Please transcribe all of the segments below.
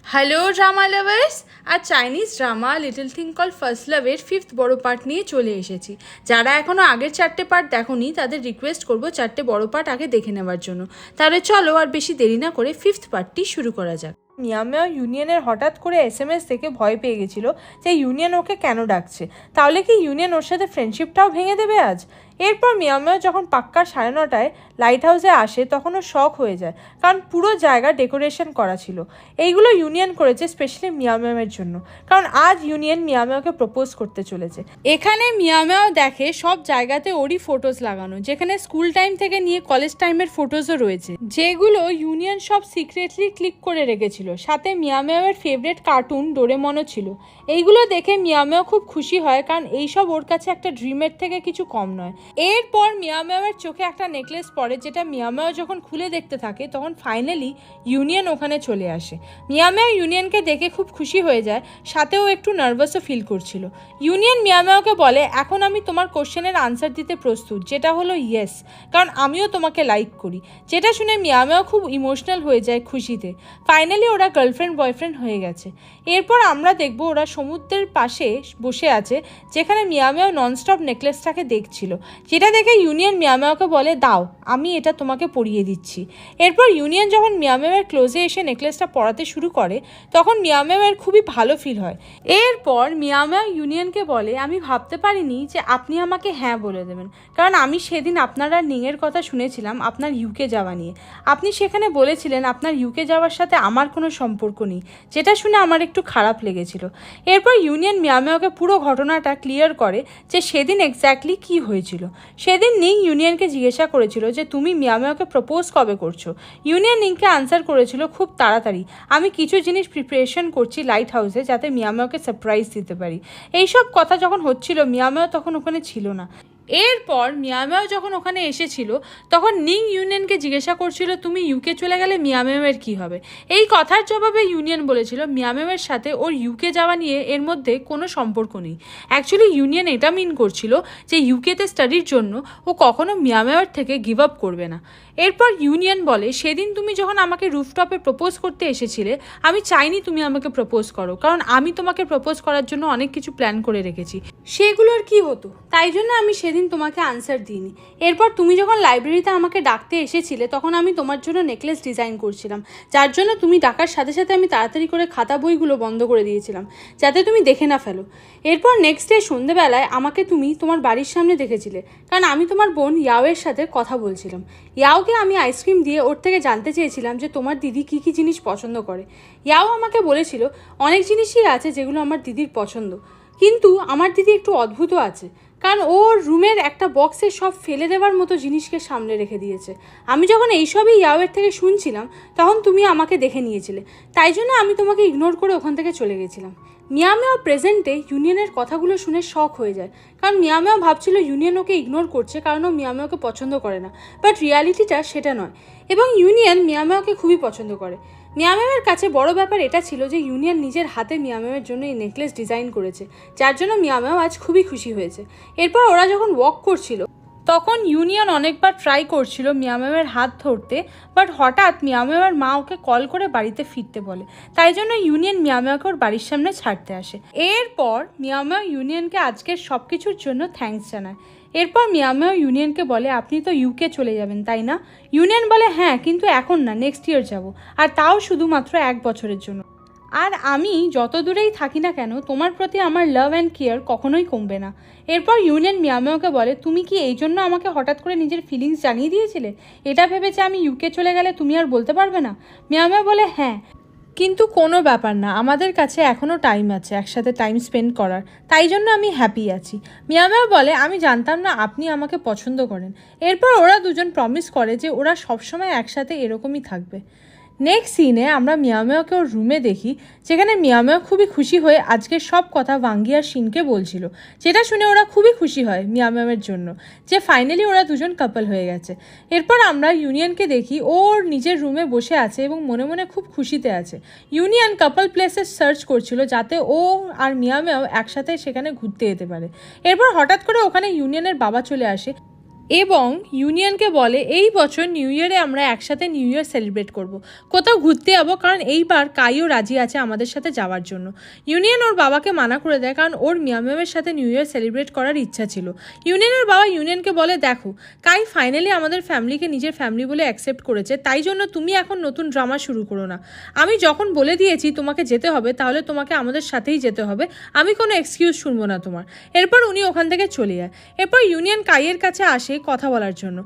Hello drama lovers, আর Chinese drama little thing call first লাভের 5th বড় part নিয়ে চলে এসেছি। যারা এখনও আগের 4টে পার্ট দেখোনি তাদের রিকোয়েস্ট করব 4টে বড় পার্ট আগে দেখে নেওয়ার জন্য। তাহলে চলো আর বেশি দেরি না করে 5th পার্টটি শুরু করা যাক। মিয়ামিয়া ইউনিয়নের হঠাৎ করে SMS দেখে ভয় পেয়ে গেছিল যে ইউনিয়ন ওকে কেন ডাকছে, তাহলে কি ইউনিয়ন ওর সাথে ফ্রেন্ডশিপটাও ভেঙে দেবে আজ। এরপর মিয়ামিয়া যখন পাক্কা 9:30টায় লাইট হাউসে আসে তখন ও শক হয়ে যায়, কারণ পুরো জায়গা ডেকোরেশন করা ছিল। এইগুলো ইউনিয়ন করেছে স্পেশালি মিয়ামিয়ামের জন্য, কারণ আজ ইউনিয়ন মিয়ামিয়াকে প্রপোজ করতে চলেছে। এখানে মিয়ামিয়াও দেখে সব জায়গাতে ওরই ফটোজ লাগানো, যেখানে স্কুল টাইম থেকে নিয়ে কলেজ টাইমের ফটোজও রয়েছে, যেগুলো ইউনিয়ন সব সিক্রেটলি ক্লিক করে রেখেছিল। সাথে মিয়ামিয়ামের ফেভারিট কার্টুন ডোরেমনও ছিল। এইগুলো দেখে মিয়ামিয়া খুব খুশি হয়, কারণ এইসব ওর কাছে একটা ড্রিমের থেকে কিছু কম নয়। এরপর মিয়ামিয়ামের চোখে একটা নেকলেস পড়ে, যেটা মিয়ামিয়া যখন খুলে দেখতে থাকে তখন ফাইনালি ইউনিয়ন ওখানে চলে আসে। মিয়ামিয়া ইউনিয়নকে দেখে খুব খুশি হয়ে যায়, সাথেও একটু নার্ভাসও ফিল করছিল। ইউনিয়ন মিয়ামিয়াকে বলে, এখন আমি তোমার কোশ্চেনের আনসার দিতে প্রস্তুত, যেটা হলো ইয়েস, কারণ আমিও তোমাকে লাইক করি। যেটা শুনে মিয়ামিয়া খুব ইমোশনাল হয়ে যায় খুশিতে। ফাইনালি ওরা গার্লফ্রেন্ড বয়ফ্রেন্ড হয়ে গেছে। এরপর আমরা দেখব ওরা সমুদ্রের পাশে বসে আছে, যেখানে মিয়ামিয়া ননস্টপ নেকলেসটাকে দেখছিল। যেটা দেখে ইউনিয়ন মিয়ামিয়াকে বলে, দাও আমি এটা তোমাকে পরিয়ে দিচ্ছি। এরপর ইউনিয়ন যখন মিয়ামিয়ামের ক্লোজে এসে নেকলেসটা পরাতে শুরু করে তখন মিয়ামিয়ামের খুবই ভালো ফিল হয়। এরপর মিয়ামিয়া ইউনিয়নকে বলে, আমি ভাবতে পারিনি যে আপনি আমাকে হ্যাঁ বলে দেবেন, কারণ আমি সেদিন আপনার আর নিংয়ের কথা শুনেছিলাম আপনার ইউকে যাওয়া নিয়ে। আপনি সেখানে বলেছিলেন আপনার ইউকে যাওয়ার সাথে আমার কোনো সম্পর্ক নেই, যেটা শুনে আমার একটু খারাপ লেগেছিল। এরপর ইউনিয়ন মিয়ামিয়াকে পুরো ঘটনাটা ক্লিয়ার করে যে সেদিন এক্স্যাক্টলি কী হয়েছিল। সেদিন নিং ইউনিয়নকে জিজ্ঞাসা করেছিল যে তুমি মিয়ামিয়াকে প্রপোজ কবে করছো। ইউনিয়ন নিংকে আনসার করেছিল, খুব তাড়াতাড়ি, আমি কিছু জিনিস প্রিপারেশন করছি লাইট হাউসে, যাতে মিয়ামিয়াকে সারপ্রাইজ দিতে পারি। এইসব কথা যখন হচ্ছিল মিয়ামিয়া তখন ওখানে ছিল না। এরপর মিয়ামিয়াও যখন ওখানে এসেছিল তখন নিং ইউনিয়নকে জিজ্ঞাসা করছিল, তুমি ইউকে চলে গেলে মিয়ামিয়ামের কী হবে। এই কথার জবাবে ইউনিয়ন বলেছিল মিয়ামিয়ামের সাথে ওর ইউকে যাওয়া নিয়ে এর মধ্যে কোনো সম্পর্ক নেই। অ্যাকচুয়ালি ইউনিয়ন এটা মিন করছিল যে ইউকেতে স্টাডির জন্য ও কখনো মিয়ামিয়ার থেকে গিভ আপ করবে না। এরপর ইউনিয়ন বলে, সেদিন তুমি যখন আমাকে রুফটপে প্রপোজ করতে এসেছিলে আমি চাইনি তুমি আমাকে প্রপোজ করো, কারণ আমি তোমাকে প্রপোজ করার জন্য অনেক কিছু প্ল্যান করে রেখেছি, সেগুলোর কি হতো, তাই জন্য আমি সেদিন তোমাকে আনসার দিইনি। এরপর তুমি যখন লাইব্রেরিতে আমাকে ডাকতে এসেছিলে তখন আমি তোমার জন্য নেকলেস ডিজাইন করছিলাম, যার জন্য তুমি ডাকার সাথে সাথে আমি তাড়াতাড়ি করে খাতা বইগুলো বন্ধ করে দিয়েছিলাম, যাতে তুমি দেখে না ফেলো। এরপর নেক্সট ডে সন্ধ্যেবেলায় আমাকে তুমি তোমার বাড়ির সামনে দেখেছিলে, কারণ আমি তোমার বোন ইয়াওয়ের সাথে কথা বলছিলাম। ইয়াওকে আমি আইসক্রিম দিয়ে ওর থেকে জানতে চেয়েছিলাম যে তোমার দিদি কী কী জিনিস পছন্দ করে। ইয়াও আমাকে বলেছিল অনেক জিনিসই আছে যেগুলো আমার দিদির পছন্দ, কিন্তু আমার দিদি একটু অদ্ভুত আছে, কারণ ওর রুমের একটা বক্সে সব ফেলে দেওয়ার মতো জিনিসকে সামনে রেখে দিয়েছে। আমি যখন এইসবই ইয়াওয়ের থেকে শুনছিলাম তখন তুমি আমাকে দেখে নিয়েছিলে, তাই জন্য আমি তোমাকে ইগনোর করে ওখান থেকে চলে গেছিলাম। মিয়ামিয়া প্রেজেন্টে ইউনিয়নের কথাগুলো শুনে শক হয়ে যায়, কারণ মিয়ামিয়া ভাবছিল ইউনিয়ন ওকে ইগনোর করছে কারণ ও মিয়ামিয়াকে পছন্দ করে না, বাট রিয়ালিটিটা সেটা নয়। এবং ইউনিয়ন মিয়ামিয়াকে খুবই পছন্দ করে। মিয়ামিয়ামের কাছে বড় ব্যাপার এটা ছিল যে ইউনিয়ন নিজের হাতে মিয়ামিয়ামের জন্য এই নেকলেস ডিজাইন করেছে, যার জন্য মিয়ামিয়াও আজ খুবই খুশি হয়েছে। এরপর ওরা যখন ওয়াক করছিল তখন ইউনিয়ন অনেকবার ট্রাই করছিল মিয়ামিয়ামের হাত ধরতে, বাট হঠাৎ মিয়ামিয়ামের মা ওকে কল করে বাড়িতে ফিরতে বলে, তাই জন্য ইউনিয়ন মিয়ামিয়াকে ওর বাড়ির সামনে ছাড়তে আসে। এরপর মিয়ামিয়া ইউনিয়নকে আজকের সব কিছুর জন্য থ্যাঙ্কস জানায়। এরপর মিয়ামিয়া ইউনিয়নকে বলে, আপনি তো ইউকে চলে যাবেন তাই না। ইউনিয়ন বলে, হ্যাঁ, কিন্তু এখন না, নেক্সট ইয়ার যাব, আর তাও শুধুমাত্র 1 বছরের জন্য। আর আমি যত দূরেই থাকি না কেন তোমার প্রতি আমার লাভ অ্যান্ড কেয়ার কখনোই কমবে না। এরপর ইউনিয়ন মিয়ামিয়াকে বলে, তুমি কি এই জন্য আমাকে হঠাৎ করে নিজের ফিলিংস জানিয়ে দিয়েছিলে, এটা ভেবেছে আমি ইউকে চলে গেলে তুমি আর বলতে পারবে না। মিয়ামিয়া বলে, হ্যাঁ, কিন্তু কোনো ব্যাপার না, আমাদের কাছে এখনও টাইম আছে একসাথে টাইম স্পেন্ড করার, তাই জন্য আমি হ্যাপি আছি। মিয়ামিয়া বলে, আমি জানতাম না আপনি আমাকে পছন্দ করেন। এরপর ওরা দুজন প্রমিস করে যে ওরা সবসময় একসাথে এরকমই থাকবে। নেক্সট সিনে আমরা মিয়ামিয়াকে ওর রুমে দেখি, যেখানে মিয়ামিয়া খুবই খুশি হয়ে আজকের সব কথা ওয়াঙ্গি আর শিনকে বলছিল, যেটা শুনে ওরা খুবই খুশি হয় মিয়ামিয়ামের জন্য যে ফাইনালি ওরা দুজন কাপল হয়ে গেছে। এরপর আমরা ইউনিয়নকে দেখি ওর নিজের রুমে বসে আছে এবং মনে মনে খুব খুশিতে আছে। ইউনিয়ন কাপল প্লেসে সার্চ করছিল যাতে ও আর মিয়ামিয়াও একসাথে সেখানে ঘুরতে যেতে পারে। এরপর হঠাৎ করে ওখানে ইউনিয়নের বাবা চলে আসে এবং ইউনিয়নকে বলে এই বছর নিউ ইয়ারে আমরা একসাথে নিউ ইয়ার সেলিব্রেট করব। কোথাও ঘুরতে যাবো, কারণ এইবার কাইও রাজি আছে আমাদের সাথে যাওয়ার জন্য। ইউনিয়ন ওর বাবাকে মানা করে দেয়, কারণ ওর মিয়ামের সাথে নিউ ইয়ার সেলিব্রেট করার ইচ্ছা ছিল। ইউনিয়নের বাবা ইউনিয়নকে বলে, দেখো কাই ফাইনালি আমাদের ফ্যামিলিকে নিজের ফ্যামিলি বলে অ্যাকসেপ্ট করেছে, তাই জন্য তুমি এখন নতুন ড্রামা শুরু করো না। আমি যখন বলে দিয়েছি তোমাকে যেতে হবে, তাহলে তোমাকে আমাদের সাথেই যেতে হবে, আমি কোনো এক্সকিউজ শুনবো না তোমার। এরপর উনি ওখান থেকে চলে যায়। এরপর ইউনিয়ন কাইয়ের কাছে আসে কথা বলার জন্য।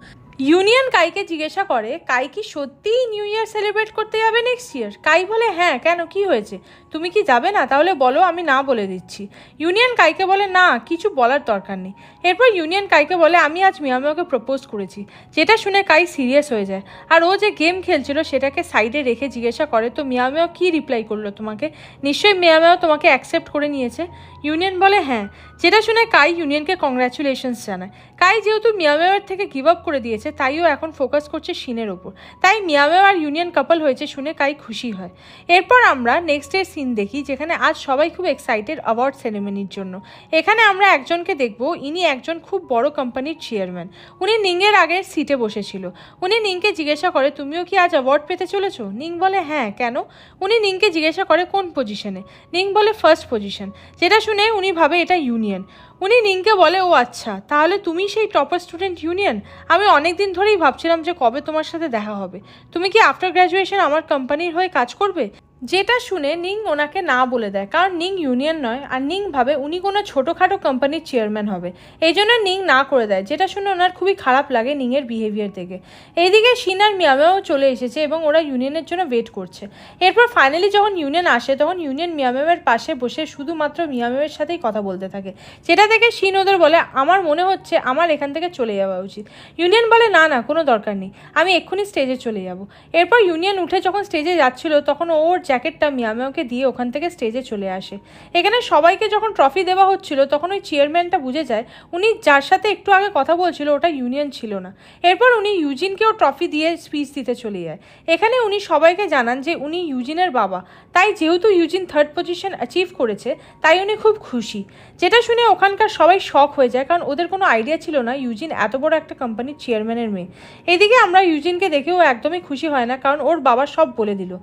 ইউনিয়ন কাইকে জিজ্ঞাসা করে, কাই কি সত্যিই নিউ ইয়ার সেলিব্রেট করতে যাবে নেক্সট ইয়ার? কাই বলে, হ্যাঁ, কেন, কি হয়েছে, তুমি কি যাবে না? তাহলে বলো, আমি না বলে দিচ্ছি। ইউনিয়ন কাইকে বলে, না, কিছু বলার দরকার নেই। এরপর ইউনিয়ন কাইকে বলে, আমি আজ মিয়ামিয়াকে প্রপোজ করেছি। যেটা শুনে কাই সিরিয়াস হয়ে যায়, আর ও যে গেম খেলছিল সেটাকে সাইডে রেখে জিজ্ঞাসা করে, তো মিয়ামিয়া কি রিপ্লাই করলো তোমাকে? নিশ্চয়ই মিয়ামিয়া তোমাকে অ্যাকসেপ্ট করে নিয়েছে। ইউনিয়ন বলে, হ্যাঁ। যেটা শুনে কাই ইউনিয়নকে কংগ্রাচুলেশনস জানায়। কাই যেহেতু মিয়ামিয়ার থেকে গিভ আপ করে দিয়েছে, তাইও এখন ফোকাস করছে শিনের ওপর, তাই মিয়ামিয়া আর ইউনিয়ন কাপল হয়েছে শুনে কাই খুশি হয়। এরপর আমরা নেক্সট ডের সিন দেখি, যেখানে আজ সবাই খুব এক্সাইটেড অ্যাওয়ার্ড সেরেমনির জন্য। এখানে আমরা একজনকে দেখবো, ইনি একজন খুব বড় কোম্পানির চেয়ারম্যান। উনি নিংয়ের আগের সিটে বসেছিল। উনি নিংকে জিজ্ঞাসা করে, তুমিও কি আজ অ্যাওয়ার্ড পেতে চলেছো? নিং বলে, হ্যাঁ, কেন? উনি নিংকে জিজ্ঞাসা করে, কোন পজিশনে? নিং বলে, ফার্স্ট পজিশন। যেটা শুনে উনি ভাবে এটা ইউনিয়ন। উনি নিংকে বলে, ও আচ্ছা, তাহলে তুমি সেই টপার স্টুডেন্ট ইউনিয়ন। আমি অনেক দিন ধরেই ভাবছিলাম যে কবে তোমার সাথে দেখা হবে। তুমি কি আফটার গ্র্যাজুয়েশন আমার কোম্পানির হয়ে কাজ করবে? যেটা শুনে নিং ওনাকে না বলে দেয়, কারণ নিং ইউনিয়ন নয়, আর নিং ভাবে উনি কোনো ছোটোখাটো কোম্পানির চেয়ারম্যান হবে। এই জন্য নিং না করে দেয়, যেটা শুনে ওনার খুবই খারাপ লাগে নিংয়ের বিহেভিয়ার দেখে। এইদিকে শিন আর মিয়ামেও চলে এসেছে এবং ওরা ইউনিয়নের জন্য ওয়েট করছে। এরপর ফাইনালি যখন ইউনিয়ন আসে, তখন ইউনিয়ন মিয়ামের পাশে বসে শুধুমাত্র মিয়ামের সাথেই কথা বলতে থাকে। যেটা দেখে শিন ওদের বলে, আমার মনে হচ্ছে আমার এখান থেকে চলে যাওয়া উচিত। ইউনিয়ন বলে, না না, কোনো দরকার নেই, আমি এক্ষুনি স্টেজে চলে যাব। এরপর ইউনিয়ন উঠে যখন স্টেজে যাচ্ছিল, তখন ওর জ্যাকেটটা মিয়ামিয়াকে দিয়ে ওখান থেকে স্টেজে চলে আসে। এখানে সবাইকে যখন ট্রফি দেওয়া হচ্ছিল, তখন ওই চেয়ারম্যানটা বুঝে যায় উনি যার সাথে একটু আগে কথা বলছিল ওটা ইউনিয়ন ছিল না। এরপর উনি ইউজিনকেও ট্রফি দিয়ে স্পিচ দিতে চলে যায়। এখানে উনি সবাইকে জানান যে উনি ইউজিনের বাবা, তাই যেহেতু ইউজিন থার্ড পজিশন অ্যাচিভ করেছে, তাই উনি খুব খুশি। যেটা শুনে ওখানকার সবাই শক হয়ে যায়, কারণ ওদের কোনো আইডিয়া ছিল না ইউজিন এত বড় একটা কোম্পানির চেয়ারম্যানের মেয়ে। এদিকে আমরা ইউজিনকে দেখেও একদমই খুশি হয় না, কারণ ওর বাবা সব বলে দিল।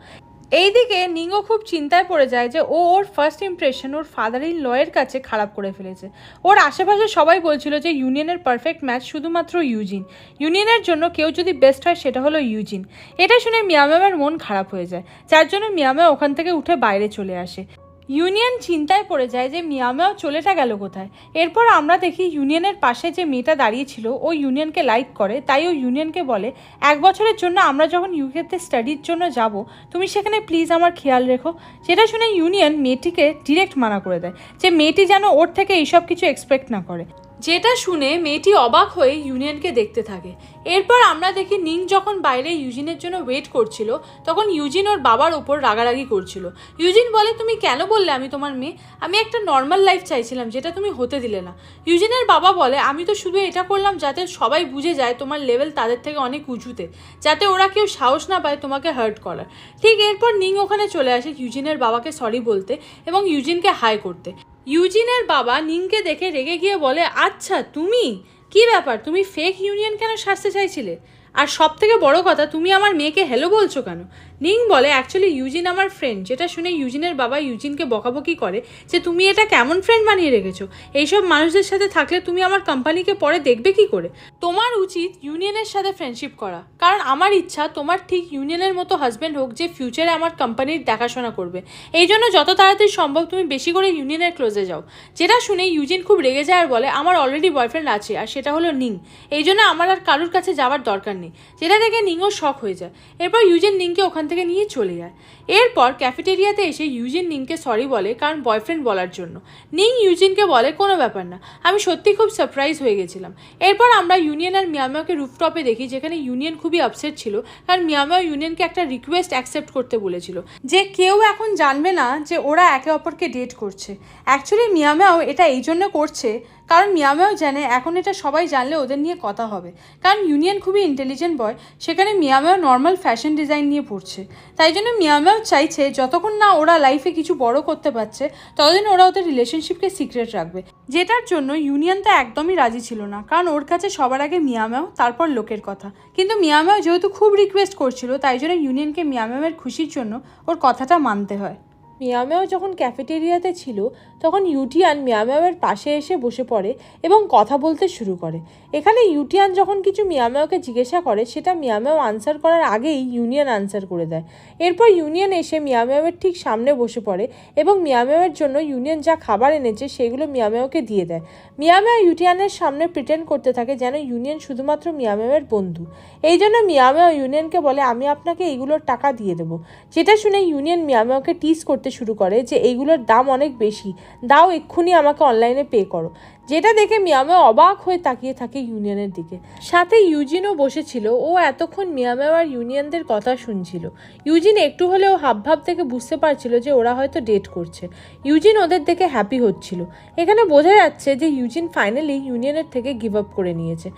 এইদিকে নিংও খুব চিন্তায় পড়ে যায় যে ওর ফার্স্ট ইমপ্রেশন ওর ফাদার ইন লয়ের কাছে খারাপ করে ফেলেছে। ওর আশেপাশে সবাই বলছিল যে ইউনিয়নের পারফেক্ট ম্যাচ শুধুমাত্র ইউজিন। ইউনিয়নের জন্য কেউ যদি বেস্ট হয় সেটা হলো ইউজিন। এটা শুনে মিয়ামের মন খারাপ হয়ে যায়, যার জন্য মিয়ামে ওখান থেকে উঠে বাইরে চলে আসে। ইউনিয়ন চিন্তায় পড়ে যায় যে মিয়ামেও চলেটা গেল কোথায়। এরপর আমরা দেখি ইউনিয়নের পাশে যে মেয়েটা দাঁড়িয়েছিল ও ইউনিয়নকে লাইক করে, তাই ও ইউনিয়নকে বলে, 1 বছরের জন্য আমরা যখন ইউকেতে স্টাডির জন্য যাব, তুমি সেখানে প্লিজ আমার খেয়াল রেখো। যেটা শুনে ইউনিয়ন মেয়েটিকে ডিরেক্ট মানা করে দেয় যে মেয়েটি যেন ওর থেকে এইসব কিছু এক্সপেক্ট না করে। যেটা শুনে মেয়েটি অবাক হয়ে ইউনিয়নকে দেখতে থাকে। এরপর আমরা দেখি নিং যখন বাইরে ইউজিনের জন্য ওয়েট করছিল, তখন ইউজিন ওর বাবার ওপর রাগারাগি করছিল। ইউজিন বলে, তুমি কেন বললে আমি তোমার মেয়ে? আমি একটা নর্মাল লাইফ চাইছিলাম, যেটা তুমি হতে দিলে না। ইউজিনের বাবা বলে, আমি তো শুধু এটা করলাম যাতে সবাই বুঝে যায় তোমার লেভেল তাদের থেকে অনেক উঁচুতে, যাতে ওরা কেউ সাহস না পায় তোমাকে হার্ট করার। ঠিক এরপর নিং ওখানে চলে আসে ইউজিনের বাবাকে সরি বলতে এবং ইউজিনকে হাই করতে। ইউজিনের বাবা নিংকে দেখে রেগে গিয়ে বলে, আচ্ছা তুমি, কি ব্যাপার, তুমি ফেক ইউনিয়ন কেন সাজতে চাইছিলে? আর সব থেকে বড় কথা, তুমি আমার মেয়েকে হ্যালো বলছো কেন? নিং বলে, অ্যাকচুয়ালি ইউজিন আমার ফ্রেন্ড। যেটা শুনে ইউজিনের বাবা ইউজিনকে বকাবকি করে যে তুমি এটা কেমন ফ্রেন্ড বানিয়ে রেখেছো? এইসব মানুষদের সাথে থাকলে তুমি আমার কোম্পানিকে পরে দেখবে কি করে? তোমার উচিত ইউনিয়নের সাথে ফ্রেন্ডশিপ করা, কারণ আমার ইচ্ছা তোমার ঠিক ইউনিয়নের মতো হাজব্যান্ড হোক, যে ফিউচারে আমার কোম্পানির দেখাশোনা করবে। এই জন্য যত তাড়াতাড়ি সম্ভব তুমি বেশি করে ইউনিয়নের ক্লোজে যাও। যেটা শুনে ইউজিন খুব রেগে যায় আর বলে, আমার অলরেডি বয়ফ্রেন্ড আছে, আর সেটা হলো নিং। এই জন্য আমার আর কারোর কাছে যাওয়ার দরকার নেই। যেটা দেখে নিংও শক হয়ে যায়। এরপর ইউজিন নিংকে ওখান থেকে নিয়ে চলে যায়। এরপর ক্যাফেটেরিয়াতে এসে ইউজিন নিংকে সরি বলে, কারণ বয়ফ্রেন্ড বলার জন্য। নিং ইউজিনকে বলে, কোনো ব্যাপার না, আমি সত্যি খুব সারপ্রাইজ হয়ে গেছিলাম। এরপর আমরা ইউনিয়ন আর মিয়ামিয়াকে রুফটপে দেখি, যেখানে ইউনিয়ন খুবই আপসেট ছিল, কারণ মিয়ামিয়া ইউনিয়নকে একটা রিকোয়েস্ট অ্যাকসেপ্ট করতে বলেছিল, যে কেউ এখন জানবে না যে ওরা একে অপরকে ডেট করছে। অ্যাকচুয়ালি মিয়ামিয়াও এটা এই জন্য করছে কারণ মিয়ামেও জানে এখন এটা সবাই জানলে ওদের নিয়ে কথা হবে। কারণ ইউনিয়ন খুবই ইন্টেলিজেন্ট বয়, সেখানে মিয়ামেও নর্মাল ফ্যাশন ডিজাইন নিয়ে পড়ছে। তাই জন্য মিয়ামেও চাইছে যতক্ষণ না ওরা লাইফে কিছু বড় করতে পারছে ততদিন ওরা ওদের রিলেশনশিপকে সিক্রেট রাখবে, যেটার জন্য ইউনিয়ন তো একদমই রাজি ছিল না। কারণ ওর কাছে সবার আগে মিয়ামেও, তারপর লোকের কথা। কিন্তু মিয়ামেও যেহেতু খুব রিকোয়েস্ট করছিল তাই জন্য ইউনিয়নকে মিয়ামেওয়ের খুশির জন্য ওর কথাটা মানতে হয়। মিয়ামেও যখন ক্যাফেটেরিয়াতে ছিল তখন ইউটিয়ান মিয়ামেওয়ের পাশে এসে বসে পড়ে এবং কথা বলতে শুরু করে। এখানে ইউটিয়ান যখন কিছু মিয়ামেওকে জিজ্ঞাসা করে সেটা মিয়ামেও আনসার করার আগেই ইউনিয়ন আনসার করে দেয়। এরপর ইউনিয়ন এসে মিয়ামেওয়ের ঠিক সামনে বসে পড়ে এবং মিয়ামেওয়ের জন্য ইউনিয়ন যা খাবার এনেছে সেগুলো মিয়ামেওকে দিয়ে দেয়। মিয়ামেও ইউটিয়ানের সামনে প্রিটেন্ড করতে থাকে যেন ইউনিয়ন শুধুমাত্র মিয়ামেওয়ের বন্ধু। এই জন্য মিয়ামেও ইউনিয়নকে বলে আমি আপনাকে এইগুলোর টাকা দিয়ে দেবো, যেটা শুনে ইউনিয়ন মিয়ামেওকে টিজ করতে শুরু করে যে এইগুলোর দাম অনেক বেশি, দাও এক্ষুনি আমাকে অনলাইনে পে করো। যেটা দেখে মিয়ামেও অবাক হয়ে তাকিয়ে থাকে ইউনিয়নের দিকে। সাথে ইউজিনও বসেছিল, ও এতক্ষণ মিয়ামেও আর ইউনিয়নদের কথা শুনছিল। ইউজিন একটু হলেও হাবভাব থেকে বুঝতে পারছিল যে ওরা হয়তো ডেট করছে। ইউজিন ওদের দেখে হ্যাপি হচ্ছিল। এখানে বোঝা যাচ্ছে যে ইউজিন ফাইনালি ইউনিয়নের থেকে গিভ আপ করে নিয়েছে।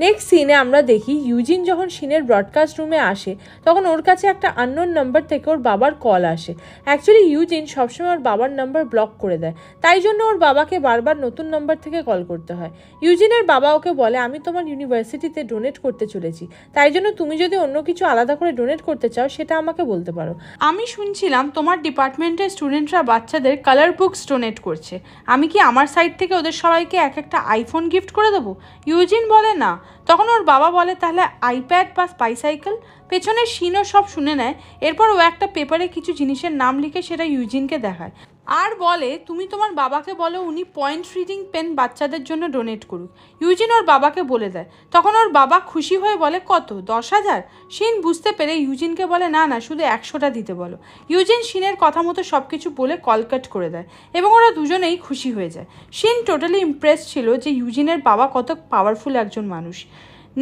নেক্সট সিনে আমরা দেখি ইউজিন যখন সিনের ব্রডকাস্ট রুমে আসে তখন ওর কাছে একটা আননোন নাম্বার থেকে ওর বাবার কল আসে। অ্যাকচুয়ালি ইউজিন সবসময় ওর বাবার নাম্বার ব্লক করে দেয়, তাই জন্য ওর বাবাকে বারবার নতুন নাম্বার থেকে কল করতে হয়। ইউজিনের বাবা ওকে বলে আমি তোমার ইউনিভার্সিটিতে ডোনেট করতে চলেছি, তাই জন্য তুমি যদি অন্য কিছু আলাদা করে ডোনেট করতে চাও সেটা আমাকে বলতে পারো। আমি শুনছিলাম তোমার ডিপার্টমেন্টের স্টুডেন্টরা বাচ্চাদের কালার বুকস ডোনেট করছে, আমি কি আমার সাইড থেকে ওদের সবাইকে এক একটা আইফোন গিফট করে দেবো? ইউজিন বলে না। তখন ওর বাবা বলে তাহলে আইপ্যাড বা বাইসাইকেল। পেছনের সিনও সব শুনে নেয়। এরপর ও একটা পেপারে কিছু জিনিসের নাম লিখে সেটা ইউজিনকে দেখায় আর বলে তুমি তোমার বাবাকে বলো উনি পয়েন্ট রিডিং পেন বাচ্চাদের জন্য ডোনেট করুক। ইউজিন ওর বাবাকে বলে দেয়। তখন ওর বাবা খুশি হয়ে বলে কত, 10,000? শিন বুঝতে পেরে ইউজিনকে বলে না না, শুধু 100টা দিতে বলো। ইউজিন শিনের কথা মতো সব কিছু বলে কল কাট করে দেয় এবং ওরা দুজনেই খুশি হয়ে যায়। শিন টোটালি ইমপ্রেস ছিল যে ইউজিনের বাবা কত পাওয়ারফুল একজন মানুষ।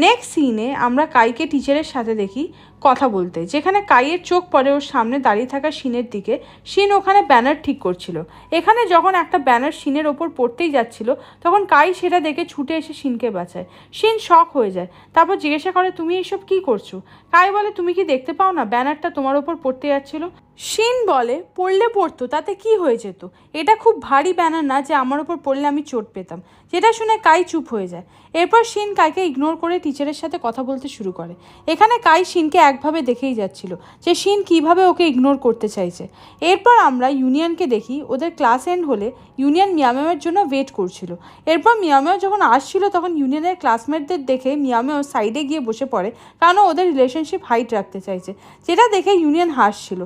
নেক্সট সিনে আমরা কাইকে টিচারের সাথে দেখি কথা বলতে, যেখানে কাইয়ের চোখ পড়ে ওর সামনে দাঁড়িয়ে থাকা শিনের দিকে। শিন ওখানে ব্যানার ঠিক করছিল। এখানে যখন একটা ব্যানার শিনের ওপর পড়তেই যাচ্ছিল তখন কাই সেটা দেখে ছুটে এসে শিনকে বাঁচায়। শিন শক হয়ে যায়, তারপর জিজ্ঞাসা করে তুমি এইসব কি করছো? কাই বলে তুমি কি দেখতে পাও না ব্যানারটা তোমার ওপর পড়তে যাচ্ছিল? শিন বলে পড়লে পড়তো, তাতে কি হয়ে যেত? এটা খুব ভারী ব্যানার না যে আমার ওপর পড়লে আমি চোট পেতাম। যেটা শুনে কাই চুপ হয়ে যায়। এরপর শিন কাইকে ইগনোর করে টিচারের সাথে কথা বলতে শুরু করে। এখানে কাই শিনকে একভাবে দেখেই যাচ্ছিল যে শিন কিভাবে ওকে ইগনোর করতে চাইছে। এরপর আমরা ইউনিয়নকে দেখি। ওদের ক্লাস এন্ড হলে ইউনিয়ন মিয়ামেওয়ের জন্য ওয়েট করছিল। এরপর মিয়ামেও যখন আসছিল তখন ইউনিয়নের ক্লাসমেটদের দেখে মিয়ামেও সাইডে গিয়ে বসে পড়ে, কারণ ওদের রিলেশনশিপ হাইট রাখতে চাইছে, যেটা দেখে ইউনিয়ন হাসছিল।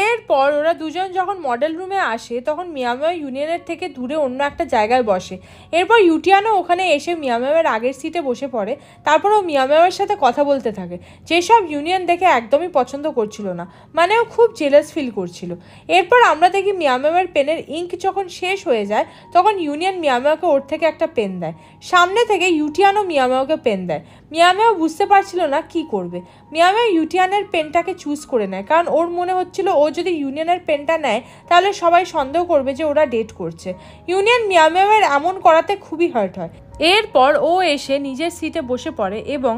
এরপর ওরা দুজন যখন মডেল রুমে আসে তখন মিয়ামেও ইউনিয়নের থেকে দূরে অন্য একটা জায়গায় বসে। এরপর ইউটিয়ানও ওখানে এসে মিয়ামেওয়ের আগের সিটে বসে পড়ে। তারপর ও মিয়ামেওয়ের সাথে কথা বলতে থাকে, যেসব ইউনিয়ন দেখে একদমই পছন্দ করছিল না, মানে ও খুব জেলাস ফিল করছিল। এরপর আমরা দেখি মিয়ামেওয়ের পেনের ইঙ্ক যখন শেষ হয়ে যায় তখন ইউনিয়ন মিয়ামেওকে ওর থেকে একটা পেন দেয়। সামনে থেকে ইউটিয়ানও মিয়ামেওকে পেন দেয়। মিয়ামেও বুঝতে পারছিল না কি করবে। মিয়ামেও ইউটিয়ানের পেনটাকে চুজ করে নেয়, কারণ ওর মনে হচ্ছিল ও যদি ইউনিয়নের পেনটা নেয় তাহলে সবাই সন্দেহ করবে যে ওরা ডেট করছে। ইউনিয়ন মিয়ামেওয়ের এমন করাতে খুবই হার্ট হয়। এরপর ও এসে নিজের সিটে বসে পড়ে এবং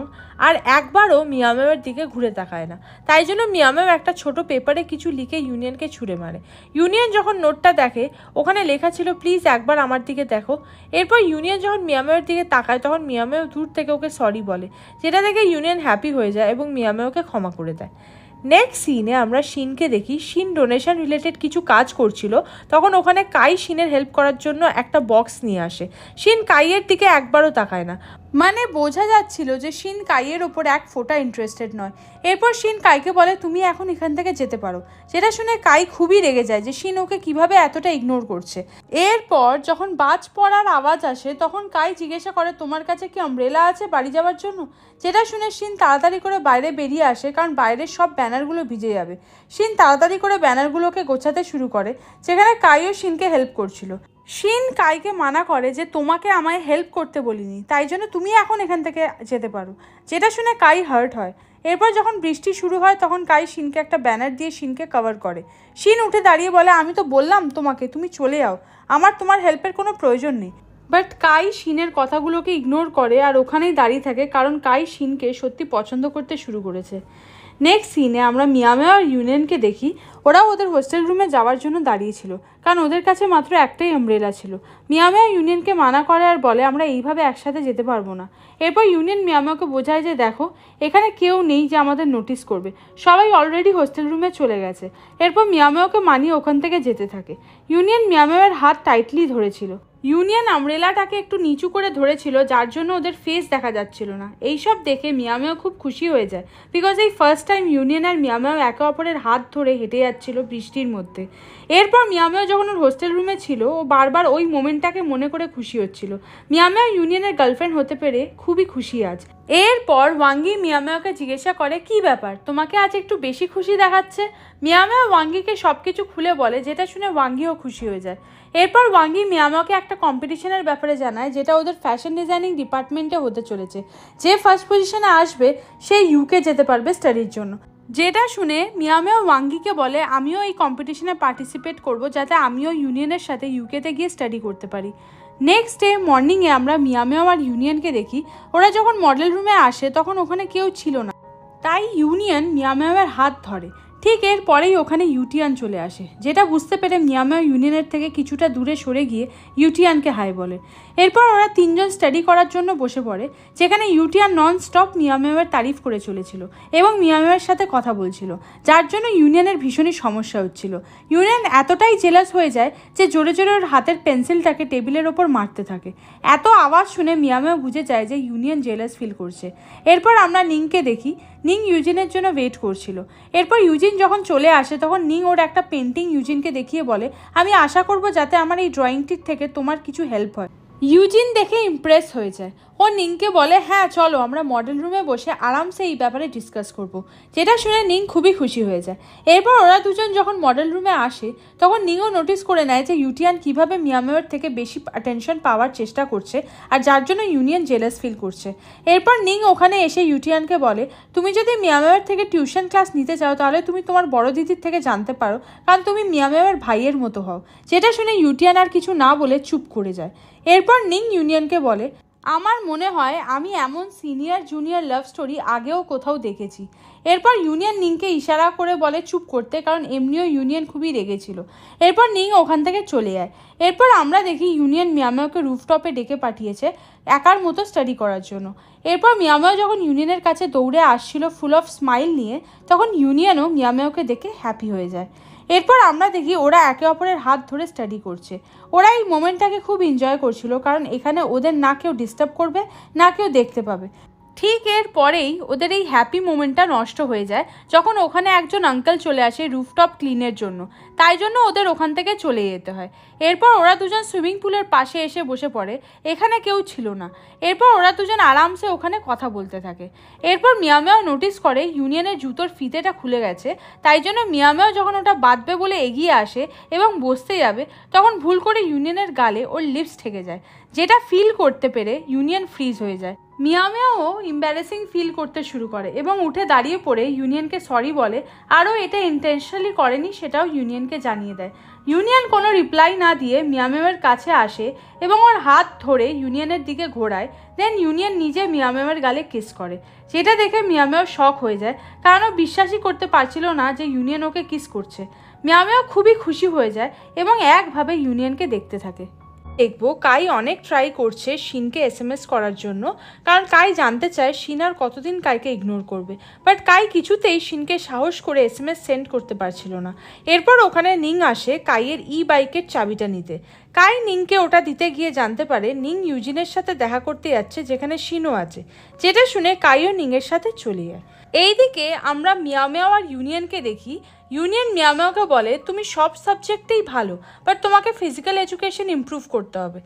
আর একবারও মিয়ামেওয়ের দিকে ঘুরে তাকায় না। তাই জন্য মিয়ামেও একটা ছোট পেপারে কিছু লিখে ইউনিয়নকে ছুঁড়ে মারে। ইউনিয়ন যখন নোটটা দেখে ওখানে লেখা ছিল প্লিজ একবার আমার দিকে দেখো। এরপর ইউনিয়ন যখন মিয়ামেওয়ের দিকে তাকায় তখন মিয়ামেও দূর থেকে ওকে সরি বলে, যেটা দেখে ইউনিয়ন হ্যাপি হয়ে যায় এবং মিয়ামেওকে ক্ষমা করে দেয়। নেক্সট সিনে আমরা শিনকে দেখি। শিন ডোনেশন রিলেটেড কিছু কাজ করছিল, তখন ওখানে কাই শিনের হেল্প করার জন্য একটা বক্স নিয়ে আসে। শিন কাইয়ের দিকে একবারও তাকায় না, মানে বোঝা যাচ্ছিল যে শিন কাইয়ের ওপর এক ফোঁটা ইন্টারেস্টেড নয়। এরপর শিন কাইকে বলে তুমি এখন এখান থেকে যেতে পারো, যেটা শুনে কাই খুবই রেগে যায় যে শিন ওকে কিভাবে এতটা ইগনোর করছে। এরপর যখন বাজ পড়ার আওয়াজ আসে তখন কাই জিজ্ঞাসা করে তোমার কাছে কি আমব্রেলা আছে বাড়ি যাওয়ার জন্য? যেটা শুনে শিন তাড়াতাড়ি করে বাইরে বেরিয়ে আসে, কারণ বাইরের সব ব্যানারগুলো ভিজে যাবে। শিন তাড়াতাড়ি করে ব্যানারগুলোকে গোছাতে শুরু করে, যেখানে কাইও শিনকে হেল্প করছিল। শিন কাইকে মানা করে যে তোমাকে আমায় হেল্প করতে বলিনি, তাই জন্য তুমি এখন এখান থেকে যেতে পারো, যেটা শুনে কাই হার্ট হয়। এরপর যখন বৃষ্টি শুরু হয় তখন কাই শিনকে একটা ব্যানার দিয়ে শিনকে কভার করে। শিন উঠে দাঁড়িয়ে বলে আমি তো বললাম তোমাকে তুমি চলে যাও, আমার তোমার হেল্পের কোনো প্রয়োজন নেই। বাট কাই শিনের কথাগুলোকে ইগনোর করে আর ওখানেই দাঁড়িয়ে থাকে, কারণ কাই শিনকে সত্যি পছন্দ করতে শুরু করেছে। নেক্সট সিনে আমরা মিয়ামেও আর ইউনিয়নকে দেখি, ওরাও ওদের হোস্টেল রুমে যাওয়ার জন্য দাঁড়িয়েছিল, কারণ ওদের কাছে মাত্র একটাই আমব্রেলা ছিল। মিয়ামেও ইউনিয়নকে মানা করে আর বলে আমরা এইভাবে একসাথে যেতে পারবো না। এরপর ইউনিয়ন মিয়ামেওকে বোঝায় যে দেখো এখানে কেউ নেই যে আমাদের নোটিস করবে, সবাই অলরেডি হোস্টেল রুমে চলে গেছে। এরপর মিয়ামেওকে মানিয়ে ওখান থেকে যেতে থাকে। ইউনিয়ন মিয়ামেওয়ের হাত টাইটলি ধরেছিল। ইউনিয়ন আমব্রেলাটাকে একটু নিচু করে ধরেছিল, যার জন্য ওদের ফেস দেখা যাচ্ছিল না। এইসব দেখে মিয়ামেও খুব খুশি হয়ে যায়, বিকজ এই ফার্স্ট টাইম ইউনিয়ন আর মিয়ামেও একে অপরের হাত ধরে হেঁটে যাচ্ছিল বৃষ্টির মধ্যে। এরপর মিয়ামেও যখন ওর হোস্টেল রুমে ছিল, ও বারবার ওই মোমেন্টটাকে মনে করে খুশি হচ্ছিল। মিয়ামেও ইউনিয়নের গার্লফ্রেন্ড হতে পেরে খুবই খুশি আজ। এরপর ওয়াঙ্গি মিয়ামেওকে জিজ্ঞাসা করে কি ব্যাপার, তোমাকে আজ একটু বেশি খুশি দেখাচ্ছে। মিয়ামেও ওয়াঙ্গিকে সব কিছু খুলে বলে, যেটা শুনে ওয়াঙ্গিও খুশি হয়ে যায়। এরপর ওয়াঙ্গি মিয়ামেওকে একটা কম্পিটিশনের ব্যাপারে জানায়, যেটা ওদের ফ্যাশন ডিজাইনিং ডিপার্টমেন্টে হতে চলেছে। যে ফার্স্ট পজিশনে আসবে সে ইউকে যেতে পারবে স্টাডির জন্য। যেটা শুনে মিয়ামেও ওয়াঙ্গিকে বলে আমিও এই কম্পিটিশনে পার্টিসিপেট করব, যাতে আমিও ইউনিয়নের সাথে ইউকেতে গিয়ে স্টাডি করতে পারি। নেক্সট ডে মর্নিংয়ে আমরা মিয়ামেও আর ইউনিয়নকে দেখি, ওরা যখন মডেল রুমে আসে তখন ওখানে কেউ ছিল না, তাই ইউনিয়ন মিয়ামেওয়ের হাত ধরে। ঠিক এরপরেই ওখানে ইউটিয়ান চলে আসে, যেটা বুঝতে পেরে মিয়ামেও ইউনিয়নের থেকে কিছুটা দূরে সরে গিয়ে ইউটিয়ানকে হাই বলে। এরপর ওরা তিনজন স্টাডি করার জন্য বসে পড়ে, যেখানে ইউটিয়ান নন স্টপ মিয়ামেওয়ের তারিফ করে চলেছিল এবং মিয়ামেওয়ের সাথে কথা বলছিল, যার জন্য ইউনিয়নের ভীষণই সমস্যা হচ্ছিল। ইউনিয়ন এতটাই জেলাস হয়ে যায় যে জোরে জোরে ওর হাতের পেন্সিলটাকে টেবিলের ওপর মারতে থাকে। এত আওয়াজ শুনে মিয়ামেও বুঝে যায় যে ইউনিয়ন জেলাস ফিল করছে। এরপর আমরা নিংকে দেখি, নিং ইউজিনের জন্য ওয়েট করছিল। এরপর ইউজিন যখন চলে আসে তখন নিং ওর একটা পেন্টিং ইউজিনকে দেখিয়ে বলে আমি আশা করব যাতে আমার এই ড্রয়িংটির থেকে তোমার কিছু হেল্প হয়। ইউজিন দেখে ইমপ্রেস হয়ে যায়। ও নিংকে বলে হ্যাঁ চলো আমরা মডেল রুমে বসে আরামসে এই ব্যাপারে ডিসকাস করব। যেটা শুনে নিং খুবই খুশি হয়ে যায়। এরপর ওরা দুজন যখন মডেল রুমে আসে তখন নিংও নোটিস করে নেয় যে ইউটিয়ান কীভাবে মিয়ামেওয়ের থেকে বেশি অ্যাটেনশন পাওয়ার চেষ্টা করছে, আর যার জন্য ইউনিয়ন জেলাস ফিল করছে। এরপর নিং ওখানে এসে ইউটিয়ানকে বলে তুমি যদি মিয়ামেওয়ের থেকে টিউশন ক্লাস নিতে চাও তাহলে তুমি তোমার বড় দিদির থেকে জানতে পারো, কারণ তুমি মিয়ামেওয়ের ভাইয়ের মতো হও। যেটা শুনে ইউটিয়ান আর কিছু না বলে চুপ করে যায়। এরপর নিং ইউনিয়নকে বলে আমার মনে হয় আমি এমন সিনিয়র জুনিয়র লাভ স্টোরি আগেও কোথাও দেখেছি। এরপর ইউনিয়ন নিংকে ইশারা করে বলে চুপ করতে, কারণ এমনিও ইউনিয়ন খুবই রেগেছিল। এরপর নিং ওখান থেকে চলে যায়। এরপর আমরা দেখি ইউনিয়ন মিয়ামেওকে রুফটপে ডেকে পাঠিয়েছে একার মতো স্টাডি করার জন্য। এরপর মিয়ামেও যখন ইউনিয়নের কাছে দৌড়ে আসছিল ফুল অফ স্মাইল নিয়ে, তখন ইউনিয়নও মিয়ামেওকে দেখে হ্যাপি হয়ে যায়। এরপর আমরা দেখি ওরা একে অপরের হাত ধরে স্টাডি করছে। ওরা এই মোমেন্টটাকে খুব এনজয় করছিল, কারণ এখানে ওদের না কেউ ডিস্টার্ব করবে না কেউ দেখতে পাবে। ঠিক এর পরেই ওদের এই হ্যাপি মোমেন্টটা নষ্ট হয়ে যায় যখন ওখানে একজন আঙ্কেল চলে আসে রুফটপ ক্লিনের জন্য, তাই জন্য ওদের ওখান থেকে চলে যেতে হয়। এরপর ওরা দুজন সুইমিং পুলের পাশে এসে বসে পড়ে, এখানে কেউ ছিল না। এরপর ওরা দুজন আরামসে ওখানে কথা বলতে থাকে। এরপর মিয়ামেও নোটিস করে ইউনিয়নের জুতোর ফিতেটা খুলে গেছে, তাই জন্য মিয়ামেও যখন ওটা বাঁধবে বলে এগিয়ে আসে এবং বসতে যাবে তখন ভুল করে ইউনিয়নের গালে ওর লিপস ঠেকে যায়, যেটা ফিল করতে পেরে ইউনিয়ন ফ্রিজ হয়ে যায়। মিয়ামেও ইম্বারেসিং ফিল করতে শুরু করে এবং উঠে দাঁড়িয়ে পড়ে ইউনিয়নকে সরি বলে, আরও এটা ইন্টেনশনালি করেনি সেটাও ইউনিয়নকে জানিয়ে দেয়। ইউনিয়ন কোনো রিপ্লাই না দিয়ে মিয়ামেওয়ের কাছে আসে এবং ওর হাত ধরে ইউনিয়নের দিকে ঘোরায়। দেন ইউনিয়ন নিজে মিয়ামেওয়ের গালে কিস করে, যেটা দেখে মিয়ামেও শক হয়ে যায়, কারণ ও বিশ্বাসই করতে পারছিল না যে ইউনিয়ন ওকে কিস করছে। মিয়ামেও খুবই খুশি হয়ে যায় এবং একভাবে ইউনিয়নকে দেখতে থাকে। দেখবো কাই অনেক ট্রাই করছে শিনকে এসএমএস করার জন্য, কারণ কাই জানতে চায় শিন আর কতদিন কাইকে ইগনোর করবে। বাট কাই কিছুতেই শিনকে সাহস করে এসএমএস সেন্ড করতে পারছিল না। এরপর ওখানে নিং আসে কাইয়ের বাইকের চাবিটা নিতে। কাই নিংকে ওটা দিতে গিয়ে জানতে পারে নিং ইউজিনের সাথে দেখা করতে যাচ্ছে, যেখানে শিনও আছে। যেটা শুনে কাইও নিংয়ের সাথে চলে যায়। এইদিকে আমরা মিয়ামেও আর ইউনিয়নকে দেখি। ইউনিয়ন মিয়ামেওকে বলে তুমি সব সাবজেক্টেই ভালো, বাট তোমাকে ফিজিক্যাল এডুকেশন ইমপ্রুভ করতে হবে।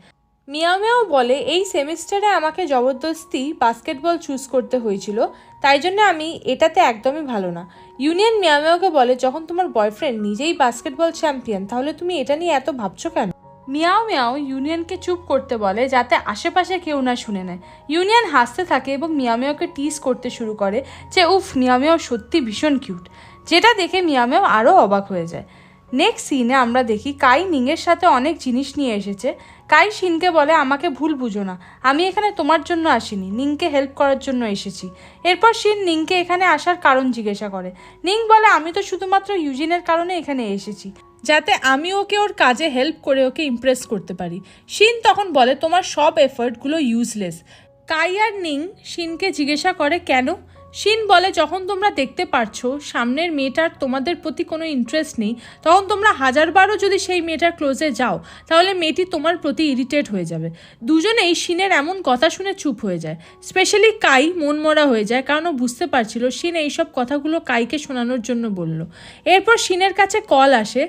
মিয়ামেও বলে এই সেমিস্টারে আমাকে জবরদস্তি বাস্কেটবল চুজ করতে হয়েছিল, তাই জন্য আমি এটাতে একদমই ভালো না। ইউনিয়ন মিয়ামেওকে বলে যখন তোমার বয়ফ্রেন্ড নিজেই বাস্কেটবল চ্যাম্পিয়ন তাহলে তুমি এটা নিয়ে এত ভাবছো কেন। মিয়াও ইউনিয়নকে চুপ করতে বলে যাতে আশেপাশে কেউ না শুনে নেয়। ইউনিয়ন হাসতে থাকে এবং মিয়াওকে টিজ করতে শুরু করে যে উফ মিয়াও সত্যি ভীষণ কিউট, যেটা দেখে মিয়াও আরও অবাক হয়ে যায়। নেক্সট সিনে আমরা দেখি কাই নিংয়ের সাথে অনেক জিনিস নিয়ে এসেছে। কাই শিনকে বলে, আমাকে ভুল বুঝো না, আমি এখানে তোমার জন্য আসিনি, নিংকে হেল্প করার জন্য এসেছি। এরপর শিন নিংকে এখানে আসার কারণ জিজ্ঞাসা করে। নিং বলে, আমি তো শুধুমাত্র ইউজিনের কারণে এখানে এসেছি, যাতে আমি ওকে ওর কাজে হেল্প করে ওকে ইমপ্রেস করতে পারি। শিন তখন বলে, তোমার সব এফার্টগুলো ইউজলেস। কাই আর নিং শিনকে জিজ্ঞাসা করে কেন। শিন বলে, যখন তোমরা দেখতে পারছো সামনের মেয়েটার তোমাদের প্রতি কোনো ইন্টারেস্ট নেই, তখন তোমরা হাজারবারও যদি সেই মেয়েটার ক্লোজে যাও তাহলে মেয়েটি তোমার প্রতি ইরিটেট হয়ে যাবে। দুজনেই শিনের এমন কথা শুনে চুপ হয়ে যায়। স্পেশালি কাই মনমরা হয়ে যায়, কারণ ও বুঝতে পারছিল শিন এইসব কথাগুলো কাইকে শোনানোর জন্য বলল। এরপর শিনের কাছে কল আসে।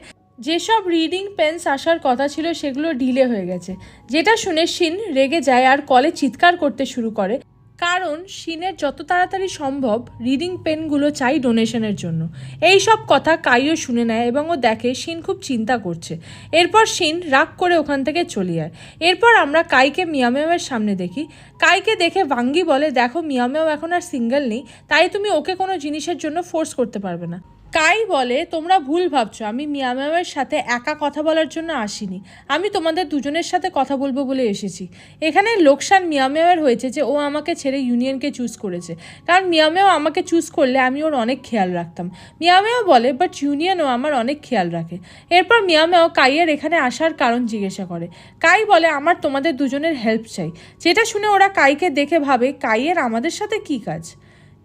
যেসব রিডিং পেন্স আসার কথা ছিল সেগুলো ডিলে হয়ে গেছে, যেটা শুনে শিন রেগে যায় আর কলে চিৎকার করতে শুরু করে, কারণ শিনের যত তাড়াতাড়ি সম্ভব রিডিং পেনগুলো চাই ডোনেশনের জন্য। এই সব কথা কাইও শুনে নেয় এবং ও দেখে শিন খুব চিন্তা করছে। এরপর শিন রাগ করে ওখান থেকে চলে যায়। এরপর আমরা কাইকে মিয়ামেওয়ের সামনে দেখি। কাইকে দেখে ভাঙ্গি বলে, দেখো মিয়ামেও এখন আর সিঙ্গেল নেই, তাই তুমি ওকে কোনো জিনিসের জন্য ফোর্স করতে পারবে না। কাই বলে, তোমরা ভুল ভাবছো, আমি মিয়ামেওয়ের সাথে একা কথা বলার জন্য আসিনি, আমি তোমাদের দুজনের সাথে কথা বলবো বলে এসেছি। এখানে লোকসান মিয়ামেওয়ের হয়েছে যে ও আমাকে ছেড়ে ইউনিয়নকে চুজ করেছে, কারণ মিয়ামেও আমাকে চুজ করলে আমি ওর অনেক খেয়াল রাখতাম। মিয়ামেও বলে, বাট ইউনিয়নও আমার অনেক খেয়াল রাখে। এরপর মিয়ামেও কাইয়ের এখানে আসার কারণ জিজ্ঞাসা করে। কাই বলে, আমার তোমাদের দুজনের হেল্প চাই, যেটা শুনে ওরা কাইকে দেখে ভাবে কাইয়ের আমাদের সাথে কী কাজ।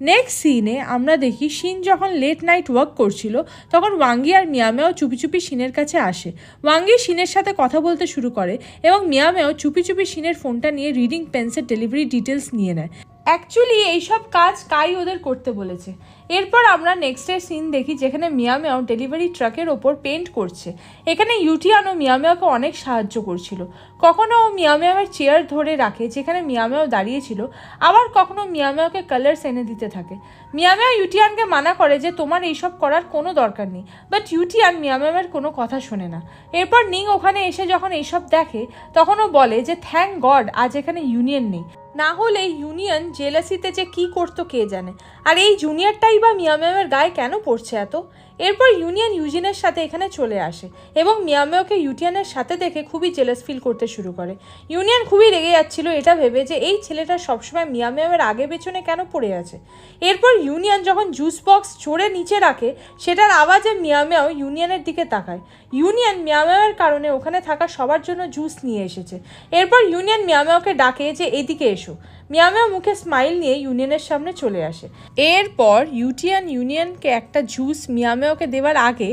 নেক্সট সিনে আমরা দেখি শিন যখন লেট নাইট ওয়ার্ক করছিল তখন ওয়াঙ্গি আর মিয়ামেও চুপি চুপি শিনের কাছে আসে। ওয়াঙ্গি শিনের সাথে কথা বলতে শুরু করে এবং মিয়ামেও চুপি চুপি শিনের ফোনটা নিয়ে রিডিং পেন্সের ডেলিভারি ডিটেলস নিয়ে নেয়। অ্যাকচুয়ালি এইসব কাজ কাই ওদের করতে বলেছে। এরপর আমরা নেক্সটের সিন দেখি যেখানে মিয়ামেও ডেলিভারি ট্রাকের ওপর পেন্ট করছে। এখানে ইউটিয়ানও মিয়ামেওকে অনেক সাহায্য করছিল। কখনো ও মিয়ামেওয়ের চেয়ার ধরে রাখে যেখানে মিয়ামেও দাঁড়িয়েছিল, আবার কখনো মিয়ামেওকে কালার্স এনে দিতে থাকে। মিয়ামেও ইউটিয়ানকে মানা করে যে তোমার এইসব করার কোনো দরকার নেই, বাট ইউটিয়ান মিয়ামেওয়ের কোনো কথা শোনে না। এরপর নিং ওখানে এসে যখন এইসব দেখে তখন ও বলে যে থ্যাংক গড আজ এখানে ইউনিয়ন নেই, না হলে ইউনিয়ন জেলাসিতে যে কী করতো কে জানে, আর এই জুনিয়রটাই বা মিয়ামেওয়ের গায়ে কেন পড়ছে এত। এরপর ইউনিয়ন ইউজিনের সাথে এখানে চলে আসে এবং মিয়ামেওকে ইউটিয়ানের সাথে দেখে খুবই জেলাস ফিল করতে শুরু করে। ইউনিয়ন খুবই রেগে যাচ্ছিল এটা ভেবে যে এই ছেলেটা সবসময় মিয়ামেওয়ের আগে পেছনে কেন পড়ে আছে। এরপর ইউনিয়ন যখন জুস বক্স চড়ে নিচে রাখে সেটার আওয়াজে মিয়ামেও ইউনিয়নের দিকে তাকায়। ইউনিয়ন মিয়ামেওয়ের কারণে ওখানে থাকা সবার জন্য জুস নিয়ে এসেছে। এরপর ইউনিয়ন মিয়ামেওকে ডাকে যে এদিকে এসো। মিয়ামেও মুখে স্মাইল নিয়ে ইউনিয়নের সামনে চলে আসে। এরপর ইউনিয়নকে একটা জুস মিয়ামেওকে দেওয়ার আগে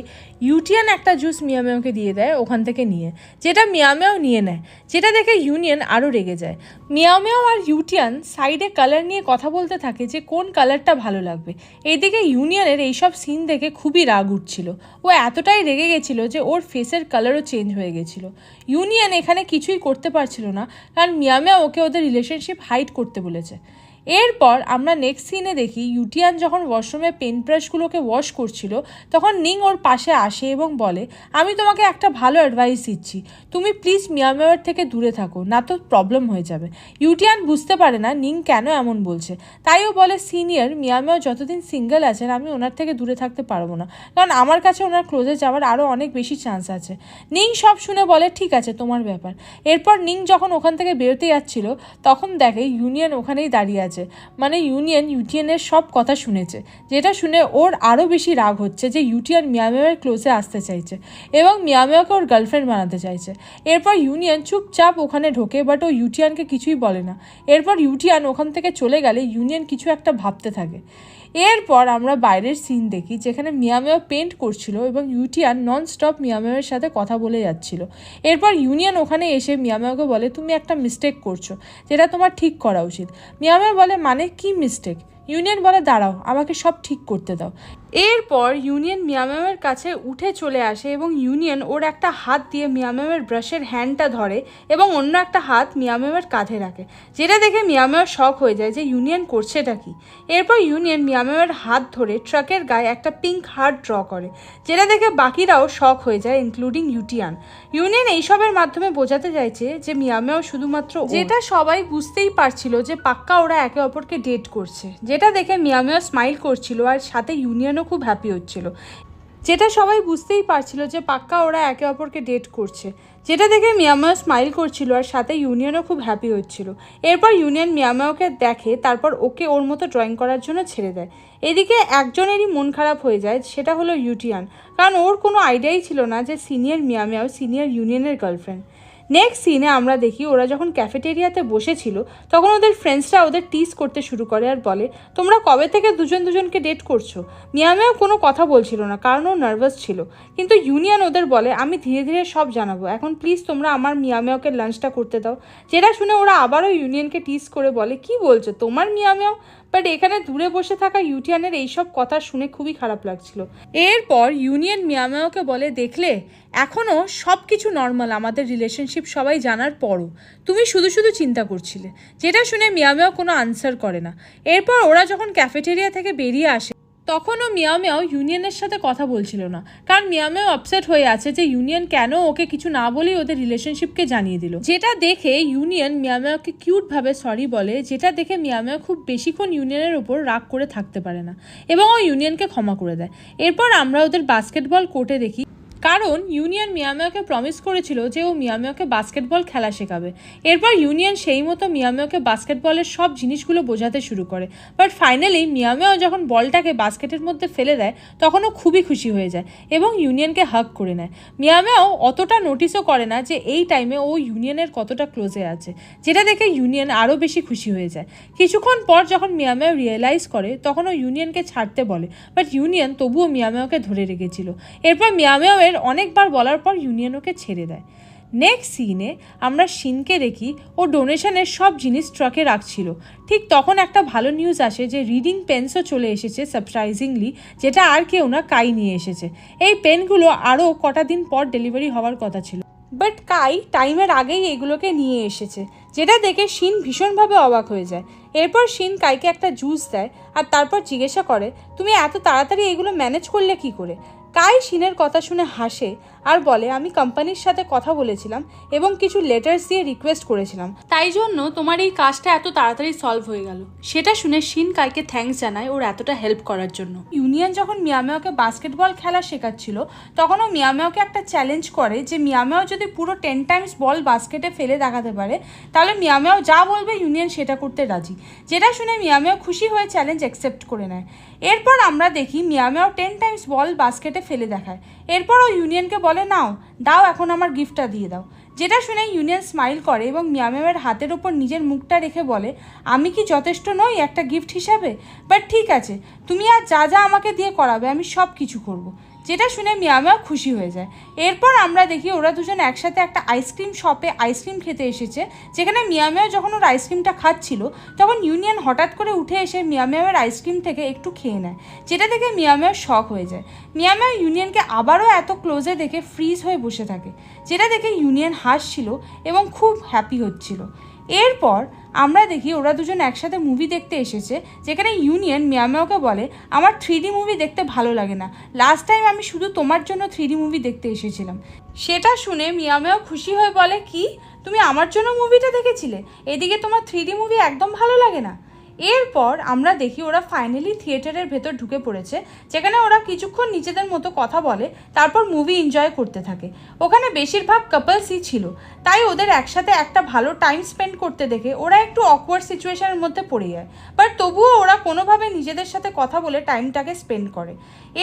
ইউটিয়ান একটা জুস মিয়ামেওকে দিয়ে দেয় ওখান থেকে নিয়ে, যেটা মিয়ামেও নিয়ে নেয়, যেটা দেখে ইউনিয়ন আরও রেগে যায়। মিয়ামেও আর ইউটিয়ান সাইডে কালার নিয়ে কথা বলতে থাকে যে কোন কালারটা ভালো লাগবে। এইদিকে ইউনিয়নের এইসব সিন দেখে খুবই রাগ উঠছিল। ও এতটাই রেগে গেছিল যে ওর ফেসের কালারও চেঞ্জ হয়ে গেছিলো। ইউনিয়ন এখানে কিছুই করতে পারছিল না, কারণ মিয়ামেও ওকে ওদের রিলেশনশিপ হাইড করতে বলেছে। এরপর আমরা নেক্সট সিনে দেখি ইউটিয়ান যখন ওয়াশরুমে পেন ব্রাশগুলোকে ওয়াশ করছিল তখন নিং ওর পাশে আসে এবং বলে, আমি তোমাকে একটা ভালো অ্যাডভাইস দিচ্ছি, তুমি প্লিজ মিয়ামেওয়ের থেকে দূরে থাকো, না তো প্রবলেম হয়ে যাবে। ইউটিয়ান বুঝতে পারে না নিং কেন এমন বলছে, তাইও বলে, সিনিয়র মিয়ামেও যতদিন সিঙ্গেল আছেন আমি ওনার থেকে দূরে থাকতে পারবো না, কারণ আমার কাছে ওনার ক্লোজে যাওয়ার আরও অনেক বেশি চান্স আছে। নিং সব শুনে বলে, ঠিক আছে তোমার ব্যাপার। এরপর নিং যখন ওখান থেকে বেরোতে যাচ্ছিল তখন দেখে ইউনিয়ন ওখানেই দাঁড়িয়ে আছে, মানে ইউনিয়ন ইউটিয়ানের সব কথা শুনেছে, যেটা শুনে ওর আরও বেশি রাগ হচ্ছে যে ইউটিয়ান মিয়ামেওয়ের ক্লোজে আসতে চাইছে এবং মিয়ামেওকে ওর গার্লফ্রেন্ড বানাতে চাইছে। এরপর ইউনিয়ন চুপচাপ ওখানে ঢোকে, বাট ও ইউটিয়ানকে কিছুই বলে না। এরপর ইউটিয়ান ওখান থেকে চলে গেলে ইউনিয়ন কিছু একটা ভাবতে থাকে। এরপর আমরা বাইরের সিন দেখি যেখানে মিয়ামেও পেন্ট করছিল এবং ইউটিয়ান নন স্টপ মিয়ামেওয়ের সাথে কথা বলে যাচ্ছিল। এরপর ইউনিয়ন ওখানে এসে মিয়ামেওকে বলে, তুমি একটা মিস্টেক করছো, যেটা তোমার ঠিক করা উচিত। মিয়ামেও বলে, মানে কি মিস্টেক? ইউনিয়ন বলে, দাঁড়াও, আমাকে সব ঠিক করতে দাও। এরপর ইউনিয়ন মিয়ামেওয়ের কাছে উঠে চলে আসে এবং ইউনিয়ন ওর একটা হাত দিয়ে মিয়ামেওয়ের ব্রাশের হ্যান্ডটা ধরে এবং অন্য একটা হাত মিয়ামেওয়ের কাঁধে রাখে, যেটা দেখে মিয়ামেও শক হয়ে যায় যে ইউনিয়ন করছেটা কি। এরপর ইউনিয়ন মিয়ামেওয়ের হাত ধরে ট্রাকের গায়ে একটা পিঙ্ক হার্ট ড্র করে, যেটা দেখে বাকিরাও শক হয়ে যায়, ইনক্লুডিং ইউটিয়ান। ইউনিয়ন এইসবের মাধ্যমে বোঝাতে চাইছে যে মিয়ামেও শুধুমাত্র, যেটা সবাই বুঝতেই পারছিল যে পাক্কা ওরা একে অপরকে ডেট করছে, যেটা দেখে মিয়ামেও স্মাইল করছিল আর সাথে ইউনিয়নও খুব হ্যাপি হচ্ছিল। যেটা সবাই বুঝতেই পারছিল যে পাক্কা ওরা একে অপরকে ডেট করছে, যেটা দেখে মিয়ামাও স্মাইল করছিল আর সাথে ইউনিয়নও খুব হ্যাপি হচ্ছিল। এরপর ইউনিয়ন মিয়ামাওকে দেখে, তারপর ওকে ওর মতো ড্রয়িং করার জন্য ছেড়ে দেয়। এদিকে একজনেরই মন খারাপ হয়ে যায়, সেটা হলো ইউটিয়ান, কারণ ওর কোনো আইডিয়াই ছিল না যে সিনিয়র মিয়ামাও সিনিয়র ইউনিয়নের গার্লফ্রেন্ড। নেক্সট সিনে আমরা দেখি ওরা যখন ক্যাফেটেরিয়াতে বসেছিল তখন ওদের ফ্রেন্ডসরা ওদের টিজ করতে শুরু করে আর বলে, তোমরা কবে থেকে দুজনকে ডেট করছো? মিয়ামাও কোনো কথা বলছিল না কারণ ও নার্ভাস ছিল, কিন্তু ইউনিয়ন ওদের বলে, আমি ধীরে ধীরে সব জানাবো, এখন প্লিজ তোমরা আমার মিয়ামাওকে লাঞ্চটা করতে দাও। যেটা শুনে ওরা আবারও ইউনিয়নকে টিজ করে বলে, কি বলছো তোমার মিয়ামাও? বাট এখানে দূরে বসে থাকা ইউটিয়ানের এইসব কথা শুনে খুবই খারাপ লাগছিল। এরপর ইউনিয়ন মিয়ামাওকে বলে, দেখলে এখনও সব কিছু নর্মাল আমাদের রিলেশনশিপ সবাই জানার পরও তুমি শুধু শুধু চিন্তা করছিলে। যেটা শুনে মিয়ামাও কোনো আনসার করে না। এরপর ওরা যখন ক্যাফেটেরিয়া থেকে বেরিয়ে আসে তখনও মিয়াও ইউনিয়নের সাথে কথা বলছিল না, কারণ মিয়াও আপসেট হয়ে আছে যে ইউনিয়ন কেন ওকে কিছু না বলেই ওদের রিলেশনশিপকে জানিয়ে দিল। যেটা দেখে ইউনিয়ন মিয়াওকে কিউটভাবে সরি বলে, যেটা দেখে মিয়াও খুব বেশিক্ষণ ইউনিয়নের উপর রাগ করে থাকতে পারে না এবং ও ইউনিয়নকে ক্ষমা করে দেয়। এরপর আমরা ওদের বাস্কেটবল কোর্টে দেখি, কারণ ইউনিয়ন মিয়াওকে প্রমিস করেছিল যে ও মিয়াওকে বাস্কেটবল খেলা শেখাবে। এরপর ইউনিয়ন সেই মতো মিয়াওকে বাস্কেটবলের সব জিনিসগুলো বোঝাতে শুরু করে। বাট ফাইনালি মিয়াও যখন বলটাকে বাস্কেটের মধ্যে ফেলে দেয় তখন ও খুবই খুশি হয়ে যায় এবং ইউনিয়নকে হাগ করে নেয়। মিয়াও অতটা নোটিসও করে না যে এই টাইমে ও ইউনিয়নের কতটা ক্লোজে আছে, যেটা দেখে ইউনিয়ন আরও বেশি খুশি হয়ে যায়। কিছুক্ষণ পর যখন মিয়াও রিয়েলাইজ করে তখন ও ইউনিয়নকে ছাড়তে বলে, বাট ইউনিয়ন তবুও মিয়াওকে ধরে রেখেছিল। এরপর মিয়াও অনেকবার বলার পর ইউনিয়ন ওকে ছেড়ে দেয়। নেক্সট সিনে আমরা শিনকে দেখি ও ডোনেশনের সব জিনিস ট্রাকে রাখছিল। ঠিক তখন একটা ভালো নিউজ আসে যে রিডিং পেনসও চলে এসেছে সারপ্রাইজিংলি, যেটা আর কেউ না কাই নিয়ে এসেছে। এই পেনগুলো আরও কটা দিন পর ডেলিভারি হওয়ার কথা ছিল, বাট কাই টাইমের আগেই এগুলোকে নিয়ে এসেছে, যেটা দেখে শিন ভীষণভাবে অবাক হয়ে যায়। এরপর শিন কাইকে একটা জুস দেয় আর তারপর জিজ্ঞাসা করে, তুমি এত তাড়াতাড়ি এগুলো ম্যানেজ করলে কি করে? কাই শিনের কথা শুনে হাসে আর বলে, আমি কোম্পানির সাথে কথা বলেছিলাম এবং কিছু লেটার্স দিয়ে রিকোয়েস্ট করেছিলাম, তাই জন্য তোমার এই কাজটা এত তাড়াতাড়ি সলভ হয়ে গেল। সেটা শুনে শিন কাইকে থ্যাঙ্কস জানায় ওর এতটা হেল্প করার জন্য। ইউনিয়ন যখন মিয়াওকে বাস্কেটবল খেলা শেখাচ্ছিল তখন ও মিয়াওকে একটা চ্যালেঞ্জ করে যে মিয়াও যদি পুরো 10 টাইমস বল বাস্কেটে ফেলে দেখাতে পারে তাহলে মিয়াও যা বলবে ইউনিয়ন সেটা করতে রাজি। যেটা শুনে মিয়াও খুশি হয়ে চ্যালেঞ্জ অ্যাকসেপ্ট করে নেয়। এরপর আমরা দেখি মিয়াও 10 টাইমস বল বাস্কেটে ফেলে দেখায়। এরপর ও ইউনিয়নকে বলে, নাও দাও এখন আমার গিফটটা দিয়ে দাও। যেটা শুনে ইউনিয়ন স্মাইল করে এবং মিয়াওয়ের হাতের ওপর নিজের মুখটা রেখে বলে, আমি কি যথেষ্ট নই একটা গিফট হিসাবে? বাট ঠিক আছে, তুমি আর যা যা আমাকে দিয়ে করাবে আমি সব কিছু করব। যেটা শুনে মিয়াও খুশি হয়ে যায়। এরপর আমরা দেখি ওরা দুজন একসাথে একটা আইসক্রিম শপে আইসক্রিম খেতে এসেছে, যেখানে মিয়াও যখন ওর আইসক্রিমটা খাচ্ছিল তখন ইউনিয়ন হঠাৎ করে উঠে এসে মিয়াওয়ের আইসক্রিম থেকে একটু খেয়ে নেয়, যেটা দেখে মিয়াও শক হয়ে যায়। মিয়াও ইউনিয়নকে আবারও এত ক্লোজে দেখে ফ্রিজ হয়ে বসে থাকে, যেটা দেখে ইউনিয়ন হাসছিল এবং খুব হ্যাপি হচ্ছিল। এরপর আমরা দেখি ওরা দুজন একসাথে মুভি দেখতে এসেছে, যেখানে ইউনিয়ন মিয়াওকে বলে, আমার 3D মুভি দেখতে ভালো লাগে না, লাস্ট টাইম আমি শুধু তোমার জন্য 3D মুভি দেখতে এসেছিলাম। সেটা শুনে মিয়াও খুশি হয়ে বলে, কি তুমি আমার জন্য মুভিটা দেখেছিলে? এদিকে তোমার 3D মুভি একদম ভালো লাগে না? এরপর আমরা দেখি ওরা ফাইনালি থিয়েটারের ভেতর ঢুকে পড়েছে, যেখানে ওরা কিছুক্ষণ নিজেদের মতো কথা বলে, তারপর মুভি এনজয় করতে থাকে। ওখানে বেশিরভাগ কাপলসই ছিল, তাই ওদের একসাথে একটা ভালো টাইম স্পেন্ড করতে দেখে ওরা একটু অকওয়ার্ড সিচুয়েশনের মধ্যে পড়ে যায়, বাট তবুও ওরা কোনোভাবে নিজেদের সাথে কথা বলে টাইমটাকে স্পেন্ড করে।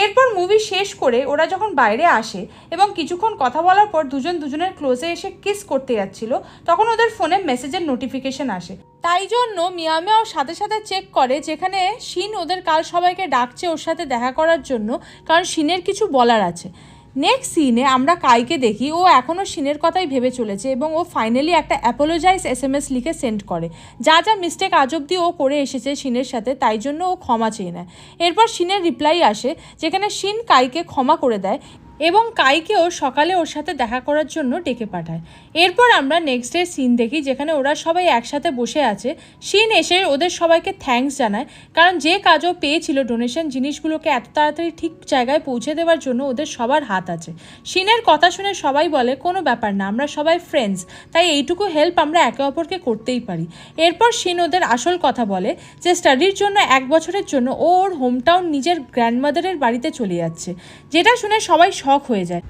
এরপর মুভি শেষ করে ওরা যখন বাইরে আসে এবং কিছুক্ষণ কথা বলার পর দুজন দুজনের ক্লোজে এসে কিস করতে যাচ্ছিল, তখন ওদের ফোনে মেসেজের নোটিফিকেশন আসে। তাই জন্য মিয়াও সাথে সাথে চেক করে, যেখানে শিন ওদের কাল সবাইকে ডাকছে ওর সাথে দেখা করার জন্য, কারণ শিনের কিছু বলার আছে। নেক্সট সিনে আমরা কাইকে দেখি ও এখনও শিনের কথাই ভেবে চলেছে এবং ও ফাইনালি একটা অ্যাপোলোজাইজ SMS লিখে সেন্ড করে, যা যা মিস্টেক আজ অব্দি ও করে এসেছে শিনের সাথে, তাই জন্য ও ক্ষমা চেয়ে নেয়। এরপর শিনের রিপ্লাই আসে, যেখানে শিন কাইকে ক্ষমা করে দেয় এবং কাইকেও সকালে ওর সাথে দেখা করার জন্য ডেকে পাঠায়। এরপর আমরা নেক্সট ডে সিন দেখি যেখানে ওরা সবাই একসাথে বসে আছে। শিন এসে ওদের সবাইকে থ্যাঙ্কস জানায়, কারণ যে কাজও পেয়েছিল ডোনেশন জিনিসগুলোকে এত তাড়াতাড়ি ঠিক জায়গায় পৌঁছে দেওয়ার জন্য ওদের সবার হাত আছে। শিনের কথা শুনে সবাই বলে কোনো ব্যাপার না, আমরা সবাই ফ্রেন্ডস, তাই এইটুকু হেল্প আমরা একে অপরকে করতেই পারি। এরপর শিন ওদের আসল কথা বলে যে স্টাডির জন্য 1 বছরের জন্য ও ওর হোমটাউন নিজের গ্র্যান্ডমাদারের বাড়িতে চলে যাচ্ছে, যেটা শুনে সবাই শক হয়ে যায়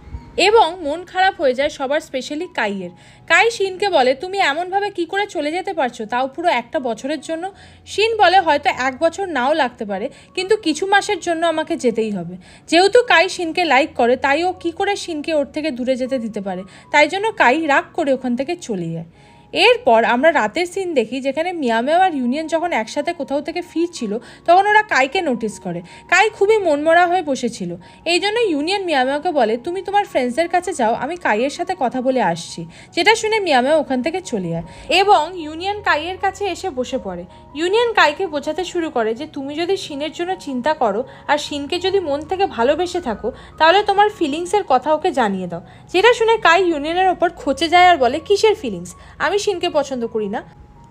এবং মন খারাপ হয়ে যায় সবার, স্পেশালি কাইয়ের। কাই শিনকে বলে তুমি এমনভাবে কি করে চলে যেতে পারছো, তাও পুরো 1 বছরের জন্য। শিন বলে হয়তো 1 বছর নাও লাগতে পারে, কিন্তু কিছু মাসের জন্য আমাকে যেতেই হবে। যেহেতু কাই শিনকে লাইক করে তাই ও কি করে শিনকে ওর থেকে দূরে যেতে দিতে পারে, তাই জন্য কাই রাগ করে ওখান থেকে চলে যায়। এরপর আমরা রাতের সিন দেখি যেখানে মিয়ামেও আর ইউনিয়ন যখন একসাথে কোথাও থেকে ফিরছিল তখন ওরা কাইকে নোটিস করে। কাই খুবই মনমরা হয়ে বসেছিল, এই জন্য ইউনিয়ন মিয়ামেওকে বলে তুমি তোমার ফ্রেন্ডসদের কাছে যাও, আমি কাইয়ের সাথে কথা বলে আসছি। যেটা শুনে মিয়ামেও ওখান থেকে চলে যায় এবং ইউনিয়ন কাইয়ের কাছে এসে বসে পড়ে। ইউনিয়ন কাইকে বোঝাতে শুরু করে যে তুমি যদি শিনের জন্য চিন্তা করো আর শিনকে যদি মন থেকে ভালোবেসে থাকো তাহলে তোমার ফিলিংসের কথা ওকে জানিয়ে দাও। যেটা শুনে কাই ইউনিয়নের ওপর খচে যায় আর বলে কিসের ফিলিংস, আমি শিনকে পছন্দ করি না।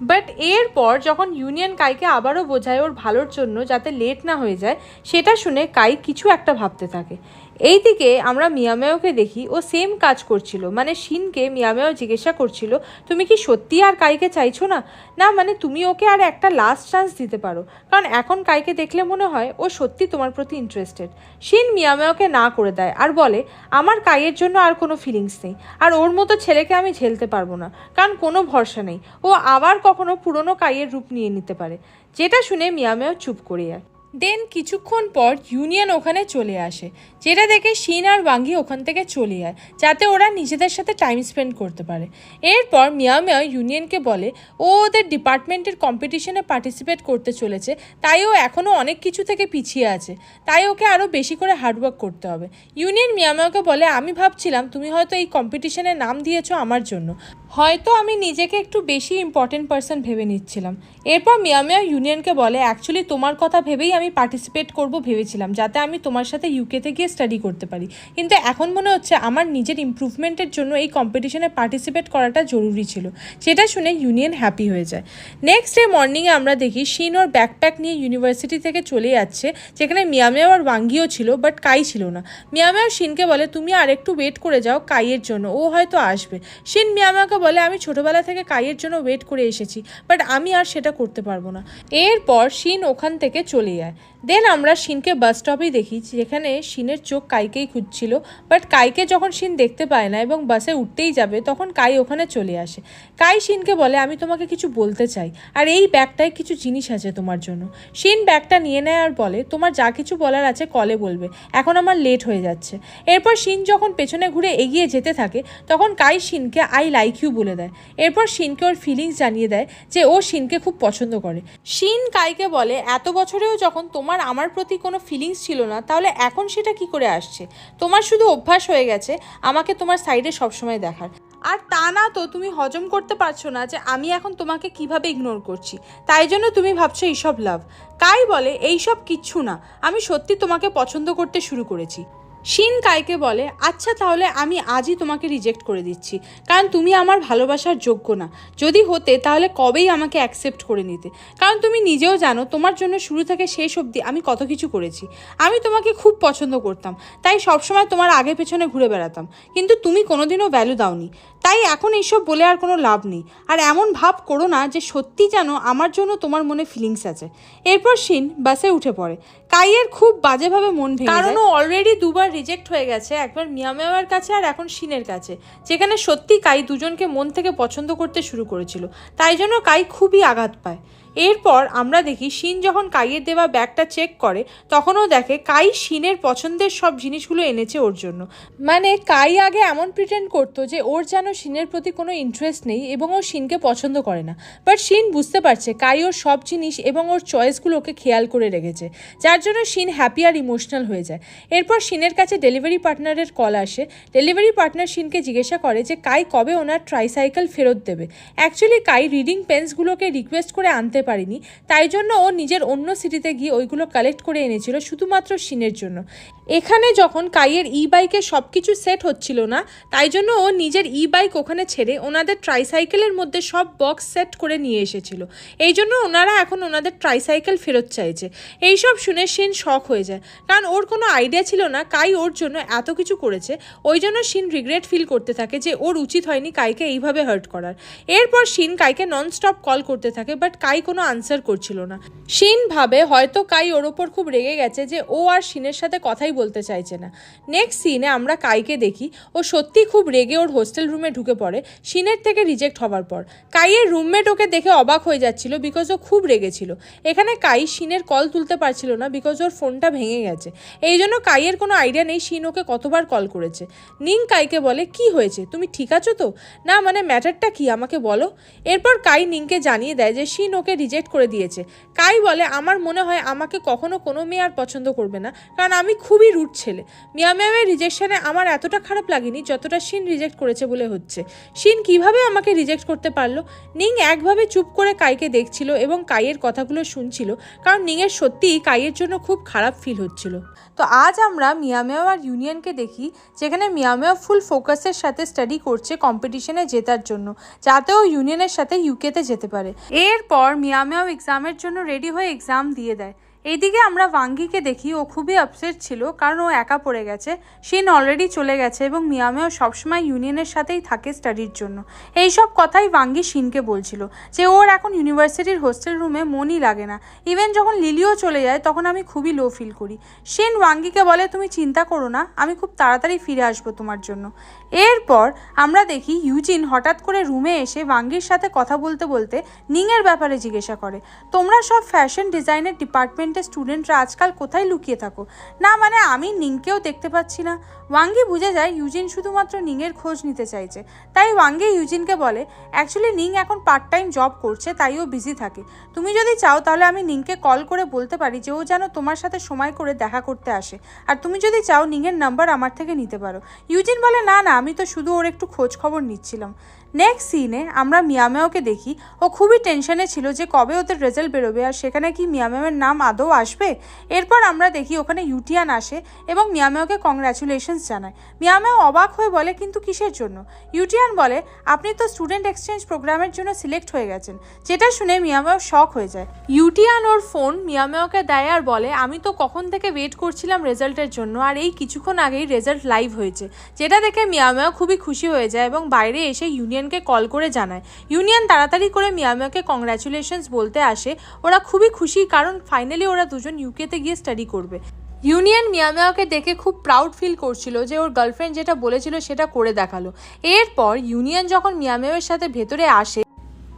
বাট এরপর যখন ইউনিয়ন কাইকে আবারও বোঝায় ওর ভালোর জন্য যাতে লেট না হয়ে যায়, সেটা শুনে কাই কিছু একটা ভাবতে থাকে। এইদিকে আমরা মিয়ামেওকে দেখি ও সেম কাজ করছিল, মানে শিনকে মিয়ামেও জিজ্ঞাসা করছিল তুমি কি সত্যি আর কাইকে চাইছো না, না মানে তুমি ওকে আর একটা লাস্ট চান্স দিতে পারো, কারণ এখন কাইকে দেখলে মনে হয় ও সত্যি তোমার প্রতি ইন্টারেস্টেড। শিন মিয়ামেওকে না করে দেয় আর বলে আমার কাইয়ের জন্য আর কোনো ফিলিংস নেই, আর ওর মতো ছেলেকে আমি ঝেলতে পারবো না, কারণ কোনো ভরসা নেই, ও আবার কখনো পুরনো কাইয়ের রূপ নিয়ে নিতে পারে। যেটা শুনে মিয়ামেও চুপ করে যায়। দেন কিছুক্ষণ পর ইউনিয়ন ওখানে চলে আসে, যেটা দেখে শিন আর ওয়াঙ্গি ওখান থেকে চলে যায় যাতে ওরা নিজেদের সাথে টাইম স্পেন্ড করতে পারে। এরপর মিয়ামেও ইউনিয়নকে বলে ও ওদের ডিপার্টমেন্টের কম্পিটিশনে পার্টিসিপেট করতে চলেছে, তাই ও এখনও অনেক কিছু থেকে পিছিয়ে আছে, তাই ওকে আরও বেশি করে হার্ডওয়ার্ক করতে হবে। ইউনিয়ন মিয়ামেওকে বলে আমি ভাবছিলাম তুমি হয়তো এই কম্পিটিশনে নাম দিয়েছো আমার জন্য, হয়তো আমি নিজেকে একটু বেশি ইম্পর্টেন্ট পার্সন ভেবে নিচ্ছিলাম। এরপর মিয়ামেও ইউনিয়নকে বলে অ্যাকচুয়ালি তোমার কথা ভেবেই আমি পার্টিসিপেট করব ভেবেছিলাম, যাতে আমি তোমার সাথে ইউকেতে গিয়ে স্টাডি করতে পারি, কিন্তু এখন মনে হচ্ছে আমার নিজের ইমপ্রুভমেন্টের জন্য এই কম্পিটিশনে পার্টিসিপেট করাটা জরুরি ছিল। সেটা শুনে ইউনিয়ন হ্যাপি হয়ে যায়। নেক্সট ডে মর্নিংয়ে আমরা দেখি শিন ওর ব্যাকপ্যাক নিয়ে ইউনিভার্সিটি থেকে চলে যাচ্ছে, যেখানে মিয়ামেও আর ওয়াঙ্গিও ছিল বাট কাই ছিল না। মিয়ামেও শিনকে বলে তুমি আর একটু ওয়েট করে যাও কাইয়ের জন্য, ও হয়তো আসবে। শিন মিয়ামেওকে বলে আমি ছোটবেলা থেকে কাইয়ের জন্য ওয়েট করে এসেছি, বাট আমি আর সেটা করতে পারবো না। এরপর শিন ওখান থেকে চলে যায়। দেন আমরা শিনকে বাস স্টপেই দেখি, যেখানে শিনের চোখ কাইকেই খুঁজছিল, বাট কাইকে যখন শিন দেখতে পায় না এবং বাসে উঠতেই যাবে তখন কাই ওখানে চলে আসে। কাই শিনকে বলে আমি তোমাকে কিছু বলতে চাই, আর এই ব্যাগটায় কিছু জিনিস আছে তোমার জন্য। শিন ব্যাগটা নিয়ে নেয় আর বলে তোমার যা কিছু বলার আছে কলে বলবে, এখন আমার লেট হয়ে যাচ্ছে। এরপর শিন যখন পেছনে ঘুরে এগিয়ে যেতে থাকে তখন কাই শিনকে আই লাইক ইউ বলে দেয়। এরপর শিনকে ওর ফিলিংস জানিয়ে দেয় যে ও শিনকে খুব পছন্দ করে। শিন কাইকে বলে এত বছরেও যখন তোমার আমার প্রতি কোনো ফিলিংস ছিল না, তাহলে এখন সেটা কি করে আসছে? তোমার শুধু অভ্যাস হয়ে গেছে আমাকে তোমার সাইডে সবসময় দেখার, আর তা না তো তুমি হজম করতে পারছো না যে আমি এখন তোমাকে কিভাবে ইগনোর করছি, তাই জন্য তুমি ভাবছো এইসব লাভ। কাই বলে এইসব কিচ্ছু না, আমি সত্যি তোমাকে পছন্দ করতে শুরু করেছি। শিন কাইকে বলে আচ্ছা তাহলে আমি আজই তোমাকে রিজেক্ট করে দিচ্ছি, কারণ তুমি আমার ভালোবাসার যোগ্য না। যদি হতে তাহলে কবেই আমাকে অ্যাকসেপ্ট করে নিতে, কারণ তুমি নিজেও জানো তোমার জন্য শুরু থেকে শেষ অবধি আমি কত কিছু করেছি। আমি তোমাকে খুব পছন্দ করতাম, তাই সবসময় তোমার আগে পেছনে ঘুরে বেড়াতাম, কিন্তু তুমি কোনোদিনও ভ্যালু দাওনি। তাই এখন এইসব বলে আর কোনো লাভ নেই, আর এমন ভাব করো না যে সত্যি জানো আমার জন্য তোমার মনে ফিলিংস আছে। এরপর শিন বাসে উঠে পড়ে। কাইয়ের খুব বাজেভাবে মন ভেঙে যায়, কারণ ও অলরেডি দুবার রিজেক্ট হয়ে গেছে, একবার মিয়ামেওয়ার কাছে আর এখন শিনের কাছে, যেখানে সত্যি কাই দুজনকে মন থেকে পছন্দ করতে শুরু করেছিল, তাই জন্য কাই খুবই আঘাত পায়। এরপর আমরা দেখি শিন যখন কাইয়ের দেওয়া ব্যাগটা চেক করে তখনও দেখে কাই শিনের পছন্দের সব জিনিসগুলো এনেছে ওর জন্য। মানে কাই আগে এমন প্রিটেন্ড করতো যে ওর যেন শিনের প্রতি কোনো ইন্টারেস্ট নেই এবং ও শিনকে পছন্দ করে না, বাট শিন বুঝতে পারছে কাই ওর সব জিনিস এবং ওর চয়েসগুলোকে খেয়াল করে রেখেছে, যার জন্য শিন হ্যাপি আর ইমোশনাল হয়ে যায়। এরপর শিনের কাছে ডেলিভারি পার্টনারের কল আসে। ডেলিভারি পার্টনার শিনকে জিজ্ঞাসা করে যে কাই কবে ওনার ট্রাইসাইকেল ফেরত দেবে। অ্যাকচুয়ালি কাই রিডিং পেন্সগুলোকে রিকোয়েস্ট করে আনতে পারিনি, তাই জন্য ও নিজের অন্য সিটিতে গিয়ে ওইগুলো কালেক্ট করে এনেছিল শুধুমাত্র শিনের জন্য। এখানে যখন কাইয়ের বাইকে সব কিছু সেট হচ্ছিল না, তাই জন্য ও নিজের বাইক ওখানে ছেড়ে ওনাদের ট্রাইসাইকেলের মধ্যে সব বক্স সেট করে নিয়ে এসেছিল। এই জন্য ওনারা এখন ওনাদের ট্রাইসাইকেল ফেরত চাইছে। এইসব শুনে শিন শক হয়ে যায়, কারণ ওর কোনো আইডিয়া ছিল না কাই ওর জন্য এত কিছু করেছে। ওই জন্য শিন রিগ্রেট ফিল করতে থাকে যে ওর উচিত হয়নি কাইকে এইভাবে হার্ট করার। এরপর শিন কাইকে ননস্টপ কল করতে থাকে, বাট কাই কোনো আনসার করছিল না। শিন ভাবে হয়তো কাই ওর ওপর খুব রেগে গেছে যে ও আর শিনের সাথে কথাই বলতে চাইছে না। নেক্সট সিনে আমরা কাইকে দেখি ও সত্যি খুব রেগে ওর হোস্টেল রুমে ঢুকে পড়ে শিনের থেকে রিজেক্ট হবার পর। কাইয়ের রুমমেট ওকে দেখে অবাক হয়ে যাচ্ছিল বিকজ ও খুব রেগেছিল। এখানে কাই শিনের কল তুলতে পারছিল না বিকজ ওর ফোনটা ভেঙে গেছে। এই জন্য কাইয়ের কোনো আইডিয়া নেই শিন ওকে কতবার কল করেছে। নিং কাইকে বলে, কি হয়েছে, তুমি ঠিক আছো তো? না মানে ম্যাটারটা কি আমাকে বলো। এরপর কাই নিংকে জানিয়ে দেয় যে শিন ওকে রিজেক্ট করে দিয়েছে। কাই বলে, আমার মনে হয় আমাকে কখনো কোনো মেয়ে আর পছন্দ করবে না, কারণ আমি খুবই রুড ছেলে। মিয়ামের রিজেকশনে আমার এতটা খারাপ লাগেনি যতটা শিন রিজেক্ট করেছে বলে হচ্ছে। শিন কিভাবে আমাকে রিজেক্ট করতে পারলো? নিং একভাবে চুপ করে কাইকে দেখছিল এবং কাইয়ের কথাগুলো শুনছিল, কারণ নিংয়ের সত্যিই কাইয়ের জন্য খুব খারাপ ফিল হচ্ছিল। তো আজ আমরা মিয়ামেও আর ইউনিয়নকে দেখি, যেখানে মিয়ামেও ফুল ফোকাসের সাথে স্টাডি করছে কম্পিটিশনে জেতার জন্য, যাতেও ইউনিয়নের সাথে ইউকেতে যেতে পারে। এরপর মিয়ামেও এক্সামের জন্য রেডি হয়ে এক্সাম দিয়ে দেয়। এইদিকে আমরা ওয়াঙ্গিকে দেখি, ও খুবই আপসেট ছিল কারণ ও একা পড়ে গেছে। শিন অলরেডি চলে গেছে এবং মিয়ামেও সবসময় ইউনিয়নের সাথেই থাকে স্টাডির জন্য। এইসব কথাই ওয়াঙ্গি শিনকে বলছিল যে ওর এখন ইউনিভার্সিটির হোস্টেল রুমে মনই লাগে না। ইভেন যখন লিলিও চলে যায় তখন আমি খুবই লো ফিল করি। শিন ওয়াঙ্গিকে বলে, তুমি চিন্তা করো না, আমি খুব তাড়াতাড়ি ফিরে আসবো তোমার জন্য। এরপর আমরা দেখি ইউজিন হঠাৎ করে রুমে এসে ওয়াঙ্গির সাথে কথা বলতে বলতে নিংয়ের ব্যাপারে জিজ্ঞাসা করে, তোমরা সব ফ্যাশন ডিজাইনের ডিপার্টমেন্টের স্টুডেন্টরা আজকাল কোথায় লুকিয়ে থাকো? না মানে আমি নিংকেও দেখতে পাচ্ছি না। ওয়াঙ্গি বুঝে যায় ইউজিন শুধুমাত্র নিংয়ের খোঁজ নিতে চাইছে। তাই ওয়াঙ্গি ইউজিনকে বলে, অ্যাকচুয়ালি নিং এখন পার্ট টাইম জব করছে, তাই ও বিজি থাকে। তুমি যদি চাও তাহলে আমি নিংকে কল করে বলতে পারি যে ও যেন তোমার সাথে সময় করে দেখা করতে আসে, আর তুমি যদি চাও নিংয়ের নাম্বার আমার থেকে নিতে পারো। ইউজিন বলে, না না, আমি তো শুধু ওর একটু খোঁজ খবর নিচ্ছিলাম। নেক্সট সিনে আমরা মিয়ামেওকে দেখি, ও খুবই টেনশনে ছিল যে কবে ওদের রেজাল্ট বেরোবে আর সেখানে কি মিয়ামেওয়ের নাম আদৌ আসবে। এরপর আমরা দেখি ওখানে ইউটিয়ান আসে এবং মিয়ামেওকে কংগ্রাচুলেশনস জানায়। মিয়ামেও অবাক হয়ে বলে, কিন্তু কিসের জন্য? ইউটিয়ান বলে, আপনি তো স্টুডেন্ট এক্সচেঞ্জ প্রোগ্রামের জন্য সিলেক্ট হয়ে গেছেন। যেটা শুনে মিয়ামেও শক হয়ে যায়। ইউটিয়ান ওর ফোন মিয়ামেওকে দেয় আর বলে, আমি তো কখন থেকে ওয়েট করছিলাম রেজাল্টের জন্য, আর এই কিছুক্ষণ আগেই রেজাল্ট লাইভ হয়েছে। যেটা দেখে মিয়ামেও খুবই খুশি হয়ে যায় এবং বাইরে এসে ইউনিয়নকে কল করে জানায়। ইউনিয়ন তাড়াতাড়ি করে মিয়ামেওকে কংগ্রাচুলেশনস বলতে আসে। ওরা খুবই খুশি কারণ ফাইনালি ওরা দুজন ইউকেতে গিয়ে স্টাডি করবে। ইউনিয়ন মিয়ামেওকে দেখে খুব প্রাউড ফিল করছিল যে ওর গার্লফ্রেন্ড যেটা বলেছিল সেটা করে দেখালো। এরপর ইউনিয়ন যখন মিয়ামেওয়ের সাথে ভেতরে আসে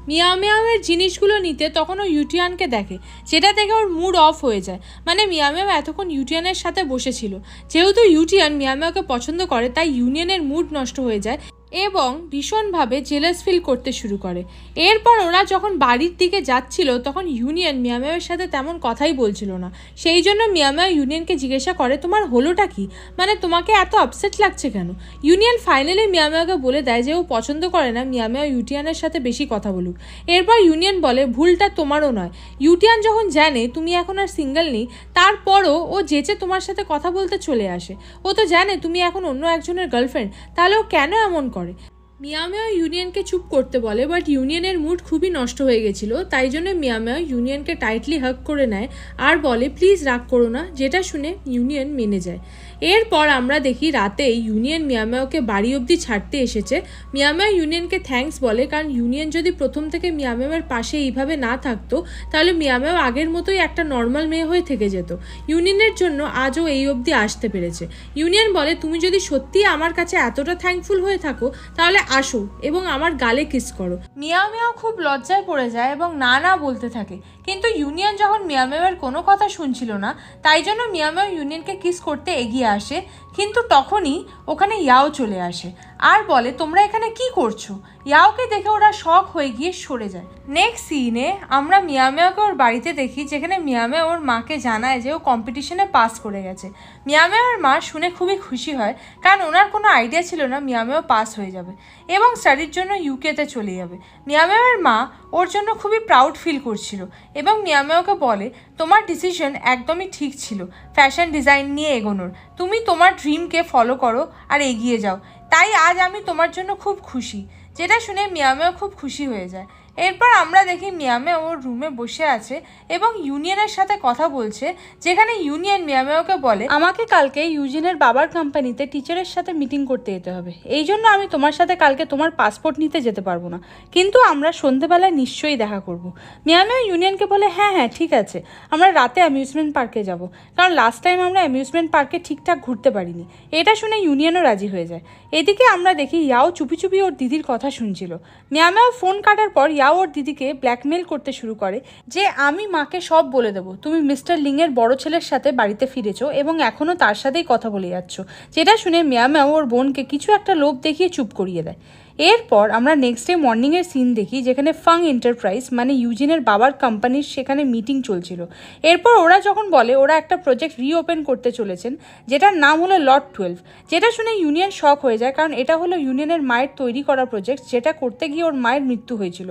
মিয়ামেওয়ের জিনিসগুলো নিতে, তখন ও ইউটিয়ানকে দেখে, যেটা থেকে ওর মুড অফ হয়ে যায়। মানে মিয়ামেও এতক্ষণ ইউটিয়ানের সাথে বসেছিল। যেহেতু ইউটিয়ান মিয়ামেওকে পছন্দ করে তাই ইউনিয়নের মুড নষ্ট হয়ে যায় এবং ভীষণভাবে জেলাস ফিল করতে শুরু করে। এরপর ওরা যখন বাড়ির দিকে যাচ্ছিল তখন ইউনিয়ন মিয়ামেওয়ের সাথে তেমন কথাই বলছিল না। সেই জন্য মিয়ামেও ইউনিয়নকে জিজ্ঞাসা করে, তোমার হলোটা কি, মানে তোমাকে এত আপসেট লাগছে কেন? ইউনিয়ন ফাইনালি মিয়ামেওকে বলে দেয় যে ও পছন্দ করে না মিয়ামেও ইউটিয়ানের সাথে বেশি কথা বলুক। এরপর ইউনিয়ন বলে, ভুলটা তোমারও নয়। ইউটিয়ান যখন জানে তুমি এখন আর সিঙ্গেল নেই, তারপরও ও যেচে তোমার সাথে কথা বলতে চলে আসে। ও তো জানে তুমি এখন অন্য একজনের গার্লফ্রেন্ড, তাহলে ও কেন এমন করে? মিয়ামেও ইউনিয়নকে চুপ করতে বলে, বাট ইউনিয়নের মুড খুবই নষ্ট হয়ে গেছিল। তাই জন্য মিয়ামেও ইউনিয়নকে টাইটলি হাগ করে নেয় আর বলে, প্লিজ রাগ করো না। যেটা শুনে ইউনিয়ন মেনে যায়। এরপর আমরা দেখি রাতে ইউনিয়ন মিয়ামেওকে বাড়ি অবধি ছাড়তে এসেছে। মিয়ামেও ইউনিয়নকে থ্যাঙ্কস বলে, কারণ ইউনিয়ন যদি প্রথম থেকে মিয়ামেওয়ের পাশে এইভাবে না থাকতো তাহলে মিয়ামেও আগের মতোই একটা নর্মাল মেয়ে হয়ে থেকে যেত। ইউনিয়নের জন্য আজও এই অবধি আসতে পেরেছে। ইউনিয়ন বলে, তুমি যদি সত্যিই আমার কাছে এতটা থ্যাঙ্কফুল হয়ে থাকো তাহলে আসো এবং আমার গালে কিস করো। মিয়ামেও খুব লজ্জায় পড়ে যায় এবং না না বলতে থাকে, কিন্তু ইউনিয়ন যখন মিয়ামেওয়ের কোনো কথা শুনছিল না তাই জন্য মিয়ামেও ইউনিয়নকে কিস করতে এগিয়ে আসে। কিন্তু তখনই ওখানে ইয়াও চলে আসে আর বলে তোমরা এখানে কি করছো। ইয়াওকে দেখে ওরা শক হয়ে গিয়ে সরে যায়। নেক্সট সিনে আমরা মিয়ামিয়াওকে ওর বাড়িতে দেখি, যেখানে মিয়ামিয়া ওর মাকে জানায় যে ও কম্পিটিশনে পাস করে গেছে। মিয়ামিয়ার মা শুনে খুবই খুশি হয়, কারণ ওনার কোনো আইডিয়া ছিল না মিয়ামিয়াও পাস হয়ে যাবে এবং স্টাডির জন্য ইউকেতে চলে যাবে। মিয়ামিয়ার মা ওর জন্য খুবই প্রাউড ফিল করছিল এবং মিয়ামিয়াওকে বলে তোমার ডিসিশন একদমই ঠিক ছিল ফ্যাশন ডিজাইন নিয়ে এগোনোর। তুমি তোমার ড্রিমকে ফলো করো আর এগিয়ে যাও, তাই আজ আমি তোমার জন্য খুব খুশি। যেটা শুনে মিয়ামিয়াও খুব খুশি হয়ে যায়। এরপর আমরা দেখি মিয়ামিয়া ওর রুমে বসে আছে এবং ইউনিয়নের সাথে কথা বলছে, যেখানে ইউনিয়ন মিয়ামিয়াওকে বলে আমাকে কালকে ইউজিনের বাবার কোম্পানিতে টিচারের সাথে মিটিং করতে যেতে হবে, এই জন্য আমি তোমার সাথে কালকে তোমার পাসপোর্ট নিতে যেতে পারবো না, কিন্তু আমরা সন্ধেবেলায় নিশ্চয়ই দেখা করব। মিয়ামিয়া ইউনিয়নকে বলে হ্যাঁ হ্যাঁ ঠিক আছে, আমরা রাতে অ্যামিউজমেন্ট পার্কে যাব, কারণ লাস্ট টাইম আমরা অ্যামিউজমেন্ট পার্কে ঠিকঠাক ঘুরতে পারিনি। এটা শুনে ইউনিয়নও রাজি হয়ে যায়। এদিকে আমরা দেখি ইয়াও চুপি চুপি ওর দিদির কথা শুনছিল। মিয়ামিয়াও ফোন কাটার পর ইয়াও ওর দিদিকে ব্ল্যাকমেল করতে শুরু করে যে আমি মাকে সব বলে দেবো, তুমি মিস্টার লিংয়ের বড় ছেলের সাথে বাড়িতে ফিরেছো এবং এখনও তার সাথেই কথা বলে যাচ্ছ। যেটা শুনে মিয়ামিয়াও ওর বোনকে কিছু একটা লোভ দেখিয়ে চুপ করিয়ে দেয়। এরপর আমরা নেক্সট ডে মর্নিংয়ের সিন দেখি, যেখানে ফাং এন্টারপ্রাইজ মানে ইউজিনের বাবার কোম্পানির সেখানে মিটিং চলছিল। এরপর ওরা যখন বলে ওরা একটা প্রজেক্ট রিওপেন করতে চলেছেন, যেটার নাম হলো লট 12। যেটা শুনে ইউনিয়ন শক হয়ে যায়, কারণ এটা হলো ইউনিয়নের মায়ের তৈরি করা প্রজেক্ট, যেটা করতে গিয়ে ওর মায়ের মৃত্যু হয়েছিল।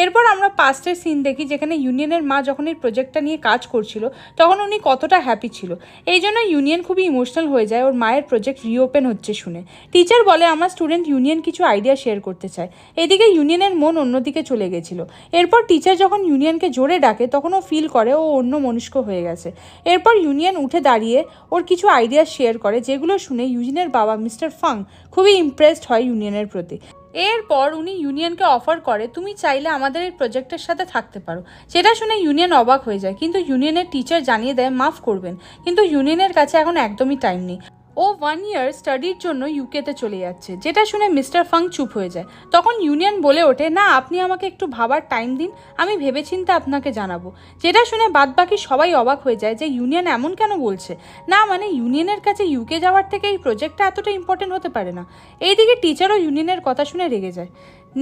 এরপর আমরা পাস্টের সিন দেখি, যেখানে ইউনিয়নের মা যখন এই প্রজেক্টটা নিয়ে কাজ করছিল তখন উনি কতটা হ্যাপি ছিল। এই জন্য ইউনিয়ন খুবই ইমোশনাল হয়ে যায় ওর মায়ের প্রজেক্ট রিওপেন হচ্ছে শুনে। টিচার বলে আমার স্টুডেন্ট ইউনিয়ন কিছু আইডিয়া শেয়ার করতে চায়। এদিকে ইউনিয়নের মন অন্যদিকে চলে গেছিল। এরপর টিচার যখন ইউনিয়নকে জোরে ডাকে তখন ও ফিল করে ও অন্য মনস্ক হয়ে গেছে। এরপর ইউনিয়ন উঠে দাঁড়িয়ে ওর কিছু আইডিয়া শেয়ার করে, যেগুলো শুনে ইউজিনের বাবা মিস্টার ফাং খুবই ইমপ্রেসড হয় ইউনিয়নের প্রতি। এরপর উনি ইউনিয়নকে অফার করে তুমি চাইলে আমাদের এই প্রজেক্টের সাথে থাকতে পারো। সেটা শুনে ইউনিয়ন অবাক হয়ে যায়, কিন্তু ইউনিয়নের টিচার জানিয়ে দেয় মাফ করবেন, কিন্তু ইউনিয়নের কাছে এখন একদমই টাইম নেই। ও 1 ইয়ার স্টাডির জন্য ইউকেতে চলে যাচ্ছে। যেটা শুনে মিস্টার ফাং চুপ হয়ে যায়। তখন ইউনিয়ন বলে ওঠে না, আপনি আমাকে একটু ভাবার টাইম দিন, আমি ভেবেচিন্তে আপনাকে জানাবো। যেটা শুনে বাদবাকি সবাই অবাক হয়ে যায় যে ইউনিয়ন এমন কেন বলছে। না মানে ইউনিয়নের কাছে ইউকে যাওয়ার থেকে এই প্রজেক্টটা এতটা ইম্পর্টেন্ট হতে পারে না। এইদিকে টিচারও ইউনিয়নের কথা শুনে রেগে যায়।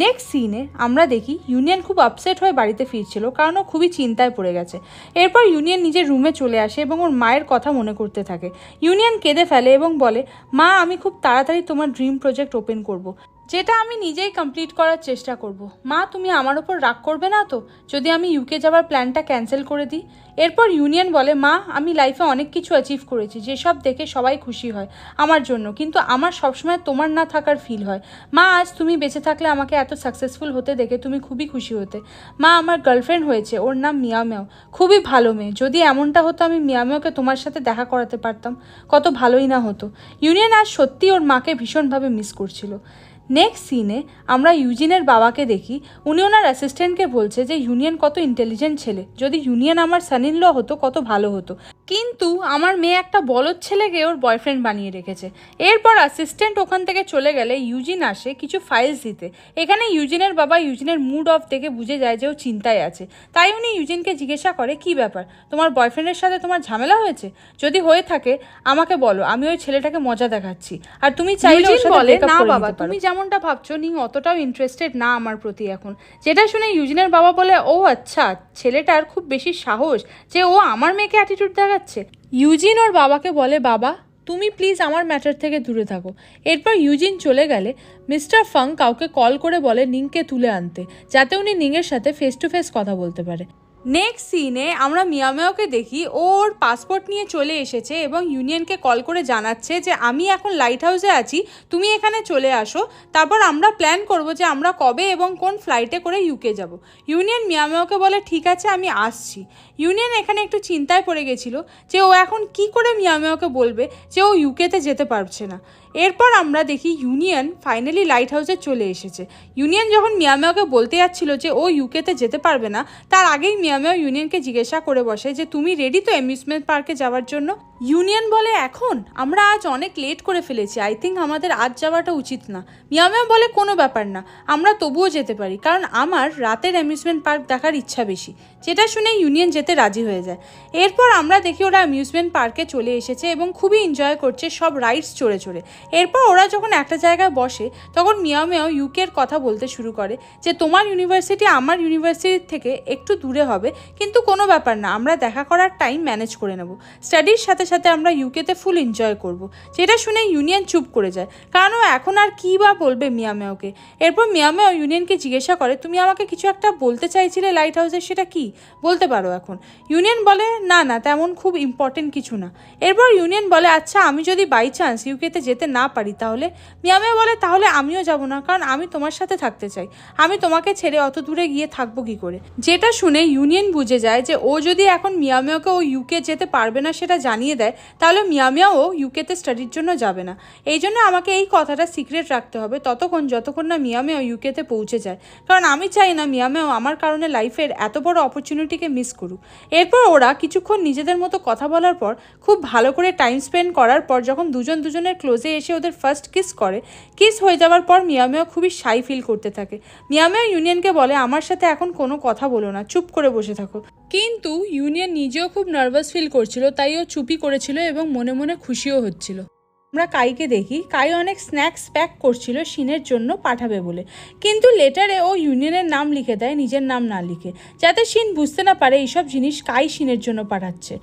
নেক্সট সিনে আমরা দেখি ইউনিয়ন খুব আপসেট হয়ে বাড়িতে ফিরছিল, কারণ ও খুবই চিন্তায় পড়ে গেছে। এরপর ইউনিয়ন নিজের রুমে চলে আসে এবং ওর মায়ের কথা মনে করতে থাকে। ইউনিয়ন কেঁদে ফেলে এবং বলে মা আমি খুব তাড়াতাড়ি তোমার ড্রিম প্রজেক্ট ওপেন করব, যেটা আমি নিজেই কমপ্লিট করার চেষ্টা করব। মা তুমি আমার ওপর রাগ করবে না তো যদি আমি ইউকে যাওয়ার প্ল্যানটা ক্যান্সেল করে দিই? এরপর ইউনিয়ন বলে মা আমি লাইফে অনেক কিছু অ্যাচিভ করেছি, যেসব দেখে সবাই খুশি হয় আমার জন্য, কিন্তু আমার সবসময় তোমার না থাকার ফিল হয়। মা আজ তুমি বেঁচে থাকলে আমাকে এত সাকসেসফুল হতে দেখে তুমি খুবই খুশি হতে। মা আমার গার্লফ্রেন্ড হয়েছে, ওর নাম মিয়ামিয়াও, খুবই ভালো মেয়ে। যদি এমনটা হতো আমি মিয়ামিয়াওকে তোমার সাথে দেখা করাতে পারতাম, কত ভালোই না হতো। ইউনিয়ন আজ সত্যি ওর মাকে ভীষণভাবে মিস করছিল। নেক্সট সিনে আমরা ইউজিনের বাবাকে দেখি, উনি ওনার অ্যাসিস্ট্যান্টকে বলছে যে ইউনিয়ন কত ইন্টেলিজেন্ট ছেলে, যদি ইউনিয়ন আমার সান ইন ল হতো কত ভালো হতো, কিন্তু আমার মেয়ে একটা বলদ ছেলেকে ওর বয়ফ্রেন্ড বানিয়ে রেখেছে। এরপর অ্যাসিস্ট্যান্ট ওখান থেকে চলে গেলে ইউজিন আসে কিছু ফাইলস দিতে। এখানে ইউজিনের বাবা ইউজিনের মুড অফ দেখে বুঝে যায় যে ও চিন্তায় আছে। তাই উনি ইউজিনকে জিজ্ঞাসা করে কি ব্যাপার, তোমার বয়ফ্রেন্ডের সাথে তোমার ঝামেলা হয়েছে? যদি হয়ে থাকে আমাকে বলো, আমি ওই ছেলেটাকে মজা দেখাচ্ছি, আর তুমি চাইলে ওর সাথে ব্রেকআপ করে নিতে পারো। তুমি যেমনটা ভাবছো নিং অতটাও ইন্টারেস্টেড না আমার প্রতি এখন। যেটা শুনে ইউজিনের বাবা বলে ও আচ্ছা, ছেলেটার খুব বেশি সাহস যে ও আমার মেয়েকে অ্যাটিটিউড দেখাচ্ছে। ইউজিন ওর বাবাকে বলে বাবা তুমি প্লিজ আমার ম্যাটার থেকে দূরে থাকো। এরপর ইউজিন চলে গেলে মিস্টার ফাং কাউকে কল করে বলে নিংকে তুলে আনতে, যাতে উনি নিংয়ের সাথে ফেস টু ফেস কথা বলতে পারে। নেক্সট সিনে আমরা মিয়ামিয়াওকে দেখি ওর পাসপোর্ট নিয়ে চলে এসেছে এবং ইউনিয়নকে কল করে জানাচ্ছে যে আমি এখন লাইট হাউসে আছি, তুমি এখানে চলে আসো, তারপর আমরা প্ল্যান করব যে আমরা কবে এবং কোন ফ্লাইটে করে ইউকে যাব। ইউনিয়ন মিয়ামিয়াওকে বলে ঠিক আছে আমি আসছি। ইউনিয়ন এখানে একটু চিন্তায় পড়ে গেছিল যে ও এখন কি করে মিয়ামিয়াওকে বলবে যে ও ইউকেতে যেতে পারছে না। এরপর আমরা দেখি ইউনিয়ন ফাইনালি লাইট হাউসে চলে এসেছে। ইউনিয়ন যখন মিয়ামিয়াওকে বলতে যাচ্ছিল যে ও ইউকেতে যেতে পারবে না, তার আগেই মিয়ামিয়াও ইউনিয়নকে জিজ্ঞাসা করে বসে যে তুমি রেডি তো অ্যামিউজমেন্ট পার্কে যাওয়ার জন্য। ইউনিয়ন বলে এখন আমরা আজ অনেক লেট করে ফেলেছি, আই থিঙ্ক আমাদের আজ যাওয়াটা উচিত না। মিয়ামিয়াও বলে কোনো ব্যাপার না, আমরা তবুও যেতে পারি, কারণ আমার রাতের অ্যামিউজমেন্ট পার্ক দেখার ইচ্ছা বেশি। যেটা শুনে ইউনিয়ন যেতে রাজি হয়ে যায়। এরপর আমরা দেখি ওরা অ্যামিউজমেন্ট পার্কে চলে এসেছে এবং খুবই এনজয় করছে সব রাইডস চড়ে চড়ে। এরপর ওরা যখন একটা জায়গায় বসে তখন মিয়ামিয়াও ইউকের কথা বলতে শুরু করে যে তোমার ইউনিভার্সিটি আমার ইউনিভার্সিটির থেকে একটু দূরে হবে, কিন্তু কোনো ব্যাপার না, আমরা দেখা করার টাইম ম্যানেজ করে নেব। স্টাডির সাথে সাথে আমরা ইউকেতে ফুল এনজয় করব। যেটা শুনে ইউনিয়ন চুপ করে যায়, কারণ ও এখন আর কী বা বলবে মিয়ামিয়াওকে। এরপর মিয়ামিয়াও ইউনিয়নকে জিজ্ঞাসা করে তুমি আমাকে কিছু একটা বলতে চাইছিলে লাইট হাউসে, সেটা কি বলতে পারো এখন? ইউনিয়ন বলে না না, তেমন খুব ইম্পর্টেন্ট কিছু না। এরপর ইউনিয়ন বলে আচ্ছা আমি যদি বাই চান্স ইউকেতে যেতে না পারি তাহলে? মিয়ামিয়া বলে তাহলে আমিও যাব না, কারণ আমি তোমার সাথে থাকতে চাই, আমি তোমাকে ছেড়ে অত দূরে গিয়ে থাকবো কি করে। যেটা শুনে ইউনিয়ন বুঝে যায় যে ও যদি এখন মিয়ামিয়াকে ও ইউকে যেতে পারবে না সেটা জানিয়ে দেয়, তাহলে মিয়ামিয়াও ইউকেতে স্টাডির জন্য যাবে না। এই জন্য আমাকে এই কথাটা সিক্রেট রাখতে হবে যতক্ষণ না মিয়ামিয়াও ইউকেতে পৌঁছে যায়, কারণ আমি চাই না মিয়ামিয়াও আমার কারণে লাইফের এত বড় অপরচুনিটিকে মিস করুক। এরপর ওরা কিছুক্ষণ নিজেদের মতো কথা বলার পর, খুব ভালো করে টাইম স্পেন্ড করার পর যখন দুজনের ক্লোজে এসে ওদের ফার্স্ট কিস করে, কিস হয়ে যাওয়ার পর মিয়ামিয়াও খুবই শাই ফিল করতে থাকে। মিয়ামিয়াও ইউনিয়নকে বলে আমার সাথে এখন কোনো কথা বলো না, চুপ করে বসে থাকো। কিন্তু ইউনিয়ন নিজেও খুব নার্ভাস ফিল করছিল, তাই ও চুপই করেছিল এবং মনে মনে খুশিও হচ্ছিল। আমরা কাইকে দেখি, কাই অনেক স্ন্যাক্স প্যাক করছিল শিনের জন্য পাঠাবে বলে, কিন্তু লেটারে ও ইউনিয়নের নাম লিখে দেয় নিজের নাম না লিখে, যাতে শিন বুঝতে না পারে এইসব জিনিস কাই শিনের জন্য পাঠাচ্ছে।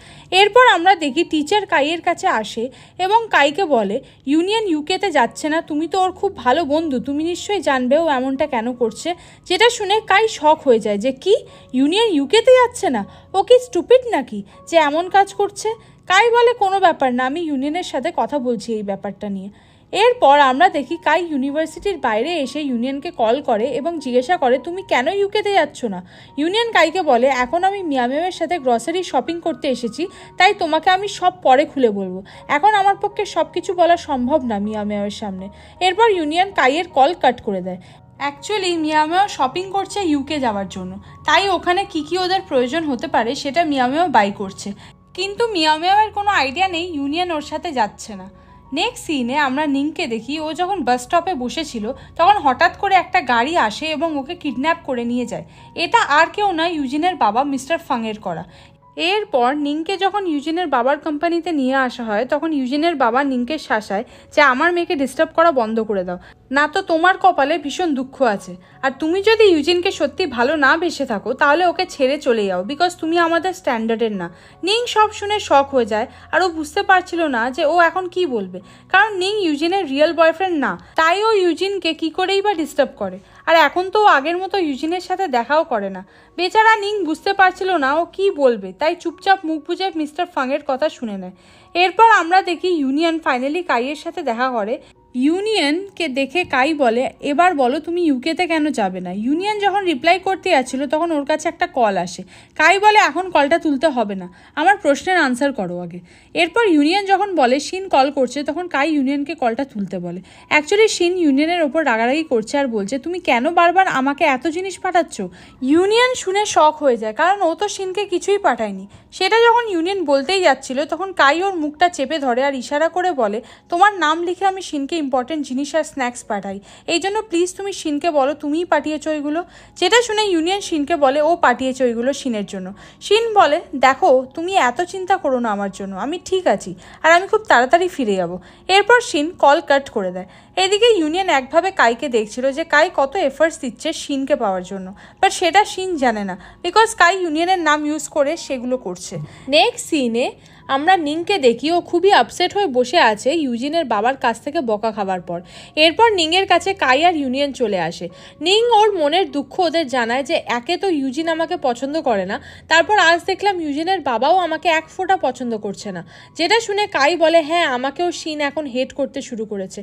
এরপর আমরা দেখি টিচার কাইয়ের কাছে আসে এবং কাইকে বলে ইউনিয়ন ইউকেতে যাচ্ছে না, তুমি তো ওর খুব ভালো বন্ধু, তুমি নিশ্চয়ই জানবে ও এমনটা কেন করছে। যেটা শুনে কাই শক হয়ে যায় যে কি, ইউনিয়ন ইউকেতে যাচ্ছে না? ও কি স্টুপিড নাকি যে এমন কাজ করছে? কাই বলে কোনো ব্যাপার না, আমি ইউনিয়নের সাথে কথা বলছি এই ব্যাপারটা নিয়ে। এরপর আমরা দেখি কাই ইউনিভার্সিটির বাইরে এসে ইউনিয়নকে কল করে এবং জিজ্ঞাসা করে তুমি কেন ইউকেতে যাচ্ছ না? ইউনিয়ন কাইকে বলে এখন আমি মিয়ামিয়াওয়ের সাথে গ্রসারি শপিং করতে এসেছি, তাই তোমাকে আমি সব পরে খুলে বলবো, এখন আমার পক্ষে সব কিছু বলা সম্ভব না মিয়ামিয়াওয়ের সামনে। এরপর ইউনিয়ন কাইয়ের কল কাট করে দেয়। অ্যাকচুয়ালি মিয়ামিয়াও শপিং করছে ইউকে যাওয়ার জন্য, তাই ওখানে কি ওদের প্রয়োজন হতে পারে সেটা মিয়ামিয়াও বাই করছে, কিন্তু মিয়ামিয়াওয়ের কোনো আইডিয়া নেই ইউনিয়ন ওর সাথে যাচ্ছে না। নেক্সট সিনে আমরা নিংকে দেখি, ও যখন বাস স্টপে বসেছিল তখন হঠাৎ করে একটা গাড়ি আসে এবং ওকে কিডন্যাপ করে নিয়ে যায়। এটা আর কেউ না, ইউজিনের বাবা মিস্টার ফাংয়ের করা। এরপর নিংকে যখন ইউজিনের বাবার কোম্পানিতে নিয়ে আসা হয় তখন ইউজিনের বাবা নিংকে শাসায় যে আমার মেয়েকে ডিস্টার্ব করা বন্ধ করে দাও, না তো তোমার কপালে ভীষণ দুঃখ আছে, আর তুমি যদি ইউজিনকে সত্যি ভালো না বেসে থাকো তাহলে ওকে ছেড়ে চলে যাও, বিকজ তুমি আমাদের স্ট্যান্ডার্ডের না। নিং সব শুনে শক হয়ে যায়, আর ও বুঝতে পারছিল না যে ও এখন কি বলবে, কারণ নিং ইউজিনের রিয়েল বয়ফ্রেন্ড না, তাই ও ইউজিনকে কি করেই বা ডিস্টার্ব করে, আর এখন তো ও আগের মতো ইউজিনের সাথে দেখাও করে না। বেচারা নিং বুঝতে পারছিল না ও কি বলবে, তাই চুপচাপ মুখ বুজে মিস্টার ফাংয়ের কথা শুনে নেয়। এরপর আমরা দেখি ইউনিয়ন ফাইনালি কাইয়ের সাথে দেখা করে। ইউনিয়নকে দেখে কাই বলে এবার বলো তুমি ইউকেতে কেন যাবে না? ইউনিয়ন যখন রিপ্লাই করতে যাচ্ছিল তখন ওর কাছে একটা কল আসে। কাই বলে এখন কলটা তুলতে হবে না, আমার প্রশ্নের আনসার করো আগে। এরপর ইউনিয়ন যখন বলে শিন কল করছে তখন কাই ইউনিয়নকে কলটা তুলতে বলে। অ্যাকচুয়ালি শিন ইউনিয়নের ওপর রাগারাগি করছে আর বলছে তুমি কেন বারবার আমাকে এত জিনিস পাঠাচ্ছ? ইউনিয়ন শুনে শক হয়ে যায়, কারণ ও তো শিনকে কিছুই পাঠায়নি। সেটা যখন ইউনিয়ন বলতেই যাচ্ছিল তখন কাই ওর মুখটা চেপে ধরে আর ইশারা করে বলে তোমার নাম লিখে আমি শিনকে ইম্পর্টেন্ট জিনিস আর স্ন্যাক্স পাঠাই, এই জন্য প্লিজ তুমি শিনকে বলো তুমিই পাঠিয়েছো ওইগুলো। যেটা শুনে ইউনিয়ন শিনকে বলে ও পাঠিয়েছে ওইগুলো শিনের জন্য। শিন বলে দেখো তুমি এত চিন্তা করো না আমার জন্য, আমি ঠিক আছি আর আমি খুব তাড়াতাড়ি ফিরে যাব। এরপর শিন কল কাট করে দেয়। এদিকে ইউনিয়ন একভাবে কাইকে দেখছিল যে কাই কত এফার্টস দিচ্ছে শিনকে পাওয়ার জন্য, বাট সেটা শিন জানে না, বিকজ কাই ইউনিয়নের নাম ইউজ করে সেগুলো করছে। নেক্সট সিনে আমরা নিংকে দেখি, ও খুবই আপসেট হয়ে বসে আছে ইউজিনের বাবার কাছ থেকে বকা খাবার পর। এরপর নিংয়ের কাছে কাই আর ইউনিয়ন চলে আসে। নিং ওর মনের দুঃখ ওদের জানায় যে একে তো ইউজিন আমাকে পছন্দ করে না, তারপর আজ দেখলাম ইউজিনের বাবাও আমাকে এক ফোঁটা পছন্দ করছে না। যেটা শুনে কাই বলে হ্যাঁ আমাকেও শিন এখন হেট করতে শুরু করেছে।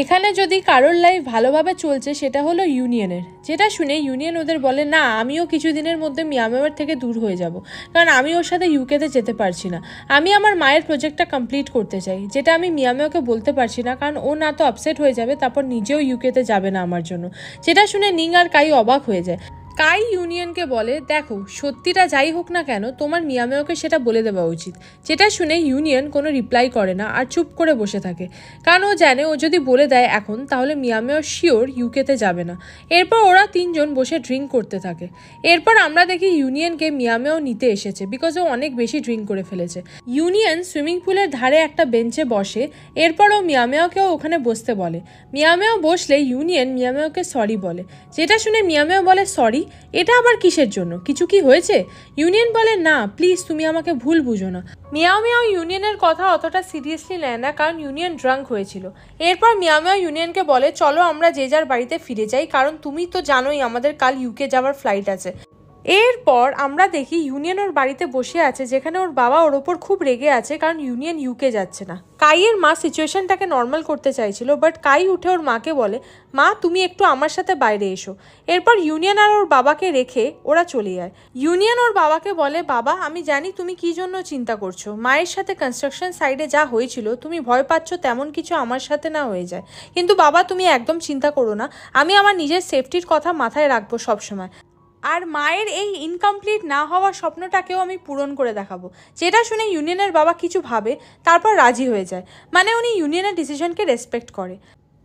এখানে যদি কারোর লাইফ ভালোভাবে চলছে সেটা হলো ইউনিয়নের, যেটা শুনে ইউনিয়ন ওদের বলে না আমিও কিছু দিনের মধ্যে মিয়ানমার থেকে দূর হয়ে যাব, কারণ আমি ওর সাথে ইউকেতে যেতে পারছি না। আমি আমার মায়ের প্রজেক্টটা কমপ্লিট করতে চাই, যেটা আমি মিয়ানমারকে বলতে পারছি না, কারণ ও না তো আপসেট হয়ে যাবে, তারপর নিজেও ইউকেতে যাবে না আমার জন্য। যেটা শুনে নিং আর কাই অবাক হয়ে যায়। কাই ইউনিয়নকে বলে দেখো সত্যিটা যাই হোক না কেন তোমার মিয়ামেওকে সেটা বলে দেওয়া উচিত। যেটা শুনে ইউনিয়ন কোনো রিপ্লাই করে না আর চুপ করে বসে থাকে, কারণ ও জানে ও যদি বলে দেয় এখন তাহলে মিয়ামেও শিওর ইউকেতে যাবে না। এরপর ওরা তিনজন বসে ড্রিঙ্ক করতে থাকে। এরপর আমরা দেখি ইউনিয়নকে মিয়ামেও নিতে এসেছে, বিকজ ও অনেক বেশি ড্রিঙ্ক করে ফেলেছে। ইউনিয়ন সুইমিং পুলের ধারে একটা বেঞ্চে বসে, এরপর ও মিয়ামেওকেও ওখানে বসতে বলে। মিয়ামেও বসলে ইউনিয়ন মিয়ামেওকে সরি বলে। যেটা শুনে মিয়ামেও বলে সরি, এটা আবার কিসের জন্য, কিছু কি হয়েছে? ইউনিয়ন বলে না প্লিজ তুমি আমাকে ভুল বুঝো না। মিয়াও মিয়াও ইউনিয়নের কথা অতটা সিরিয়াসলি নেয় না, কারণ ইউনিয়ন ড্রাঙ্ক হয়েছিল। এরপর মিয়াও মিয়াও ইউনিয়নকে বলে চলো আমরা যে যার বাড়িতে ফিরে যাই, কারণ তুমি তো জানোই আমাদের কাল ইউকে যাওয়ার ফ্লাইট আছে। এরপর আমরা দেখি ইউনিয়ন ওর বাড়িতে বসে আছে, যেখানে ওর বাবা ওর ওপর খুব রেগে আছে, কারণ ইউনিয়ন ইউকে যাচ্ছে না। কাইয়ের মা সিচুয়েশনটাকে নর্মাল করতে চাইছিল, বাট কাই উঠে ওর মাকে বলে মা তুমি একটু আমার সাথে বাইরে এসো। এরপর ইউনিয়ন আর ওর বাবাকে রেখে ওরা চলে যায়। ইউনিয়ন ওর বাবাকে বলে বাবা আমি জানি তুমি কি জন্য চিন্তা করছো, মায়ের সাথে কনস্ট্রাকশন সাইডে যা হয়েছিল তুমি ভয় পাচ্ছ তেমন কিছু আমার সাথে না হয়ে যায়, কিন্তু বাবা তুমি একদম চিন্তা করো না, আমি আমার নিজের সেফটির কথা মাথায় রাখবো সবসময়, আর মায়ের এই ইনকমপ্লিট না হওয়ার স্বপ্নটাকেও আমি পূরণ করে দেখাবো। যেটা শুনে ইউনিয়নের বাবা কিছু ভাবে, তারপর রাজি হয়ে যায়, মানে উনি ইউনিয়নের ডিসিশনকে রেসপেক্ট করে।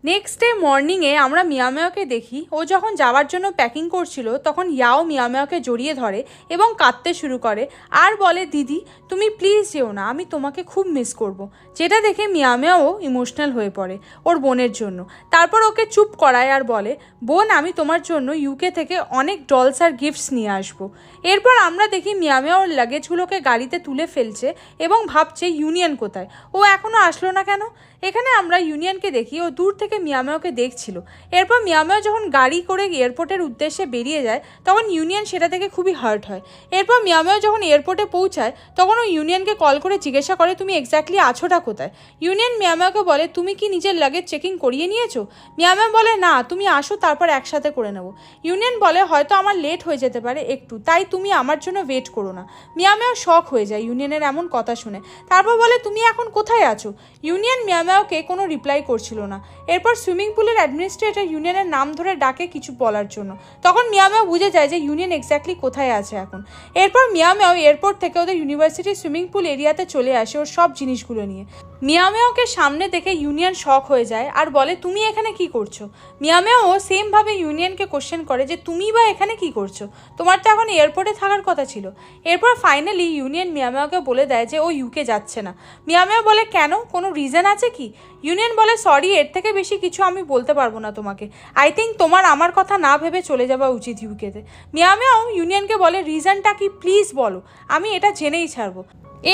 নেক্সট ডে মর্নিংয়ে আমরা মিয়ামেওকে দেখি, ও যখন যাওয়ার জন্য প্যাকিং করছিল তখন ইয়াও মিয়ামেওকে জড়িয়ে ধরে এবং কাঁদতে শুরু করে আর বলে দিদি তুমি প্লিজ যেও না, আমি তোমাকে খুব মিস করব। যেটা দেখে মিয়ামেও ইমোশনাল হয়ে পড়ে ওর বোনের জন্য। তারপর ওকে চুপ করায় আর বলে বোন আমি তোমার জন্য ইউকে থেকে অনেক ডলস আর গিফটস নিয়ে আসবো। এরপর আমরা দেখি মিয়ামেও ওর লাগেজগুলোকে গাড়িতে তুলে ফেলছে এবং ভাবছে ইউনিয়ন কোথায়, ও এখনও আসলো না কেন। এখানে আমরা ইউনিয়নকে দেখি ও দূর থেকে মিয়ামেওকে দেখছিল। এরপর মিয়ামেও যখন গাড়ি করে এয়ারপোর্টের উদ্দেশ্যে বেরিয়ে যায় তখন ইউনিয়ন সেটা থেকে খুবই হার্ট হয়। এরপর মিয়ামেও যখন এয়ারপোর্টে পৌঁছায় তখন ও ইউনিয়নকে কল করে জিজ্ঞাসা করে তুমি এক্স্যাক্টলি আছোটা কোথায়। ইউনিয়ন মিয়ামেওকে বলে তুমি কি নিজের লাগেজ চেকিং করিয়ে নিয়েছো? মিয়ামেও বলে না তুমি আসো তারপর একসাথে করে নেবো। ইউনিয়ন বলে হয়তো আমার লেট হয়ে যেতে পারে একটু, তাই তুমি আমার জন্য ওয়েট করো না। মিয়ামেও শক হয়ে যায় ইউনিয়নের এমন কথা শুনে। তারপর বলে তুমি এখন কোথায় আছো? ইউনিয়ন মিয়ামেওকে কোনো রিপ্লাই করছিল না। এরপর সুইমিং পুলের অ্যাডমিনিস্ট্রেটর ইউনিয়নের নাম ধরে ডাকে কিছু বলার জন্য। তখন মিয়ামেও বুঝে যায় যে ইউনিয়ন এক্স্যাক্টলি কোথায় আছে এখন। এরপর মিয়ামেও এয়ারপোর্ট থেকে ওদের ইউনিভার্সিটির সুইমিং পুল এরিয়াতে চলে আসে ওর সব জিনিসগুলো নিয়ে। মিয়ামেওকে সামনে দেখে ইউনিয়ন শক হয়ে যায় আর বলে তুমি এখানে কি করছো? মিয়ামেও সেমভাবে ইউনিয়নকে কোশ্চেন করে যে তুমি বা এখানে কি করছো, তোমার তো এখন এয়ারপোর্টে থাকার কথা ছিল। এরপর ফাইনালি ইউনিয়ন মিয়ামেওকে বলে দেয় যে ও ইউকে যাচ্ছে না। মিয়ামেও বলে কেন, কোনো রিজন আছে কি? ইউনিয়ন বলে সরি এর থেকে বেশি কিছু আমি বলতে পারবো না তোমাকে, আই থিঙ্ক তোমার আমার কথা না ভেবে চলে যাওয়া উচিত ইউকেতে। মিয়ামেও ইউনিয়নকে বলে রিজনটা কি প্লিজ বলো, আমি এটা জেনেই ছাড়বো।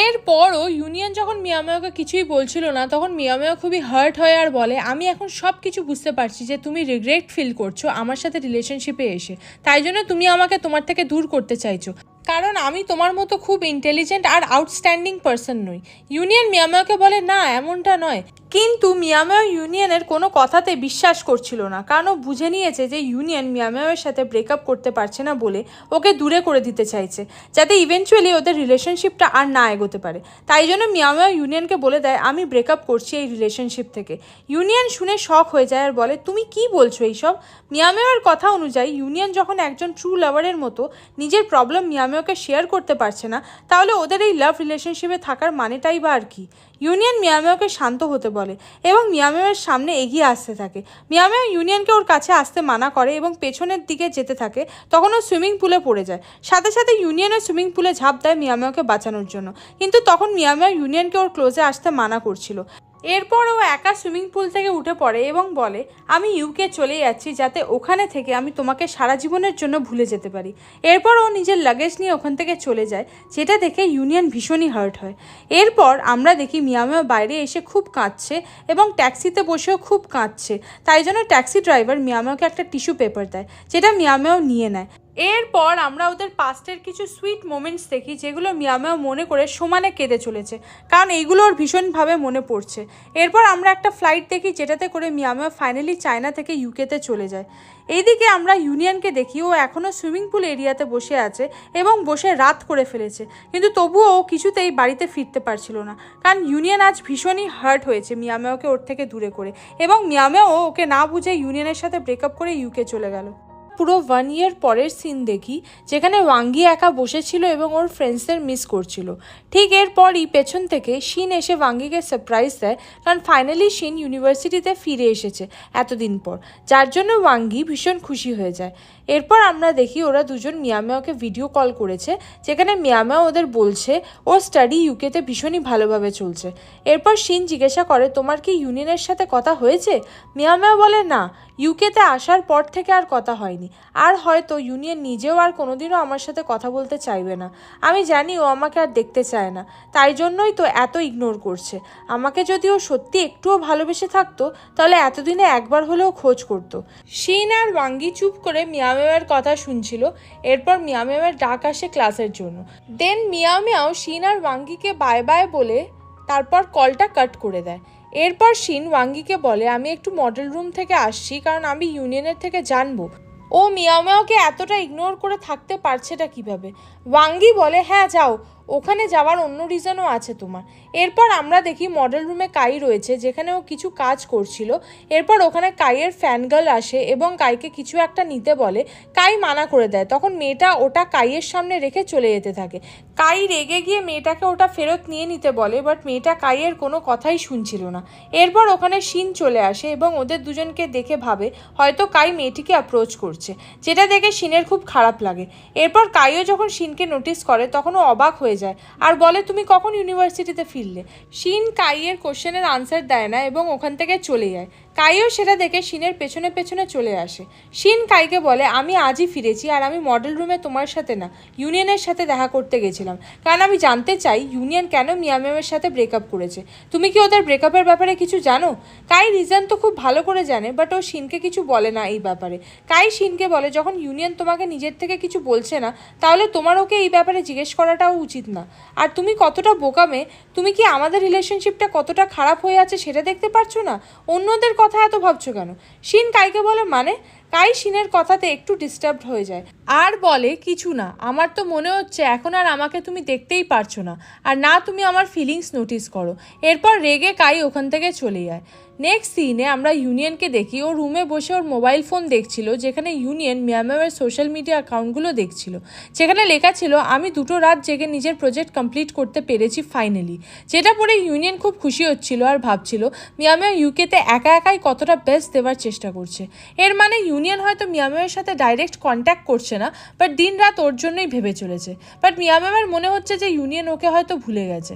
এরপরও ইউনিয়ন যখন মিয়ামেওকে কিছুই বলছিল না তখন মিয়ামেও খুবই হার্ট হয় আর বলে আমি এখন সব কিছু বুঝতে পারছি যে তুমি রিগ্রেট ফিল করছো আমার সাথে রিলেশনশিপে এসে, তাই জন্য তুমি আমাকে তোমার থেকে দূর করতে চাইছো, কারণ আমি তোমার মতো খুব ইন্টেলিজেন্ট আর আউটস্ট্যান্ডিং পারসন নই। ইউনিয়ন মিয়ামেওকে বলে না এমনটা নয়, কিন্তু মিয়ামেও ইউনিয়নের কোনো কথাতে বিশ্বাস করছিল না, কারণ ও বুঝে নিয়েছে যে ইউনিয়ন মিয়ামেওয়ের সাথে ব্রেকআপ করতে পারছে না বলে ওকে দূরে করে দিতে চাইছে, যাতে ইভেনচুয়ালি ওদের রিলেশনশিপটা আর না এগোতে পারে। তাই জন্য মিয়ামেও ইউনিয়নকে বলে দেয় আমি ব্রেকআপ করছি এই রিলেশনশিপ থেকে। ইউনিয়ন শুনে শক হয়ে যায় আর বলে তুমি কি বলছো এইসব? মিয়ামেওয়ের কথা অনুযায়ী ইউনিয়ন যখন একজন ট্রু লাভারের মতো নিজের প্রবলেম মিয়ামেওকে শেয়ার করতে পারছে না, তাহলে ওদের এই লাভ রিলেশনশিপে থাকার মানেটাই বা আর কি? ইউনিয়ন মিয়ামেওকে শান্ত হতে বলে এবং মিয়ামেওয়ের সামনে এগিয়ে আসতে থাকে। মিয়ামেও ইউনিয়নকে ওর কাছে আসতে মানা করে এবং পেছনের দিকে যেতে থাকে। তখন ও সুইমিং পুলে পড়ে যায়। সাথে সাথে ইউনিয়নের সুইমিং পুলে ঝাঁপ দেয় মিয়ামেওকে বাঁচানোর জন্য, কিন্তু তখন মিয়ামেও ইউনিয়নকে ওর ক্লোজে আসতে মানা করছিল। এরপর ও একা সুইমিং পুল থেকে উঠে পড়ে এবং বলে আমি ইউকে চলে যাচ্ছি, যাতে ওখানে থেকে আমি তোমাকে সারা জীবনের জন্য ভুলে যেতে পারি। এরপর ও নিজের লাগেজ নিয়ে ওখান থেকে চলে যায়, যেটা দেখে ইউনিয়ন ভীষণই হার্ট হয়। এরপর আমরা দেখি মিয়ামেও বাইরে এসে খুব কাঁদছে এবং ট্যাক্সিতে বসেও খুব কাঁদছে। তাই জন্য ট্যাক্সি ড্রাইভার মিয়ামেওকে একটা টিস্যু পেপার দেয়, যেটা মিয়ামেও নিয়ে নেয়। এরপর আমরা ওদের পাস্টের কিছু সুইট মোমেন্টস দেখি যেগুলো মিয়ামেও মনে করে সমানে কেঁদে চলেছে, কারণ এইগুলো ওর ভীষণভাবে মনে পড়ছে। এরপর আমরা একটা ফ্লাইট দেখি যেটাতে করে মিয়ামেও ফাইনালি চায়না থেকে ইউকেতে চলে যায়। এইদিকে আমরা ইউনিয়নকে দেখি, ও এখনও সুইমিং পুল এরিয়াতে বসে আছে এবং বসে রাত করে ফেলেছে, কিন্তু তবুও ও কিছুতেই বাড়িতে ফিরতে পারছিল না, কারণ ইউনিয়ন আজ ভীষণই হার্ট হয়েছে মিয়ামেওকে ওর থেকে দূরে করে, এবং মিয়ামেও ওকে না বুঝে ইউনিয়নের সাথে ব্রেকআপ করে ইউকে চলে গেল। পুরো 1 ইয়ার পরের সিন দেখি যেখানে ওয়াঙ্গি একা বসেছিল এবং ওর ফ্রেন্ডসদের মিস করছিল। ঠিক এরপরই পেছন থেকে শিন এসে ওয়াঙ্গিকে সারপ্রাইজ দেয়, কারণ ফাইনালি শিন ইউনিভার্সিটিতে ফিরে এসেছে এতদিন পর, যার জন্য ওয়াঙ্গি ভীষণ খুশি হয়ে যায়। এরপর আমরা দেখি ওরা দুজন মিয়ামেওকে ভিডিও কল করেছে, যেখানে মিয়ামেও ওদের বলছে ওর স্টাডি ইউকেতে ভীষণই ভালোভাবে চলছে। এরপর শিন জিজ্ঞাসা করে, তোমার কি ইউনিয়নের সাথে কথা হয়েছে? মিয়ামেও বলে, না, ইউকেতে আসার পর থেকে আর কথা হয়নি, আর হয়তো ইউনিয়ন নিজেও আর কোনোদিনও আমার সাথে কথা বলতে চাইবে না। আমি জানি ও আমাকে আর দেখতে চায় না, তাই জন্যই তো এত ইগনোর করছে। আমাকে যদি ও সত্যি একটুও ভালোবেসে থাকতো তাহলে এতদিনে একবার হলেও খোঁজ করতো। শিন আর ওয়াঙ্গি চুপ করে মিয়ামেওয়ের কথা শুনছিল। এরপর মিয়ামেওয়ের ডাক আসে ক্লাসের জন্য। দেন মিয়ামেও শিন আর ওয়াঙ্গিকে বাই বাই বলে তারপর কলটা কাট করে দেয়। এরপর শিন ওয়াঙ্গিকে বলে, আমি একটু মডেল রুম থেকে আসছি, কারণ আমি ইউনিয়নের থেকে জানবো ও মিয়ামেওকে এতটা ইগনোর করে থাকতে পারছেটা কিভাবে। ওয়াঙ্গি বলে, হ্যাঁ যাও, ওখানে যাওয়ার অন্য রিজনও আছে তোমার। এরপর আমরা দেখি মডেল রুমে কাই রয়েছে, যেখানে ও কিছু কাজ করছিল। এরপর ওখানে কাইয়ের ফ্যান গার্ল আসে এবং কাইকে কিছু একটা নিতে বলে। কাই মানা করে দেয়, তখন মেয়েটা ওটা কাইয়ের সামনে রেখে চলে যেতে থাকে। কাই রেগে গিয়ে মেয়েটাকে ওটা ফেরত নিয়ে নিতে বলে, বাট মেয়েটা কাইয়ের কোনো কথাই শুনছিল না। এরপর ওখানে শিন চলে আসে এবং ওদের দুজনকে দেখে ভাবে হয়তো কাই মেয়েটিকে অ্যাপ্রোচ করছে, যেটা দেখে শিনের খুব খারাপ লাগে। এরপর কাইও যখন শিনকে নোটিস করে তখন ও অবাক হয়ে যায় আর বলে, তুমি কখন ইউনিভার্সিটিতে ফিরলে? শিন কাইয়ের কোশ্চেনের আনসার দেয় না এবং ওখান থেকে চলে যায়। কাইও সেটা দেখে শিনের পেছনে পেছনে চলে আসে। শিন কাইকে বলে, আমি আজই ফিরেছি আর আমি মডেল রুমে তোমার সাথে না, ইউনিয়নের সাথে দেখা করতে গেছিলাম, কারণ আমি জানতে চাই ইউনিয়ন কেন মিয়ামেওয়ের সাথে ব্রেকআপ করেছে। তুমি কি ওদের ব্রেকআপের ব্যাপারে কিছু জানো? কাই রিজন তো খুব ভালো করে জানে, বাট ও শিনকে কিছু বলে না এই ব্যাপারে। কাই শিনকে বলে, যখন ইউনিয়ন তোমাকে নিজের থেকে কিছু বলছে না, তাহলে তোমার ওকে এই ব্যাপারে জিজ্ঞেস করাটাও উচিত না। আর তুমি কতটা বোকা মেয়ে, তুমি কি আমাদের রিলেশনশিপটা কতটা খারাপ হয়ে আছে সেটা দেখতে পারছো না? অন্যদের কথা এত ভাবছো কেন? শিন কাইকে বলে, মানে? কাই শিনের কথাতে একটু ডিস্টার্বড হয়ে যায় আর বলে, কিছু না, আমার তো মনে হচ্ছে এখন আর আমাকে তুমি দেখতেই পারছো না, আর না তুমি আমার ফিলিংস নোটিস করো। এরপর রেগে কাই ওখান থেকে চলে যায়। নেক্সট সিনে আমরা ইউনিয়নকে দেখি, ও রুমে বসে ওর মোবাইল ফোন দেখছিল, যেখানে ইউনিয়ন মিয়ামেওয়ের সোশ্যাল মিডিয়া অ্যাকাউন্টগুলো দেখছিল, যেখানে লেখা ছিল, আমি 2 রাত জেগে নিজের প্রজেক্ট কমপ্লিট করতে পেরেছি ফাইনালি। যেটা পড়ে ইউনিয়ন খুব খুশি হচ্ছিল আর ভাবছিল মিয়ামেও ইউকেতে একা একাই কতটা বেস্ট দেওয়ার চেষ্টা করছে। এর মানে ইউনিয়ন হয়তো মিয়ামেওয়ের সাথে ডাইরেক্ট কন্ট্যাক্ট করছে না, বাট দিন রাত ওর জন্যই ভেবে চলেছে। বাট মিয়ামেওয়ের মনে হচ্ছে যে ইউনিয়ন ওকে হয়তো ভুলে গেছে।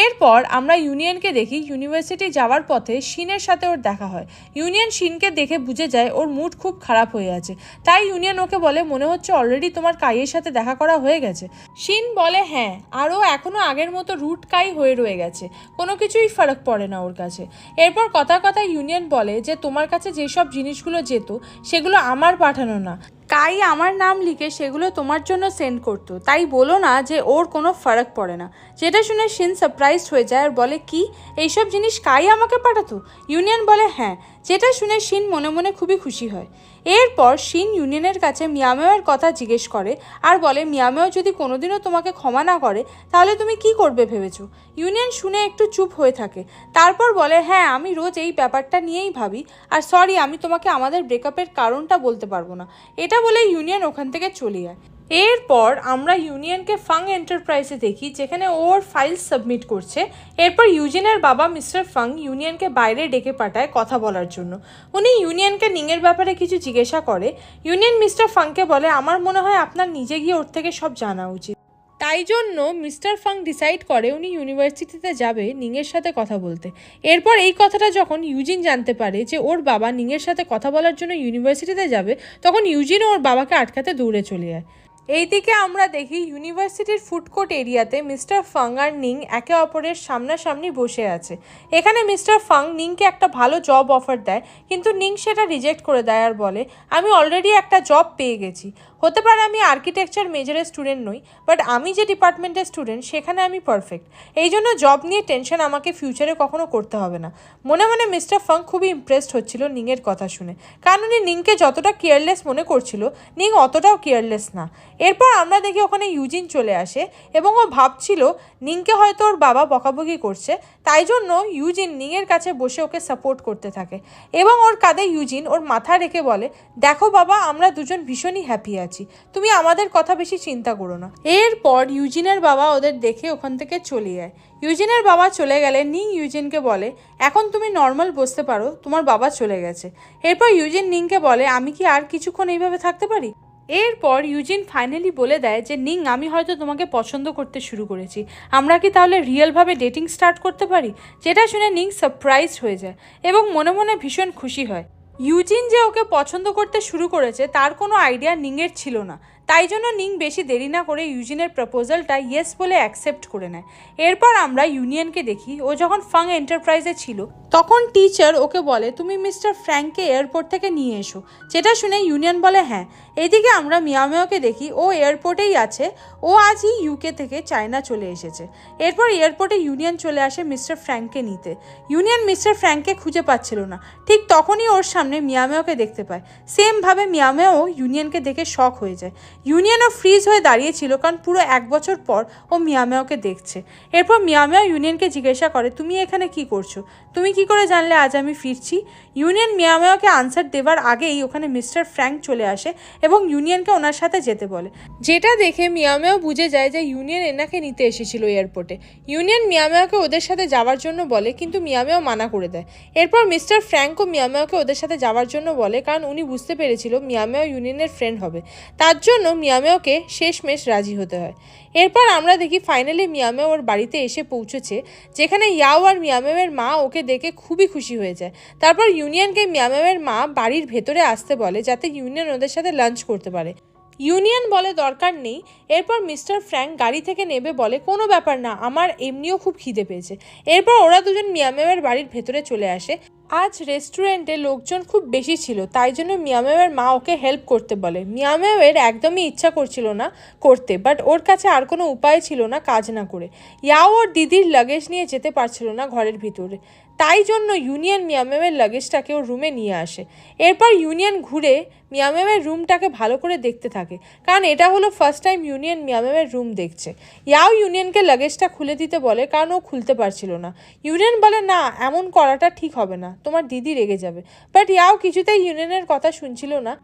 এরপর আমরা ইউনিয়নকে দেখি, ইউনিভার্সিটি যাওয়ার পথে শিনের সাথে ওর দেখা হয়। ইউনিয়ন শিনকে দেখে বুঝে যায় ওর মুড খুব খারাপ হয়ে আছে, তাই ইউনিয়ন ওকে বলে, মনে হচ্ছে অলরেডি তোমার কাইয়ের সাথে দেখা করা হয়ে গেছে। শিন বলে, হ্যাঁ, আর ও এখনও আগের মতো রুট কাই হয়ে রয়ে গেছে, কোনো কিছুই ফারাক পড়ে না ওর কাছে। এরপর কথা কথা ইউনিয়ন বলে যে তোমার কাছে যেসব জিনিসগুলো যেত সেগুলো আমার পাঠানো না, কাই আমার নাম লিখে সেগুলো তোমার জন্য সেন্ড করতো, তাই বলো না যে ওর কোনো ফারাক পড়ে না। যেটা শুনে শিন সারপ্রাইজড হয়ে যায় আর বলে, কি এইসব জিনিস কাই আমাকে পাঠাতো? ইউনিয়ন বলে, হ্যাঁ। যেটা শুনে শিন মনে মনে খুবই খুশি হয়। এরপর শিন ইউনিয়নের কাছে মিয়ামেওয়ের কথা জিজ্ঞেস করে আর বলে, মিয়ামেও যদি কোনোদিনও তোমাকে ক্ষমা না করে তাহলে তুমি কি করবে ভেবেছো? ইউনিয়ন শুনে একটু চুপ হয়ে থাকে, তারপর বলে, হ্যাঁ, আমি রোজ এই ব্যাপারটা নিয়েই ভাবি, আর সরি, আমি তোমাকে আমাদের ব্রেকআপের কারণটা বলতে পারবো না। এটা বলে ইউনিয়ন ওখান থেকে চলে যায়। এরপর আমরা ইউনিয়নকে ফাং এন্টারপ্রাইজে দেখি, যেখানে ওর ফাইল সাবমিট করছে। এরপর ইউজিনের বাবা মিস্টার ফাং ইউনিয়নকে বাইরে ডেকে পাঠায় কথা বলার জন্য। উনি ইউনিয়নকে নিংয়ের ব্যাপারে কিছু জিজ্ঞাসা করে। ইউনিয়ন মিস্টার ফাংকে বলে, আমার মনে হয় আপনার নিজে গিয়ে ওর থেকে সব জানা উচিত। তাই জন্য মিস্টার ফাং ডিসাইড করে উনি ইউনিভার্সিটিতে যাবে নিংয়ের সাথে কথা বলতে। এরপর এই কথাটা যখন ইউজিন জানতে পারে যে ওর বাবা নিংয়ের সাথে কথা বলার জন্য ইউনিভার্সিটিতে যাবে, তখন ইউজিন ওর বাবাকে আটকাতে দৌড়ে চলে যায়। এইদিকে আমরা দেখি ইউনিভার্সিটির ফুডকোর্ট এরিয়াতে মিস্টার ফাং আর নিং একে অপরের সামনাসামনি বসে আছে। এখানে মিস্টার ফাং নিংকে একটা ভালো জব অফার দেয়, কিন্তু নিং সেটা রিজেক্ট করে দেয় আর বলে, আমি অলরেডি একটা জব পেয়ে গেছি। হতে পারে আমি আর্কিটেকচার মেজরের স্টুডেন্ট নই, বাট আমি যে ডিপার্টমেন্টের স্টুডেন্ট সেখানে আমি পারফেক্ট। এই জন্য জব নিয়ে টেনশন আমাকে ফিউচারে কখনো করতে হবে না। মনে মনে মিস্টার ফাং খুবই ইমপ্রেসড হচ্ছিল নিংয়ের কথা শুনে, কারণ উনি নিংকে যতটা কেয়ারলেস মনে করছিল নিং অতটাও কেয়ারলেস না। এরপর আমরা দেখি ওখানে ইউজিন চলে আসে এবং ও ভাবছিল নিংকে হয়তো ওর বাবা বকাবকি করছে, তাই জন্য ইউজিন নিংয়ের কাছে বসে ওকে সাপোর্ট করতে থাকে এবং ওর কাঁধে ইউজিন ওর মাথা রেখে বলে, দেখো বাবা, আমরা দুজন ভীষণই হ্যাপি আছি, তুমি আমাদের কথা বেশি চিন্তা করো না। এরপর ইউজিনের বাবা ওদের দেখে ওখান থেকে চলে যায়। ইউজিনের বাবা চলে গেলে নিং ইউজিনকে বলে, এখন তুমি নর্মাল বসতে পারো, তোমার বাবা চলে গেছে। এরপর ইউজিন নিংকে বলে, আমি কি আর কিছুক্ষণ এইভাবে থাকতে পারি? এরপর ইউজিন ফাইনালি বলে দেয় যে নিং, আমি হয়তো তোমাকে পছন্দ করতে শুরু করেছি, আমরা কি তাহলে রিয়েলভাবে ডেটিং স্টার্ট করতে পারি? যেটা শুনে নিং সারপ্রাইজড হয়ে যায় এবং মনে মনে ভীষণ খুশি হয়। ইউজিন যে ওকে পছন্দ করতে শুরু করেছে তার কোনো আইডিয়া নিংয়ের ছিল না, তাই জন্য নিং বেশি দেরি না করে ইউজিনের প্রপোজালটা ইয়েস বলে অ্যাকসেপ্ট করে নেয়। এরপর আমরা ইউনিয়নকে দেখি, ও যখন ফাং এন্টারপ্রাইজে ছিল তখন টিচার ওকে বলে, তুমি মিস্টার ফ্র্যাঙ্ককে এয়ারপোর্ট থেকে নিয়ে এসো। যেটা শুনে ইউনিয়ন বলে হ্যাঁ। এদিকে আমরা মিয়ামিয়াকে দেখি, ও এয়ারপোর্টেই আছে, ও আজই ইউকে থেকে চায়না চলে এসেছে। এরপর এয়ারপোর্টে ইউনিয়ন চলে আসে মিস্টার ফ্র্যাঙ্ককে নিতে। ইউনিয়ন মিস্টার ফ্র্যাঙ্ককে খুঁজে পাচ্ছিল না, ঠিক তখনই ওর সামনে মিয়ামিয়াকে দেখতে পায়। সেমভাবে মিয়ামিয়াও ইউনিয়নকে দেখে শক হয়ে যায়। ইউনিয়নও ফ্রিজ হয়ে দাঁড়িয়েছিল, কারণ পুরো 1 বছর পর ও মিয়ামিয়াকে দেখছে। এরপর মিয়ামিয়া ইউনিয়নকে জিজ্ঞাসা করে, তুমি এখানে কি করছো? তুমি কি করে জানলে আজ আমি ফিরছি? ইউনিয়ন মিয়ামিয়াকে আনসার দেওয়ার আগেই ওখানে মিস্টার ফ্র্যাঙ্ক চলে আসে এবং ইউনিয়নকে ওনার সাথে যেতে বলে। যেটা দেখে মিয়ামিয়াও বুঝে যায় যে ইউনিয়ন এনাকে নিতে এসেছিল এয়ারপোর্টে। ইউনিয়ন মিয়ামিয়াকে ওদের সাথে যাওয়ার জন্য বলে, কিন্তু মিয়ামিয়াও মানা করে দেয়। এরপর মিস্টার ফ্র্যাঙ্কও মিয়ামিয়াকে ওদের সাথে যাওয়ার জন্য বলে, কারণ উনি বুঝতে পেরেছিল মিয়ামিয়াও ইউনিয়নের ফ্রেন্ড হবে, তার জন্য মিয়ামিয়াওকে শেষমেশ রাজি হতে হয়। এরপর আমরা দেখি ফাইনালি মিয়ামিয়াও ওর বাড়িতে এসে পৌঁছেছে, যেখানে ইয়াও আর মিয়ামিয়াওয়ের মা ওকে দেখে খুবই খুশি হয়ে যায়। তারপর ইউনিয়নকে মিয়ামিয়াওয়ের মা বাড়ির ভেতরে আসতে বলে, যাতে ইউনিয়ন ওদের সাথে লাঞ্চ করতে পারে। ইউনিয়ন বলে দরকার নেই। এরপর মিস্টার ফ্র্যাঙ্ক গাড়ি থেকে নেমে বলে, কোনো ব্যাপার না, আমার এমনিও খুব খিদে পেয়েছে। এরপর ওরা দুজন মিয়ামিয়াওয়ের বাড়ির ভেতরে চলে আসে। আজ রেস্টুরেন্টে লোকজন খুব বেশি ছিল, তাই জন্য মিয়ামিয়াওয়ের মা ওকে হেল্প করতে বলে। মিয়ামিয়াওয়ের একদমই ইচ্ছা করছিল না করতে, বাট ওর কাছে আর কোনো উপায় ছিল না কাজ না করে। ইয়াও ওর দিদির লাগেজ নিয়ে যেতে পারছিল না ঘরের ভিতরে, তাই জন্য ইউনিয়ন মিয়ামিয়াওয়ের লাগেজটাকে ওর রুমে নিয়ে আসে। এরপর ইউনিয়ন ঘুরে মিয়ামিয়াওয়ের রুমটাকে ভালো করে দেখতে থাকে, কারণ এটা হলো ফার্স্ট টাইম ইউনিয়ন মিয়ামিয়াওয়ের রুম দেখছে। ইয়াও ইউনিয়নকে লাগেজটা খুলে দিতে বলে, কারণ ও খুলতে পারছিল না। ইউনিয়ন বলে, না, এমন করাটা ঠিক হবে না, তোমার দিদি রেগে যাবে। বাট ইয়াও কিছুতেই ইউনিয়নের কথা শুনছিল না।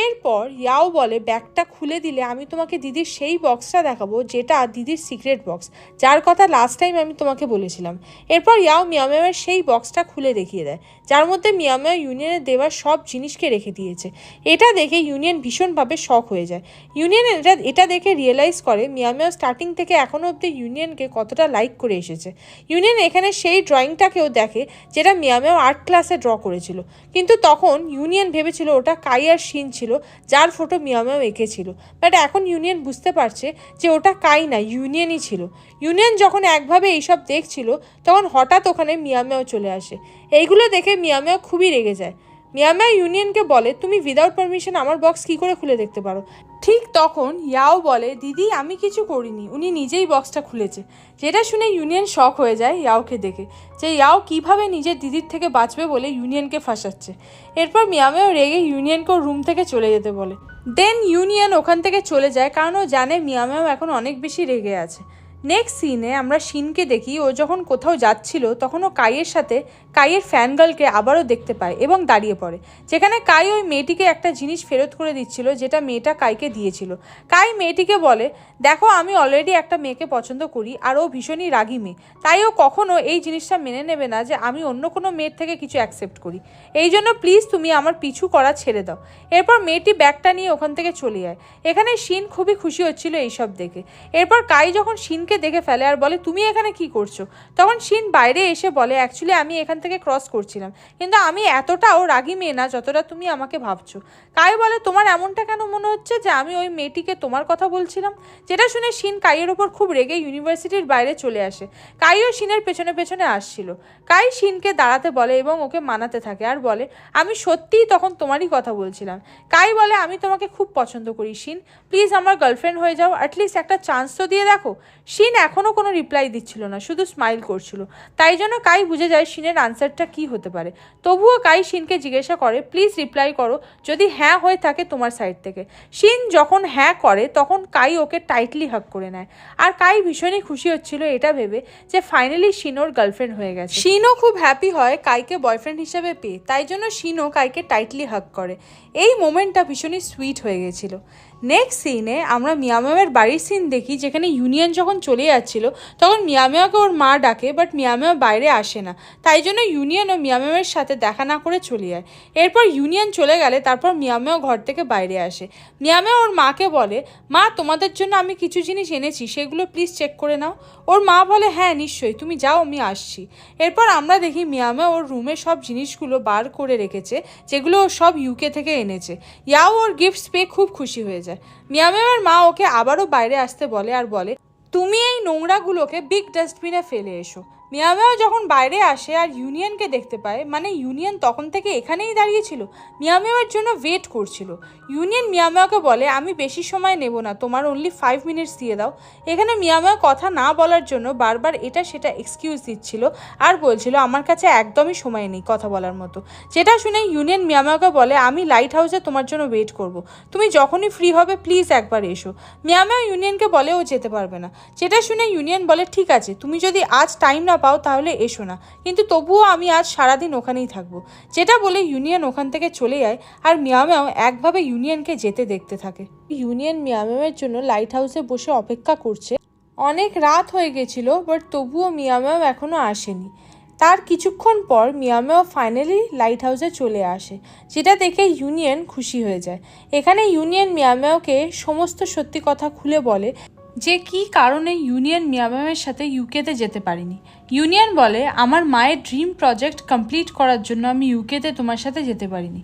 এরপর ইয়াও বলে, ব্যাগটা খুলে দিলে আমি তোমাকে দিদির সেই বক্সটা দেখাবো, যেটা দিদির সিক্রেট বক্স, যার কথা লাস্ট টাইম আমি তোমাকে বলেছিলাম। এরপর ইয়াও মিয়ামিয়াওয়ের সেই বক্সটা খুলে দেখিয়ে দেয়, যার মধ্যে মিয়ামিয়াও ইউনিয়নের দেওয়া সব জিনিসকে রেখে দিয়েছে। এটা দেখে ইউনিয়ন ভীষণভাবে শক হয়ে যায়। ইউনিয়ন এটা দেখে রিয়েলাইজ করে মিয়ামিয়াও স্টার্টিং থেকে এখনও অবধি ইউনিয়নকে কতটা লাইক করে এসেছে। ইউনিয়ন এখানে সেই ড্রয়িংটাকেও দেখে, যেটা মিয়ামিয়াও আর্ট ক্লাসে ড্র করেছিল, কিন্তু তখন ইউনিয়ন ভেবেছিল ওটা কাই আর শিন ছিল, যার ফটো মিয়ামিয়াও এঁকেছিল। বাট এখন ইউনিয়ন বুঝতে পারছে যে ওটা কাই না, ইউনিয়নই ছিল। ইউনিয়ন যখন একভাবে এইসব দেখছিল, তখন হঠাৎ ওখানে মিয়ামিয়াও চলে আসে। এইগুলো দেখে মিয়ামিয়াও খুবই রেগে যায়। মিয়ামিয়াও ইউনিয়নকে বলে, তুমি উইদাউট পারমিশন আমার বক্স কী করে খুলে দেখতে পারো? ঠিক তখন ইয়াও বলে, দিদি আমি কিছু করিনি, উনি নিজেই বক্সটা খুলেছে। যেটা শুনে ইউনিয়ন শক হয়ে যায় ইয়াওকে দেখে, যে ইয়াও কিভাবে নিজের দিদির থেকে বাঁচবে বলে ইউনিয়নকে ফাঁসাচ্ছে। এরপর মিয়ামিয়াও রেগে ইউনিয়নকে রুম থেকে চলে যেতে বলে। দেন ইউনিয়ন ওখান থেকে চলে যায়, কারণ ও জানে মিয়ামিয়াও এখন অনেক বেশি রেগে আছে। নেক্সট সিনে আমরা শিনকে দেখি, ও যখন কোথাও যাচ্ছিল তখন ও কাইয়ের সাথে কাইয়ের ফ্যান গার্লকে আবারও দেখতে পায় এবং দাঁড়িয়ে পড়ে, যেখানে কাই ওই মেয়েটিকে একটা জিনিস ফেরত করে দিচ্ছিল, যেটা মেয়েটা কাইকে দিয়েছিল। কাই মেয়েটিকে বলে, দেখো আমি অলরেডি একটা মেয়েকে পছন্দ করি, আর ও ভীষণই রাগী মেয়ে, তাই ও কখনো এই জিনিসটা মেনে নেবে না যে আমি অন্য কোনো মেয়ের থেকে কিছু অ্যাকসেপ্ট করি। এই জন্য প্লিজ তুমি আমার পিছু করা ছেড়ে দাও। এরপর মেয়েটি ব্যাগটা নিয়ে ওখান থেকে চলে যায়। এখানে শিন খুবই খুশি হচ্ছিল এইসব দেখে। এরপর কাই যখন শিনকে দেখে ফেলে আর বলে, তুমি এখানে কি করছো? তখন শিন বাইরে এসে বলে, অ্যাকচুয়ালি আমি এখান থেকে থেকে ক্রস করছিলাম, কিন্তু আমি এতটাও রাগী মেয়ে না যতটা তুমি আমাকে ভাবছো। কাই বলে তোমার এমনটা কেন মনে হচ্ছে যে আমি ওই মেয়েটিকে তোমার কথা বলছিলাম? যেটা শুনে শিন কাইয়ের ওপর খুব রেগে ইউনিভার্সিটির বাইরে চলে আসে। কাইও শিনের পেছনে পেছনে আসছিল। কাই শিনকে দাঁড়াতে বলে এবং ওকে মানাতে থাকে আর বলে আমি সত্যিই তখন তোমারই কথা বলছিলাম। কাই বলে আমি তোমাকে খুব পছন্দ করি শিন, প্লিজ আমার গার্লফ্রেন্ড হয়ে যাও, অ্যাটলিস্ট একটা চান্স তো দিয়ে দেখো। শিন এখনও কোনো রিপ্লাই দিচ্ছিল না, শুধু স্মাইল করছিল। তাই জন্য কাই বুঝে যায় শিনের আনসারটা কী হতে পারে। তবুও কাই শিনকে জিজ্ঞাসা করে প্লিজ রিপ্লাই করো যদি হ্যাঁ হয়ে থাকে তোমার সাইড থেকে। শিন যখন হ্যাঁ করে তখন কাই ওকে টাইটলি হাগ করে নেয়, আর কাই ভীষণই খুশি হচ্ছিল এটা ভেবে যে ফাইনালি শিন ওর গার্লফ্রেন্ড হয়ে গেছে। শিনও খুব হ্যাপি হয় কাইকে বয়ফ্রেন্ড হিসেবে পেয়ে, তাই জন্য শিনও কাইকে টাইটলি হাগ করে। এই মোমেন্টটা ভীষণই সুইট হয়ে গেছিল। নেক্সট সিনে আমরা মিয়ামেওয়ের বাড়ির সিন দেখি, যেখানে ইউনিয়ন যখন চলে যাচ্ছিল তখন মিয়ামেওকে ওর মা ডাকে, বাট মিয়ামেও বাইরে আসে না। তাই জন্য ইউনিয়ন ও মিয়ামেওয়ের সাথে দেখা না করে চলে যায়। এরপর ইউনিয়ন চলে গেলে তারপর মিয়ামেও ঘর থেকে বাইরে আসে। মিয়ামেও ওর মাকে বলে মা তোমাদের জন্য আমি কিছু জিনিস এনেছি, সেগুলো প্লিজ চেক করে নাও। ওর মা বলে হ্যাঁ নিশ্চয়ই, তুমি যাও আমি আসছি। এরপর আমরা দেখি মিয়ামেও ওর রুমে সব জিনিসগুলো বার করে রেখেছে যেগুলো ও সব ইউকে থেকে এনেছে। ইয়াও ওর গিফটস পেয়ে খুব খুশি হয়ে যায়। মিয়ামেওয়ের মা ওকে আবারও বাইরে আসতে বলে আর বলে তুমি এই নোংরাগুলোকে বিগ ডাস্টবিনে ফেলে এসো। মিয়ামেও যখন বাইরে আসে আর ইউনিয়নকে দেখতে পায়, মানে ইউনিয়ন তখন থেকে এখানেই দাঁড়িয়েছিল, মিয়ামেওয়ের জন্য ওয়েট করছিল। ইউনিয়ন মিয়ামেওকে বলে আমি বেশি সময় নেব না, তোমার অনলি 5 মিনিটস দিয়ে দাও। এখানে মিয়ামেও কথা না বলার জন্য বারবার এটা সেটা এক্সকিউজ দিচ্ছিল আর বলছিল আমার কাছে একদমই সময় নেই কথা বলার মতো। যেটা শুনে ইউনিয়ন মিয়ামেওকে বলে আমি লাইট হাউসে তোমার জন্য ওয়েট করব, তুমি যখনই ফ্রি হবে প্লিজ একবার এসো। মিয়ামেও ইউনিয়নকে বলে ও যেতে পারবে না। যেটা শুনে ইউনিয়ন বলে ঠিক আছে, তুমি যদি আজ টাইম না পাও তাহলে এসো না, কিন্তু তবুও আমি আজ সারাদিন ওখানেই থাকবো। যেটা বলে ইউনিয়ন ওখান থেকে চলে যায় আর মিয়ামেও একভাবে ইউনিয়নকে যেতে দেখতে থাকে। ইউনিয়ন মিয়ামেওয়ের জন্য লাইট হাউসে বসে অপেক্ষা করছে। অনেক রাত হয়ে গেছিল, বাট তবুও মিয়ামেও এখনও আসেনি। তার কিছুক্ষণ পর মিয়ামেও ফাইনালি লাইট হাউসে চলে আসে, যেটা দেখে ইউনিয়ন খুশি হয়ে যায়। এখানে ইউনিয়ন মিয়ামেওকে সমস্ত সত্যি কথা খুলে বলে যে কী কারণে ইউনিয়ন মিয়ামেওয়ের সাথে ইউকেতে যেতে পারিনি। ইউনিয়ন বলে আমার মায়ের ড্রিম প্রজেক্ট কমপ্লিট করার জন্য আমি ইউকেতে তোমার সাথে যেতে পারিনি।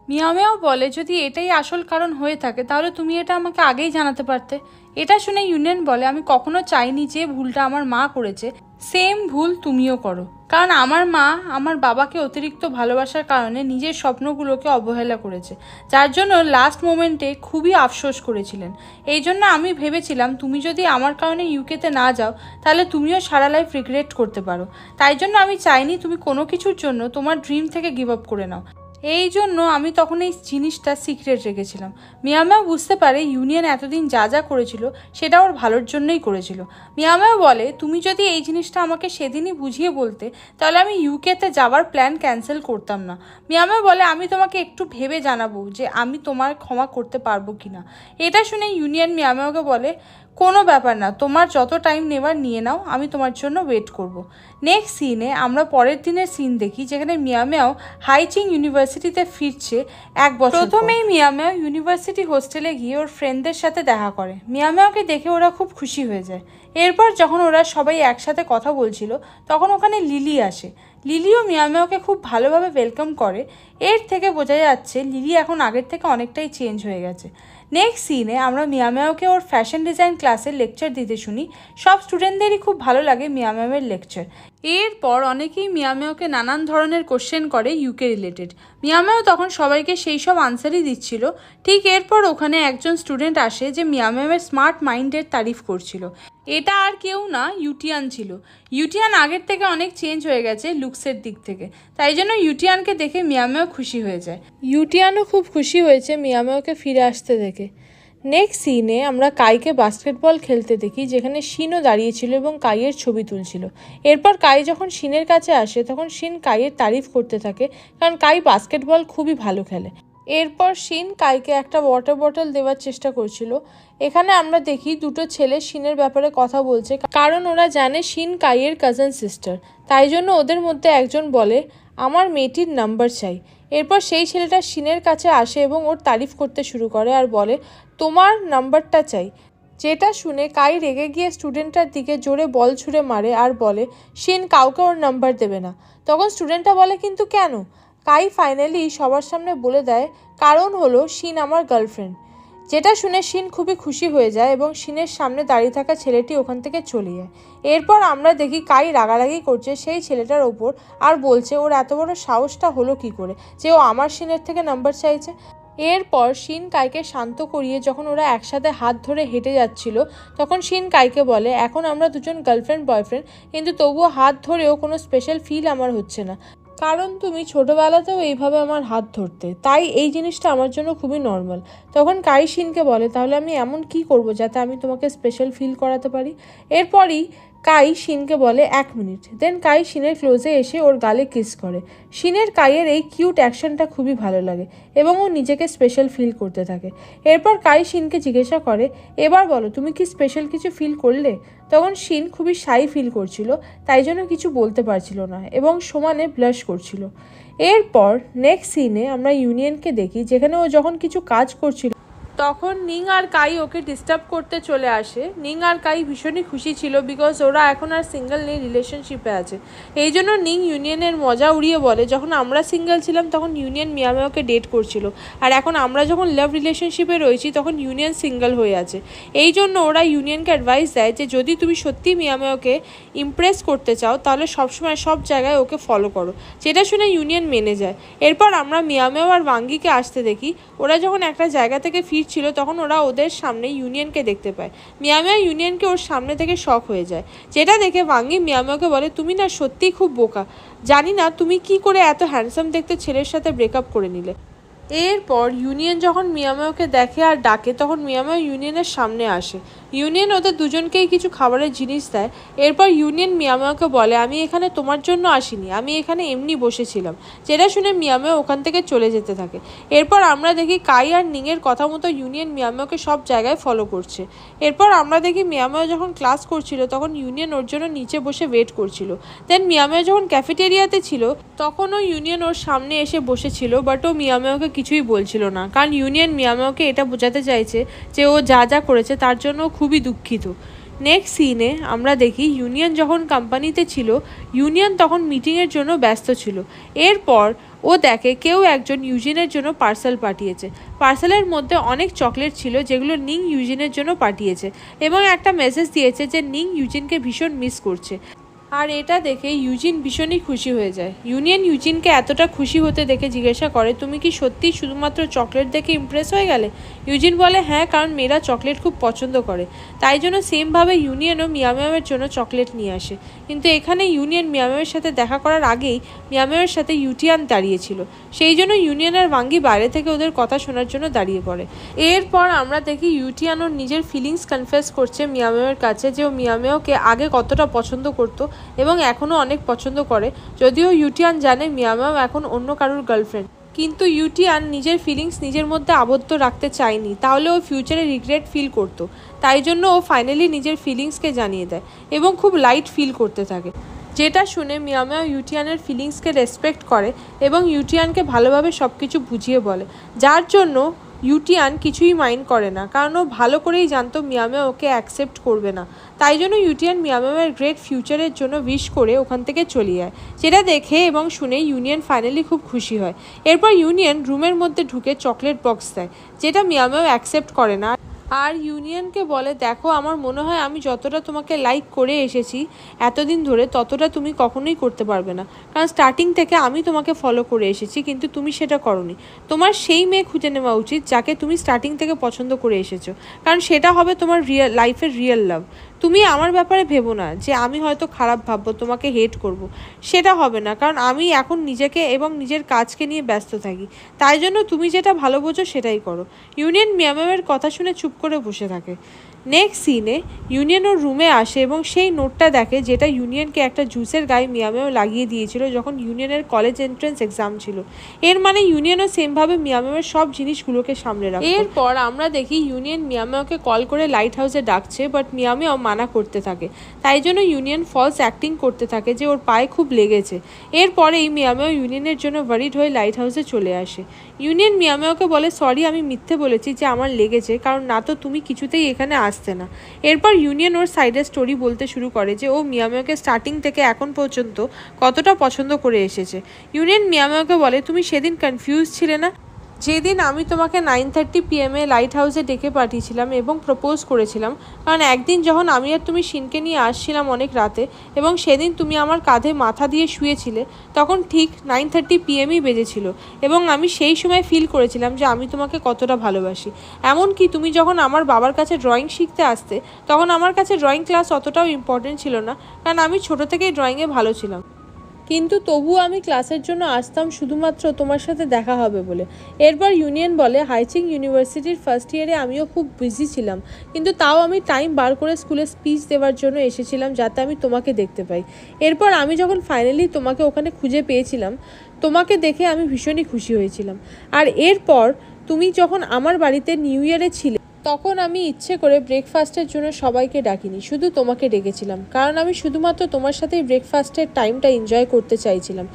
মিয়ামেও বলে যদি এটাই আসল কারণ হয়ে থাকে তাহলে তুমি এটা আমাকে আগেই জানাতে পারতে। এটা শুনে ইউনিয়ন বলে আমি কখনো চাইনি যে ভুলটা আমার মা করেছে সেম ভুল তুমিও করো, কারণ আমার মা আমার বাবাকে অতিরিক্ত ভালোবাসার কারণে নিজের স্বপ্নগুলোকে অবহেলা করেছে, যার জন্য লাস্ট মোমেন্টে খুবই আফসোস করেছিলেন। এই জন্য আমি ভেবেছিলাম তুমি যদি আমার কারণে ইউকেতে না যাও তাহলে তুমিও সারা লাইফ রিগ্রেট করতে পারো। তাই জন্য আমি চাইনি তুমি কোনো কিছুর জন্য তোমার ড্রিম থেকে গিভ আপ করে নাও। এই জন্য আমি তখন এই জিনিসটা সিক্রেট রেখেছিলাম। মিয়ামেও বুঝতে পারে ইউনিয়ন এতদিন যা যা করেছিল সেটা ওর ভালোর জন্যই করেছিল। মিয়ামেও বলে তুমি যদি এই জিনিসটা আমাকে সেদিনই বুঝিয়ে বলতে তাহলে আমি ইউকেতে যাওয়ার প্ল্যান ক্যান্সেল করতাম না। মিয়ামেও বলে আমি তোমাকে একটু ভেবে জানাবো যে আমি তোমার ক্ষমা করতে পারবো কিনা। এটা শুনে ইউনিয়ন মিয়ামেওকে বলে কোনো ব্যাপার না, তোমার যত টাইম নেবার নিয়ে নাও, আমি তোমার জন্য ওয়েট করব। নেক্সট সিনে আমরা পরের দিনের সিন দেখি, যেখানে মিয়ামেও হাইচিং ইউনিভার্সিটিতে ফিরছে 1 বছর। প্রথমেই মিয়ামেও ইউনিভার্সিটি হোস্টেলে গিয়ে ওর ফ্রেন্ডদের সাথে দেখা করে। মিয়ামেওকে দেখে ওরা খুব খুশি হয়ে যায়। এরপর যখন ওরা সবাই একসাথে কথা বলছিল তখন ওখানে লিলি আসে। লিলিও মিয়ামেওকে খুব ভালোভাবে ওয়েলকাম করে। এর থেকে বোঝা যাচ্ছে লিলি এখন আগের থেকে অনেকটাই চেঞ্জ হয়ে গেছে। নেক্সট সিনে আমরা মিয়ামেওকে ওর ফ্যাশন ডিজাইন ক্লাসের লেকচার দিতে শুনি। সব স্টুডেন্টদেরই খুব ভালো লাগে মিয়ামেওয়ের লেকচার। এরপর অনেকেই মিয়ামেওকে নানান ধরনের কোশ্চেন করে ইউকে রিলেটেড। মিয়ামেও তখন সবাইকে সেই সব আনসারই দিচ্ছিল। ঠিক এরপর ওখানে একজন স্টুডেন্ট আসে যে মিয়ামেওয়ের স্মার্ট মাইন্ডের তারিফ করছিল। এটা আর কেউ না, ইউটিয়ান ছিল। ইউটিয়ান আগের থেকে অনেক চেঞ্জ হয়ে গেছে লুকসের দিক থেকে, তাই জন্য ইউটিয়ানকে দেখে মিয়ামেও খুশি হয়ে যায়। ইউটিয়ানও খুব খুশি হয়েছে মিয়ামেওকে ফিরে আসতে দেখে। নেক্সট সিনে আমরা কাইকে বাস্কেটবল খেলতে দেখি, যেখানে শিনও দাঁড়িয়েছিল এবং কাইয়ের ছবি তুলছিল। এরপর কাই যখন শিনের কাছে আসে তখন শিন কাইয়ের তারিফ করতে থাকে, কারণ কাই বাস্কেটবল খুবই ভালো খেলে। এরপর শিন কাইকে একটা ওয়াটার বটল দেওয়ার চেষ্টা করছিল। এখানে আমরা দেখি দুটো ছেলে শিনের ব্যাপারে কথা বলছে, কারণ ওরা জানে শিন কাইয়ের কাজিন সিস্টার। তাই জন্য ওদের মধ্যে একজন বলে আমার মেয়েটির নাম্বার চাই। এরপর সেই ছেলেটা শিনের কাছে আসে এবং ওর তারিফ করতে শুরু করে আর বলে তোমার নাম্বারটা চাই। যেটা শুনে কাই রেগে গিয়ে স্টুডেন্টটার দিকে জোরে বল ছুঁড়ে মারে আর বলে শিন কাউকে ওর নাম্বার দেবে না। তখন স্টুডেন্টটা বলে কিন্তু কেন? কাই ফাইনালি সবার সামনে বলে দেয় কারণ হলো শিন আমার গার্লফ্রেন্ড। যেটা শুনে শিন খুবই খুশি হয়ে যায় এবং শিনের সামনে দাঁড়িয়ে থাকা ছেলেটি ওখান থেকে চলে যায়। এরপর আমরা দেখি কাই রাগারাগি করছে সেই ছেলেটার ওপর আর বলছে ওর এত বড় সাহসটা হলো কি করে যে ও আমার শিনের থেকে নাম্বার চাইছে। এরপর শিন কাইকে শান্ত করিয়ে যখন ওরা একসাথে হাত ধরে হেঁটে যাচ্ছিল তখন শিন কাইকে বলে এখন আমরা দুজন গার্লফ্রেন্ড বয়ফ্রেন্ড, কিন্তু তবুও হাত ধরেও কোনো স্পেশাল ফিল আমার হচ্ছে না, কারণ তুমি ছোটোবেলাতেও এইভাবে আমার হাত ধরতে, তাই এই জিনিসটা আমার জন্য খুবই নর্মাল। তখন কাই শিনকে বলে তাহলে আমি এমন কি করব যাতে আমি তোমাকে স্পেশাল ফিল করাতে পারি। এরপরই কাই শিনকে বলে 1 মিনিট। দেন কাই শিনের ক্লোজে এসে ওর গালে কিস করে। শিনের কাইয়ের এই কিউট অ্যাকশনটা খুবই ভালো লাগে এবং ও নিজেকে স্পেশাল ফিল করতে থাকে। এরপর কাই শিনকে জিজ্ঞাসা করে এবার বলো তুমি কি স্পেশাল কিছু ফিল করলে? তখন শিন খুবই শাই ফিল করছিল, তাই জন্য কিছু বলতে পারছিল না এবং সমানে ব্লাশ করছিল। এরপর নেক্সট সিনে আমরা ইউনিয়নকে দেখি যেখানে ও যখন কিছু কাজ করছিল তখন নিং আর কাই ওকে ডিস্টার্ব করতে চলে আসে। নিং আর কাই ভীষণই খুশি ছিল বিকজ ওরা এখন আর সিঙ্গেল নেই, রিলেশনশিপে আছে। এই জন্য নিং ইউনিয়নের মজা উড়িয়ে বলে যখন আমরা সিঙ্গেল ছিলাম তখন ইউনিয়ন মিয়ামেওকে ডেট করছিল, আর এখন আমরা যখন লাভ রিলেশনশিপে রয়েছি তখন ইউনিয়ন সিঙ্গেল হয়ে আছে। এই জন্য ওরা ইউনিয়নকে অ্যাডভাইস দেয় যে যদি তুমি সত্যি মিয়ামেওকে ইমপ্রেস করতে চাও তাহলে সবসময় সব জায়গায় ওকে ফলো করো। যেটা শুনে ইউনিয়ন মেনে যায়। এরপর আমরা মিয়ামেও আর ওয়াঙ্গিকে আসতে দেখি। ওরা যখন একটা জায়গা থেকে ছিল তখন ওরা ওদের সামনে ইউনিয়নকে দেখতে পায়। মিয়ামেও ইউনিয়নকে ওর সামনে থেকে শক হয়ে যায়, যেটা দেখে ওয়াঙ্গি মিয়ামেওকে বলে তুমি না সত্যিই খুব বোকা, জানি না তুমি কি করে এত হ্যান্ডসাম দেখতে ছেলের সাথে ব্রেকআপ করে নিলে। এরপর ইউনিয়ন যখন মিয়ামেওকে দেখে আর ডাকে তখন মিয়ামেও ইউনিয়নের সামনে আসে। ইউনিয়ন ওদের দুজনকেই কিছু খাবারের জিনিস দেয়। এরপর ইউনিয়ন মিয়ামেওকে বলে আমি এখানে তোমার জন্য আসিনি, আমি এখানে এমনি বসেছিলাম। যেটা শুনে মিয়ামেও ওখান থেকে চলে যেতে থাকে। এরপর আমরা দেখি কাই আর নিংয়ের কথা মতো ইউনিয়ন মিয়ামেওকে সব জায়গায় ফলো করছে। এরপর আমরা দেখি মিয়ামেও যখন ক্লাস করছিল তখন ইউনিয়ন ওর জন্য নিচে বসে ওয়েট করছিল। দেন মিয়ামেও যখন ক্যাফেটেরিয়াতে ছিল তখনও ইউনিয়ন ওর সামনে এসে বসেছিল, বাট ও মিয়ামেওকে কিছুই বলছিল না, কারণ ইউনিয়ন মিয়ামেওকে এটা বোঝাতে চাইছে যে ও যা যা করেছে তার জন্য খুবই দুঃখিত। নেক্সট সিনে আমরা দেখি ইউনিয়ন যখন কোম্পানিতে ছিল ইউনিয়ন তখন মিটিংয়ের জন্য ব্যস্ত ছিল। এরপর ও দেখে কেউ একজন ইউজিনের জন্য পার্সেল পাঠিয়েছে। পার্সেলের মধ্যে অনেক চকলেট ছিল যেগুলো নিং ইউজিনের জন্য পাঠিয়েছে এবং একটা মেসেজ দিয়েছে যে নিং ইউজিনকে ভীষণ মিস করছে। আর এটা দেখে ইউজিন ভীষণই খুশি হয়ে যায়। ইউনিয়ন ইউজিনকে এতটা খুশি হতে দেখে জিজ্ঞাসা করে তুমি কি সত্যিই শুধুমাত্র চকলেট দেখে ইমপ্রেস হয়ে গেলে? ইউজিন বলে হ্যাঁ, কারণ মেয়েরা চকলেট খুব পছন্দ করে, তাই জন্য সেমভাবে ইউনিয়নও মিয়ামেওয়ের জন্য চকলেট নিয়ে আসে। কিন্তু এখানে ইউনিয়ন মিয়ামেওয়ের সাথে দেখা করার আগেই মিয়ামেওয়ের সাথে ইউটিয়ান দাঁড়িয়েছিল, সেই জন্য ইউনিয়ন আর ওয়াঙ্গি বাইরে থেকে ওদের কথা শোনার জন্য দাঁড়িয়ে পড়ে। এরপর আমরা দেখি ইউটিয়ান ওর নিজের ফিলিংস কনফেস করছে মিয়ামেওয়ের কাছে যে ও মিয়ামেওকে আগে কতটা পছন্দ করতো এবং এখনও অনেক পছন্দ করে। যদিও ইউটিয়ান জানে মিয়ামেও এখন অন্য কারোর গার্লফ্রেন্ড, কিন্তু ইউটিয়ান নিজের ফিলিংস নিজের মধ্যে আবদ্ধ রাখতে চায়নি, তাহলে ও ফিউচারে রিগ্রেট ফিল করতো। তাই জন্য ও ফাইনালি নিজের ফিলিংসকে জানিয়ে দেয় এবং খুব লাইট ফিল করতে থাকে। যেটা শুনে মিয়ামেও ইউটিয়ানের ফিলিংসকে রেসপেক্ট করে এবং ইউটিয়ানকে ভালোভাবে সব কিছু বুঝিয়ে বলে, যার জন্য ইউটিয়ান কিছুই মাইন্ড করে না, কারণ ও ভালো করেই জানতো মিয়ামেও ওকে অ্যাকসেপ্ট করবে না। তাই জন্য ইউটিয়ান মিয়ামেওয়ের গ্রেট ফিউচারের জন্য উইশ করে ওখান থেকে চলে যায়। যেটা দেখে এবং শুনে ইউনিয়ন ফাইনালি খুব খুশি হয়। এরপর ইউনিয়ন রুমের মধ্যে ঢুকে চকলেট বক্স দেয়, যেটা মিয়ামেও অ্যাকসেপ্ট করে না। আর ইউনিয়নকে বলে দেখো, আমার মনে হয় আমি যতটা তোমাকে লাইক করে এসেছি এতদিন ধরে ততটা তুমি কখনোই করতে পারবে না, কারণ স্টার্টিং থেকে আমি তোমাকে ফলো করে এসেছি কিন্তু তুমি সেটা করোনি। তোমার সেই মেয়ে খুঁজে নেওয়া উচিত যাকে তুমি স্টার্টিং থেকে পছন্দ করে এসেছো, কারণ সেটা হবে তোমার লাইফের রিয়েল লাভ। তুমি আমার ব্যাপারে ভেবো না যে আমি হয়তো খারাপ ভাববো, তোমাকে হেট করব, সেটা হবে না, কারণ আমি এখন নিজেকে এবং নিজের কাজকে নিয়ে ব্যস্ত থাকি। তাই জন্য তুমি যেটা ভালো বোঝো সেটাই করো। ইউনিয়ন মিয়ামেওয়ের কথা শুনে চুপ করে বসে থাকে। নেক্সট সিনে ইউনিয়ন ওর রুমে আসে এবং সেই নোটটা দেখে যেটা ইউনিয়নকে একটা জুসের গায়ে মিয়ামেও লাগিয়ে দিয়েছিল যখন ইউনিয়নের কলেজ এন্ট্রান্স এক্সাম ছিল। এর মানে ইউনিয়নও সেমভাবে মিয়ামেওয়ের সব জিনিসগুলোকে সামলে রাখে। এরপর আমরা দেখি ইউনিয়ন মিয়ামেওকে কল করে লাইট হাউসে ডাকছে, বাট মিয়ামেও মানা করতে থাকে। তাই জন্য ইউনিয়ন ফলস অ্যাক্টিং করতে থাকে যে ওর পায়ে খুব লেগেছে। এরপরেই মিয়ামেও ইউনিয়নের জন্য ওয়ারিড হয়ে লাইট হাউসে চলে আসে। ইউনিয়ন মিয়ামেওকে বলে সরি, আমি মিথ্যে বলেছি যে আমার লেগেছে, কারণ না তো তো তুমি কিছুতেই এখানে আসতে না। এরপর ইউনিয়ন ওর সাইডের স্টোরি বলতে শুরু করে যে ও মিয়ামোকে স্টার্টিং থেকে এখন পর্যন্ত কতটা পছন্দ করে এসেছে। ইউনিয়ন মিয়ামোকে বলে, তুমি সেদিন কনফিউজ ছিলে না, যেদিন আমি তোমাকে 9:30 PM লাইট হাউসে ডেকে পাঠিয়েছিলাম এবং প্রপোজ করেছিলাম, কারণ একদিন যখন আমি আর তুমি শিনকে নিয়ে আসছিলাম অনেক রাতে এবং সেদিন তুমি আমার কাঁধে মাথা দিয়ে শুয়েছিলে, তখন ঠিক 9:30 PM বেজেছিল এবং আমি সেই সময় ফিল করেছিলাম যে আমি তোমাকে কতটা ভালোবাসি। এমনকি তুমি যখন আমার বাবার কাছে ড্রয়িং শিখতে আসতে তখন আমার কাছে ড্রয়িং ক্লাস অতটাও ইম্পর্টেন্ট ছিল না, কারণ আমি ছোটো থেকেই ড্রয়িংয়ে ভালো ছিলাম, কিন্তু তবুও আমি ক্লাসের জন্য আসতাম শুধুমাত্র তোমার সাথে দেখা হবে বলে। এরপর ইউনিয়ন বলে, হাইচিং ইউনিভার্সিটির ফার্স্ট ইয়ারে আমিও খুব বিজি ছিলাম, কিন্তু তাও আমি টাইম বার করে স্কুলে স্পিচ দেওয়ার জন্য এসেছিলাম যাতে আমি তোমাকে দেখতে পাই। এরপর আমি যখন ফাইনালি তোমাকে ওখানে খুঁজে পেয়েছিলাম, তোমাকে দেখে আমি ভীষণই খুশি হয়েছিলাম। আর এরপর তুমি যখন আমার বাড়িতে নিউ ইয়ারে ছিলে তখন আমি ইচ্ছে করে ব্রেকফাস্টের জন্য সবাইকে ডাকিনি, শুধু তোমাকে ডেকেছিলাম, কারণ আমি শুধুমাত্র তোমার সাথেই ব্রেকফাস্টের টাইমটা এনজয় করতে চাইছিলাম,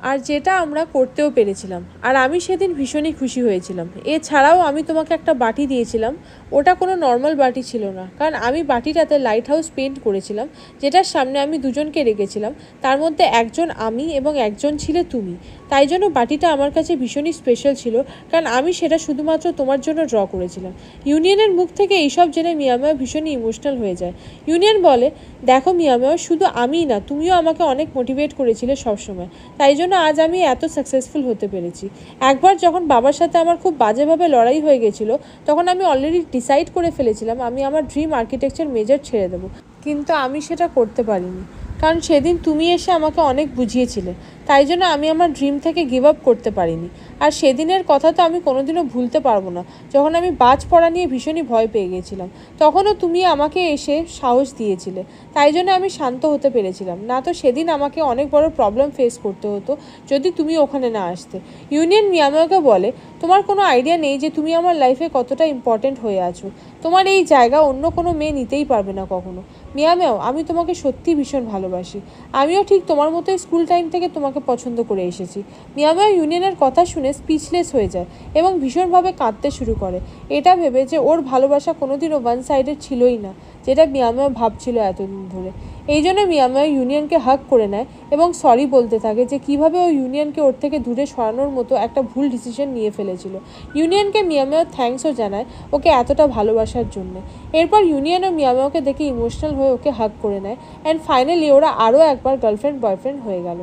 আর যেটা আমরা করতেও পেরেছিলাম। আর আমি সেদিন ভীষণই খুশি হয়েছিলাম। এছাড়াও আমি তোমাকে একটা বাটি দিয়েছিলাম, ওটা কোনো নর্মাল বাটি ছিল না, কারণ আমি বাটিটাতে লাইট হাউস পেন্ট করেছিলাম, যেটার সামনে আমি দুজনকে রেখেছিলাম, তার মধ্যে একজন আমি এবং একজন ছিলে তুমি। তাই জন্য বাটিটা আমার কাছে ভীষণই স্পেশাল ছিল, কারণ আমি সেটা শুধুমাত্র তোমার জন্য ড্র করেছিলাম। ইউনিয়নের মুখ থেকে এইসব জেনে মিয়ামোয়া ভীষণই ইমোশনাল হয়ে যায়। ইউনিয়ন বলে, দেখো মিয়ামোয়া, শুধু আমিই না, তুমিও আমাকে অনেক মোটিভেট করেছিলে সবসময়, তাই জন্য আজ আমি এত সাকসেসফুল হতে পেরেছি। একবার যখন বাবার সাথে আমার খুব বাজেভাবে লড়াই হয়ে গেছিলো তখন আমি অলরেডি ডিসাইড করে ফেলেছিলাম আমি আমার ড্রিম আর্কিটেকচার মেজর ছেড়ে দেবো, কিন্তু আমি সেটা করতে পারিনি, কারণ সেদিন তুমি এসে আমাকে অনেক বুঝিয়েছিলে, তাই জন্য আমি আমার ড্রিম থেকে গিভ আপ করতে পারিনি। আর সেদিনের কথা তো আমি কোনোদিনও ভুলতে পারবো না, যখন আমি বাজ পড়া নিয়ে ভীষণই ভয় পেয়ে গেছিলাম, তখনও তুমি আমাকে এসে সাহস দিয়েছিলে, তাই জন্য আমি শান্ত হতে পেরেছিলাম, না তো সেদিন আমাকে অনেক বড় প্রবলেম ফেস করতে হতো যদি তুমি ওখানে না আসতে। ইউনিয়ন মিয়ামোকে বলে, তোমার কোনো আইডিয়া নেই যে তুমি আমার লাইফে কতটা ইম্পর্টেন্ট হয়ে আছো, তোমার এই জায়গা অন্য কোনো মেয়ে নিতেই পারবে না কখনো। মিয়ামোও, আমি তোমাকে সত্যি ভীষণ ভালোবাসি, আমিও ঠিক তোমার মতোই স্কুল টাইম থেকে তোমাকে পছন্দ করে এসেছি। মিয়ামোও ইউনিয়নের কথা শুনে স্পিচলেস হয়ে যায় এবং ভীষণভাবে কাঁদতে শুরু করে, এটা ভেবে যে ওর ভালোবাসা কোনোদিনও ওয়ান সাইডেড ছিলই না, যেটা মিয়ামোও ভাবছিল এতদিন ধরে। এই জন্য মিয়ামোও ইউনিয়নকে হাগ করে নেয় এবং সরি বলতে থাকে যে কীভাবে ও ইউনিয়নকে ওর থেকে দূরে সরানোর মতো একটা ভুল ডিসিশন নিয়ে ফেলেছিল। ইউনিয়নকে মিয়ামোও থ্যাঙ্কসও জানায় ওকে এতটা ভালোবাসার জন্য। এরপর ইউনিয়ন ও মিয়ামোকে দেখে ইমোশনাল হয়ে ওকে হাগ করে নেয় অ্যান্ড ফাইনালি ওরা আরও একবার গার্লফ্রেন্ড বয়ফ্রেন্ড হয়ে গেল।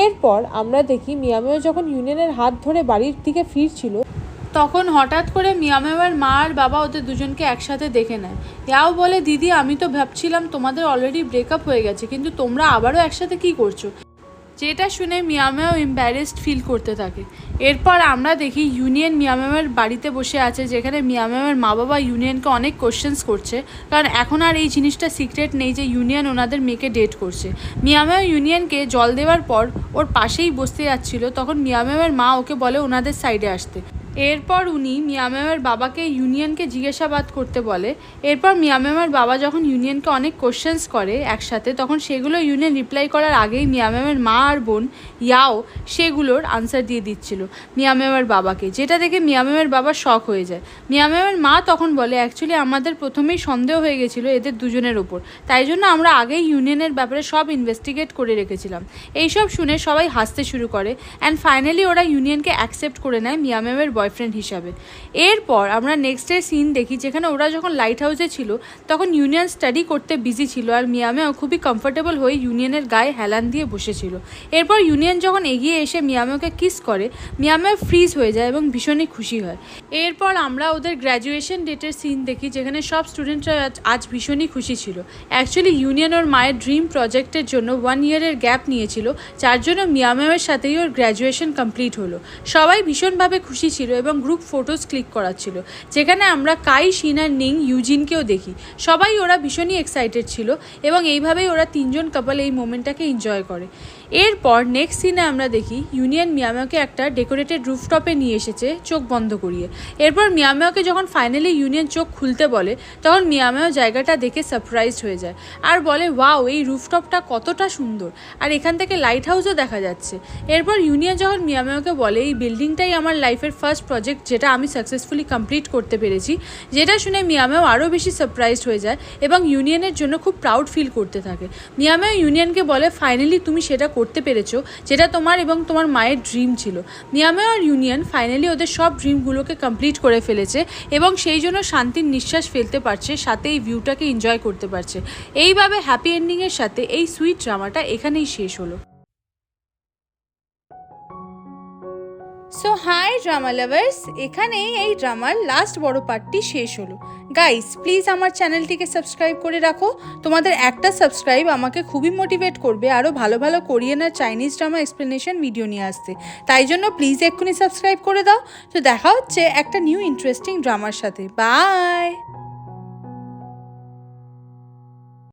এরপর আমরা দেখি মিয়ামোও যখন ইউনিয়নের হাত ধরে বাড়ির দিকে ফিরছিল তখন হঠাৎ করে মিয়ামোর মা আর বাবা ওদের দুজনকে একসাথে দেখে নেয়। ইয়াও বলে, দিদি আমি তো ভাবছিলাম তোমাদের অলরেডি ব্রেকআপ হয়ে গেছে, কিন্তু তোমরা আবারও একসাথে কি করছো, যেটা শুনে মিয়ামোও এম্বারেসড ফিল করতে থাকে। এরপর আমরা দেখি ইউনিয়ন মিয়ামোর বাড়িতে বসে আছে, যেখানে মিয়ামোর মা বাবা ইউনিয়নকে অনেক কোশ্চেন্স করছে, কারণ এখন আর এই জিনিসটা সিক্রেট নেই যে ইউনিয়ন ওনাদের মেয়েকে ডেট করছে। মিয়ামোও ইউনিয়নকে জল দেওয়ার পর ওর পাশেই বসতে যাচ্ছিল, তখন মিয়ামোর মা ওকে বলে ওনাদের সাইডে আসতে। এরপর উনি মিয়ামোর বাবাকে ইউনিয়নকে জিজ্ঞাসাবাদ করতে বলে। এরপর মিয়ামোর বাবা যখন ইউনিয়নকে অনেক কোশ্চেন্স করে একসাথে, তখন সেগুলো ইউনিয়ন রিপ্লাই করার আগেই মিয়ামোর মা আর বোন ইয়াও সেগুলোর আনসার দিয়ে দিচ্ছিল মিয়ামোর বাবাকে, যেটা দেখে মিয়ামোর বাবা শক হয়ে যায়। মিয়ামোর মা তখন বলে, অ্যাকচুয়ালি আমাদের প্রথমেই সন্দেহ হয়ে গেছিলো এদের দুজনের ওপর, তাই জন্য আমরা আগেই ইউনিয়নের ব্যাপারে সব ইনভেস্টিগেট করে রেখেছিলাম। এইসব শুনে সবাই হাসতে শুরু করে অ্যান্ড ফাইনালি ওরা ইউনিয়নকে অ্যাকসেপ্ট করে নেয় মিয়ামোর বয়ফ্রেন্ড হিসাবে। এরপর আমরা নেক্সটের সিন দেখি, যেখানে ওরা যখন লাইট হাউসে ছিল তখন ইউনিয়ন স্টাডি করতে বিজি ছিল আর মিয়ামোও খুবই কমফোর্টেবল হয়ে ইউনিয়নের গায়ে হেলান দিয়ে বসেছিল। এরপর ইউনিয়ন যখন এগিয়ে এসে মিয়ামোকে কিস করে, মিয়ামোও ফ্রিজ হয়ে যায় এবং ভীষণই খুশি হয়। এরপর আমরা ওদের গ্র্যাজুয়েশন ডেটের সিন দেখি, যেখানে সব স্টুডেন্টরা আজ ভীষণই খুশি ছিল। অ্যাকচুয়ালি ইউনিয়ন ওর মায়ের ড্রিম প্রজেক্টের জন্য 1 ইয়ারের গ্যাপ নিয়েছিল, যার জন্য মিয়ামোর সাথেই ওর গ্র্যাজুয়েশন কমপ্লিট হলো। সবাই ভীষণভাবে খুশি ছিল এবং গ্রুপ ফটোজ ক্লিক করাচ্ছিল, যেখানে আমরা কাই, শিন আর নিং ইউজিনকেও দেখি। সবাই ওরা ভীষণই এক্সাইটেড ছিল এবং এইভাবেই ওরা তিনজন কাপল এই মোমেন্টটাকে এনজয় করে। এরপর নেক্সট সিনে আমরা দেখি ইউনিয়ন মিয়ামোকে একটা ডেকোরেটেড রুফটপে নিয়ে এসেছে চোখ বন্ধ করিয়ে। এরপর মিয়ামোকে যখন ফাইনালি ইউনিয়ন চোখ খুলতে বলে তখন মিয়ামো জায়গাটা দেখে সারপ্রাইজড হয়ে যায় আর বলে, ওয়াও, এই রুফটপটা কতটা সুন্দর, আর এখান থেকে লাইট হাউসও দেখা যাচ্ছে। এরপর ইউনিয়ন যখন মিয়ামোকে বলে, এই বিল্ডিংটাই আমার লাইফের ফার্স্ট ফার্স্ট প্রজেক্ট যেটা আমি সাকসেসফুলি কমপ্লিট করতে পেরেছি, যেটা শুনে মিয়ামেও আরও বেশি সারপ্রাইজড হয়ে যায় এবং ইউনিয়নের জন্য খুব প্রাউড ফিল করতে থাকে। মিয়ামেও ইউনিয়নকে বলে ফাইনালি তুমি সেটা করতে পেরেছো যেটা তোমার এবং তোমার মায়ের ড্রিম ছিল। মিয়ামেও আর ইউনিয়ন ফাইনালি ওদের সব ড্রিমগুলোকে কমপ্লিট করে ফেলেছে এবং সেই জন্য শান্তির নিঃশ্বাস ফেলতে পারছে, সাথে এই ভিউটাকে এনজয় করতে পারছে। এইভাবে হ্যাপি এন্ডিংয়ের সাথে এই সুইট ড্রামাটা এখানেই শেষ হলো। সো হাই ড্রামা লাভার্স, এখানেই এই ড্রামার লাস্ট বড় পার্টটি শেষ হলো। গাইস প্লিজ আমার চ্যানেলটিকে সাবস্ক্রাইব করে রাখো। তোমাদের একটা সাবস্ক্রাইব আমাকে খুবই মোটিভেট করবে আরও ভালো ভালো কোরিয়ান আর চাইনিজ ড্রামা এক্সপ্লেনেশন ভিডিও নিয়ে আসতে। তাই জন্য প্লিজ এক্ষুনি সাবস্ক্রাইব করে দাও। তো দেখা হচ্ছে একটা নিউ ইন্টারেস্টিং ড্রামার সাথে। বাই।